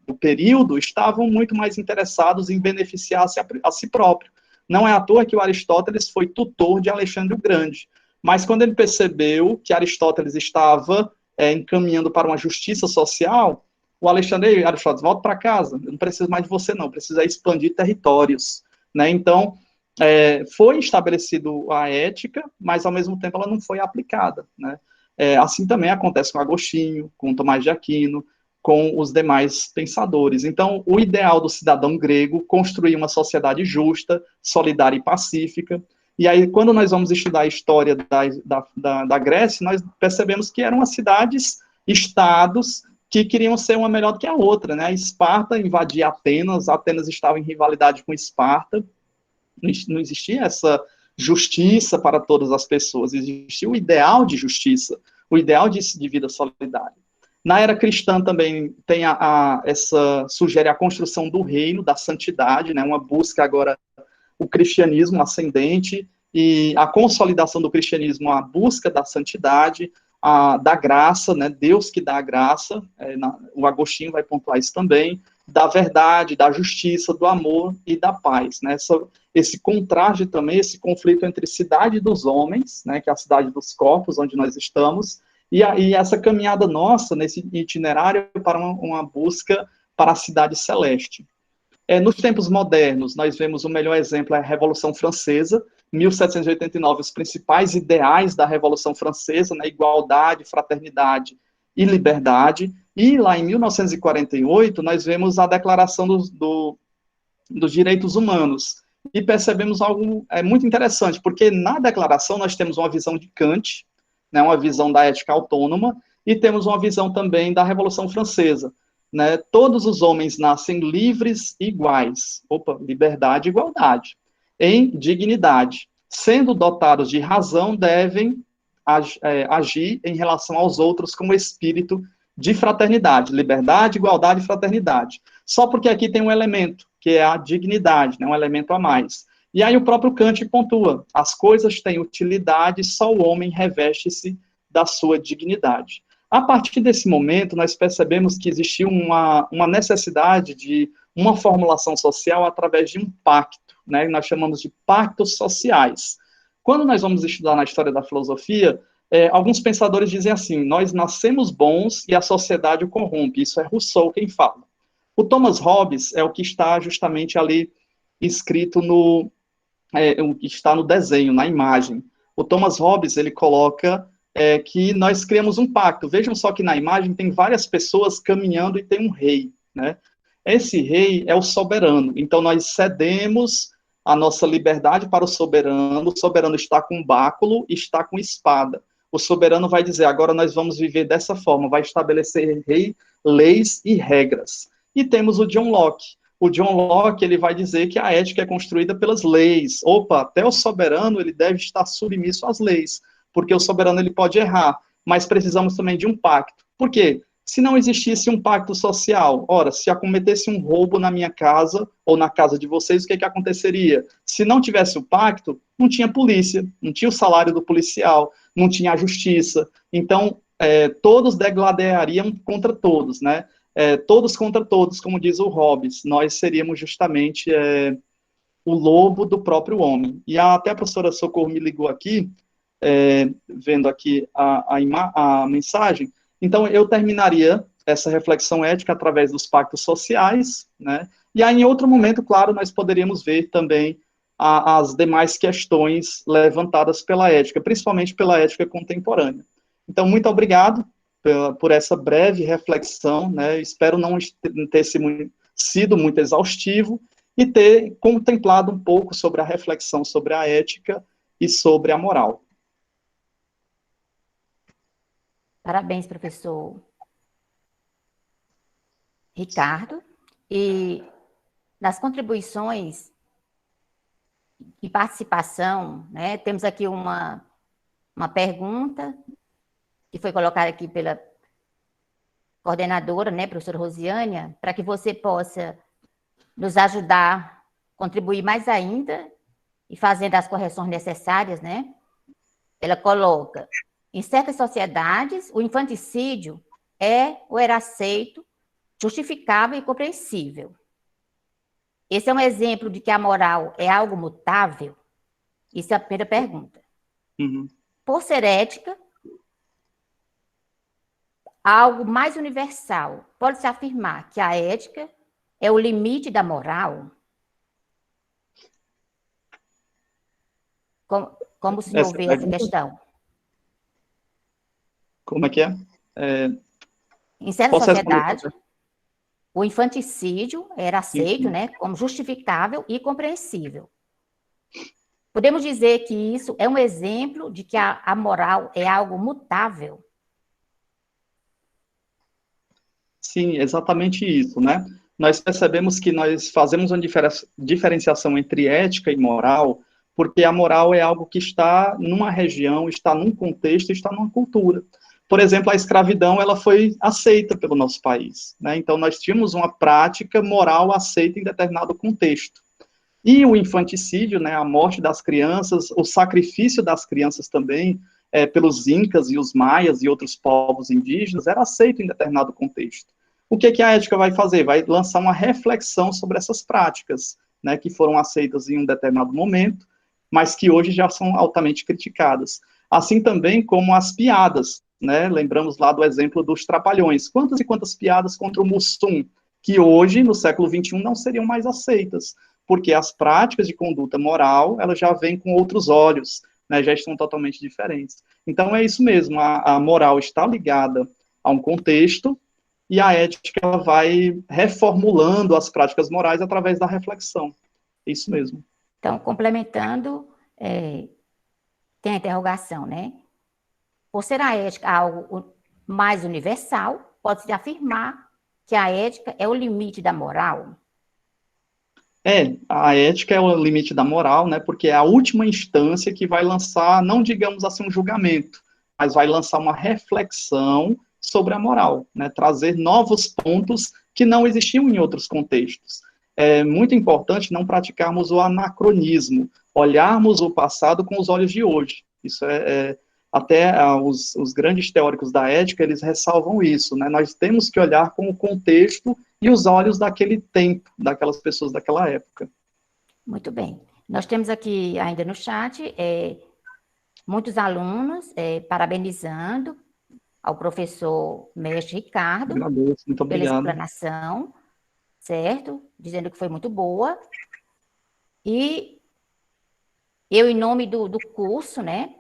do período estavam muito mais interessados em beneficiar-se a si próprio. Não é à toa que o Aristóteles foi tutor de Alexandre o Grande. Mas quando ele percebeu que Aristóteles estava encaminhando para uma justiça social, o Aristóteles, volta para casa, eu não preciso mais de você não, precisa expandir territórios, né? Então, foi estabelecido a ética, mas ao mesmo tempo ela não foi aplicada, né? Assim também acontece com Agostinho, com Tomás de Aquino, com os demais pensadores. Então, o ideal do cidadão grego, construir uma sociedade justa, solidária e pacífica. E aí, quando nós vamos estudar a história da Grécia, nós percebemos que eram as cidades, estados, que queriam ser uma melhor do que a outra, né? Esparta invadia Atenas, Atenas estava em rivalidade com Esparta, não existia essa justiça para todas as pessoas, existia o ideal de justiça, o ideal de vida solidária. Na era cristã também tem sugere a construção do reino, da santidade, né? Uma busca agora o cristianismo ascendente e a consolidação do cristianismo, a busca da santidade, da graça, né? Deus que dá a graça, o Agostinho vai pontuar isso também, da verdade, da justiça, do amor e da paz, né? Esse contraste também, esse conflito entre cidade dos homens, né? Que é a cidade dos corpos, onde nós estamos, e essa caminhada nossa, nesse itinerário para uma busca para a cidade celeste. Nos tempos modernos, nós vemos o melhor exemplo, a Revolução Francesa, 1789, os principais ideais da Revolução Francesa, né, igualdade, fraternidade e liberdade, e lá em 1948, nós vemos a Declaração dos Direitos Humanos, e percebemos algo muito interessante, porque na Declaração nós temos uma visão de Kant, né, uma visão da ética autônoma, e temos uma visão também da Revolução Francesa. né, todos os homens nascem livres e iguais. Opa, liberdade e igualdade. Em dignidade. Sendo dotados de razão, devem agir em relação aos outros com espírito de fraternidade. Liberdade, igualdade e fraternidade. Só porque aqui tem um elemento, que é a dignidade, né, um elemento a mais. E aí o próprio Kant pontua, as coisas têm utilidade, só o homem reveste-se da sua dignidade. A partir desse momento, nós percebemos que existiu uma necessidade de uma formulação social através de um pacto, né, que nós chamamos de pactos sociais. Quando nós vamos estudar na história da filosofia, alguns pensadores dizem assim, nós nascemos bons e a sociedade o corrompe. Isso é Rousseau quem fala. O Thomas Hobbes é o que está justamente ali escrito o que está no desenho, na imagem. O Thomas Hobbes, ele coloca que nós criamos um pacto. Vejam só que na imagem tem várias pessoas caminhando e tem um rei, né? Esse rei é o soberano. Então, nós cedemos a nossa liberdade para o soberano está com báculo, está com espada. O soberano vai dizer, agora nós vamos viver dessa forma, vai estabelecer leis e regras. E temos o John Locke. O John Locke, ele vai dizer que a ética é construída pelas leis. Opa, até o soberano, ele deve estar submisso às leis, porque o soberano, ele pode errar, mas precisamos também de um pacto. Por quê? Se não existisse um pacto social, ora, se acometesse um roubo na minha casa, ou na casa de vocês, o que aconteceria? Se não tivesse o pacto, não tinha polícia, não tinha o salário do policial, não tinha a justiça. Então, todos degladeariam contra todos, né? Todos contra todos, como diz o Hobbes, nós seríamos justamente o lobo do próprio homem. E até a professora Socorro me ligou aqui, vendo aqui a mensagem. Então, eu terminaria essa reflexão ética através dos pactos sociais, né? E aí, em outro momento, claro, nós poderíamos ver também as demais questões levantadas pela ética, principalmente pela ética contemporânea. Então, muito obrigado por essa breve reflexão, né? Espero não ter sido muito exaustivo e ter contemplado um pouco sobre a reflexão sobre a ética e sobre a moral. Parabéns, professor Ricardo. E nas contribuições e participação, né, temos aqui uma pergunta que foi colocada aqui pela coordenadora, né, professora Rosiânia, para que você possa nos ajudar, contribuir mais ainda e fazendo as correções necessárias, né? Ela coloca, em certas sociedades, o infanticídio é ou era aceito, justificável e compreensível. Esse é um exemplo de que a moral é algo mutável? Isso é a primeira pergunta. Uhum. Por ser ética, algo mais universal, pode-se afirmar que a ética é o limite da moral? Como o senhor vê essa questão? Como é que é? Em certa sociedade, o infanticídio era aceito, né, como justificável e compreensível. Podemos dizer que isso é um exemplo de que a moral é algo mutável? Sim, exatamente isso, né? Nós percebemos que nós fazemos uma diferenciação entre ética e moral, porque a moral é algo que está numa região, está num contexto, está numa cultura. Por exemplo, a escravidão, ela foi aceita pelo nosso país, né? Então, nós tínhamos uma prática moral aceita em determinado contexto. E o infanticídio, né, a morte das crianças, o sacrifício das crianças também, pelos incas e os maias e outros povos indígenas, era aceito em determinado contexto. O que a ética vai fazer? Vai lançar uma reflexão sobre essas práticas, né, que foram aceitas em um determinado momento, mas que hoje já são altamente criticadas. Assim também como as piadas, né? Lembramos lá do exemplo dos Trapalhões. Quantas e quantas piadas contra o Mussum, que hoje, no século XXI, não seriam mais aceitas, porque as práticas de conduta moral, elas já vêm com outros olhos, né? Já estão totalmente diferentes. Então, é isso mesmo, a moral está ligada a um contexto, e a ética ela vai reformulando as práticas morais através da reflexão. É isso mesmo. Então, complementando, tem a interrogação, né? Por ser a ética algo mais universal, pode-se afirmar que a ética é o limite da moral? A ética é o limite da moral, né? Porque é a última instância que vai lançar, não digamos assim um julgamento, mas vai lançar uma reflexão sobre a moral, né? Trazer novos pontos que não existiam em outros contextos. É muito importante não praticarmos o anacronismo, olharmos o passado com os olhos de hoje. Isso até os grandes teóricos da ética, eles ressalvam isso, né? Nós temos que olhar com o contexto e os olhos daquele tempo, daquelas pessoas daquela época. Muito bem. Nós temos aqui ainda no chat muitos alunos parabenizando ao professor mestre Ricardo. Agradeço, muito obrigado. Pela explanação, certo? Dizendo que foi muito boa. E eu, em nome do curso, né,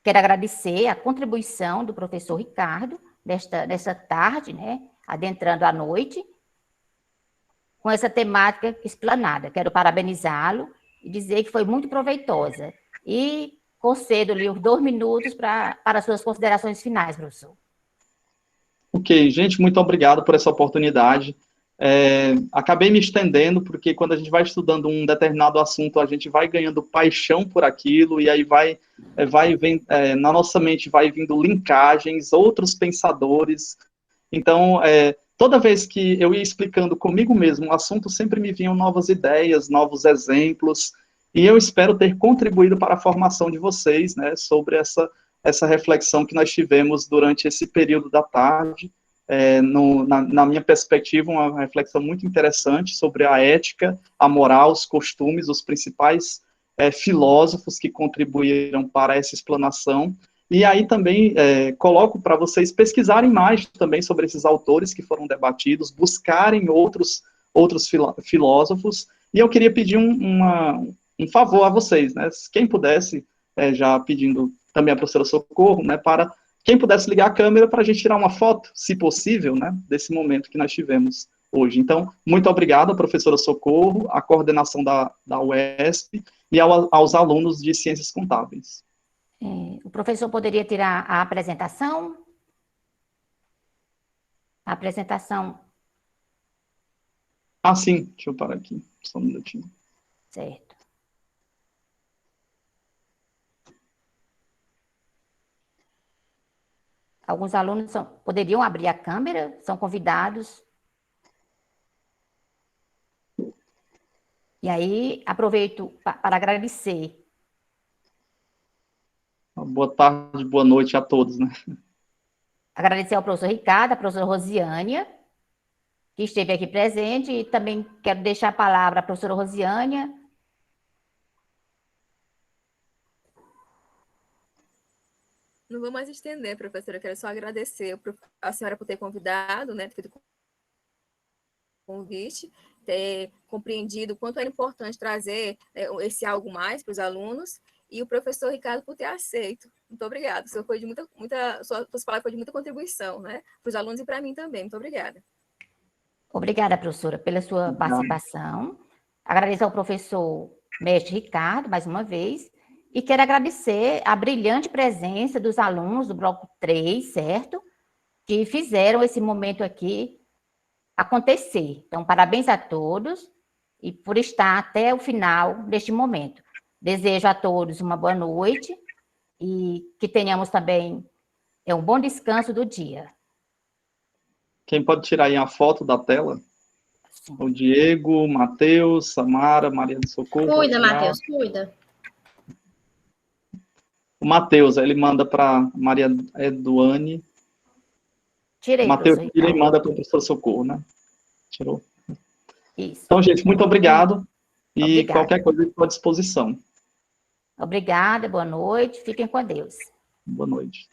quero agradecer a contribuição do professor Ricardo nessa tarde, né, adentrando a noite, com essa temática explanada. Quero parabenizá-lo e dizer que foi muito proveitosa. E concedo-lhe os 2 minutos para suas considerações finais, professor. Ok, gente, muito obrigado por essa oportunidade. Acabei me estendendo, porque quando a gente vai estudando um determinado assunto, a gente vai ganhando paixão por aquilo, e aí na nossa mente vai vindo linkagens, outros pensadores. Então, toda vez que eu ia explicando comigo mesmo o assunto, sempre me vinham novas ideias, novos exemplos, e eu espero ter contribuído para a formação de vocês, né, sobre essa reflexão que nós tivemos durante esse período da tarde. Na minha perspectiva, uma reflexão muito interessante sobre a ética, a moral, os costumes, os principais filósofos que contribuíram para essa explanação. E aí também coloco para vocês pesquisarem mais também sobre esses autores que foram debatidos, buscarem outros filósofos. E eu queria pedir um favor a vocês, né? Quem pudesse, já pedindo também a professora Socorro, né, para quem pudesse ligar a câmera para a gente tirar uma foto, se possível, né, desse momento que nós tivemos hoje. Então, muito obrigado, professora Socorro, à coordenação da UESP e aos alunos de Ciências Contábeis. O professor poderia tirar a apresentação? A apresentação. Ah, sim, deixa eu parar aqui, só um minutinho. Certo. Alguns alunos poderiam abrir a câmera, são convidados. E aí, aproveito para agradecer. Boa tarde, boa noite a todos, né? Agradecer ao professor Ricardo, à professora Rosiânia, que esteve aqui presente, e também quero deixar a palavra à professora Rosiânia. Não vou mais estender, professora, eu quero só agradecer a senhora por ter convidado, né, ter feito o convite, ter compreendido o quanto era importante trazer esse algo mais para os alunos, e o professor Ricardo por ter aceito. Muito obrigada. Suas palavras foram de muita contribuição, né, para os alunos e para mim também. Muito obrigada. Obrigada, professora, pela sua participação. Agradeço ao professor mestre Ricardo, mais uma vez, e quero agradecer a brilhante presença dos alunos do bloco 3, certo? Que fizeram esse momento aqui acontecer. Então, parabéns a todos e por estar até o final deste momento. Desejo a todos uma boa noite e que tenhamos também um bom descanso do dia. Quem pode tirar aí a foto da tela? Sim. O Diego, Matheus, Samara, Maria do Socorro. Cuida, Matheus, cuida. O Matheus, ele manda para Maria Eduane. Tirei, Matheus, professor. ele manda para o professor Socorro, né? Tirou. Isso. Então, gente, muito obrigado. E Obrigada. Qualquer coisa, estou à disposição. Obrigada, boa noite. Fiquem com Deus. Boa noite.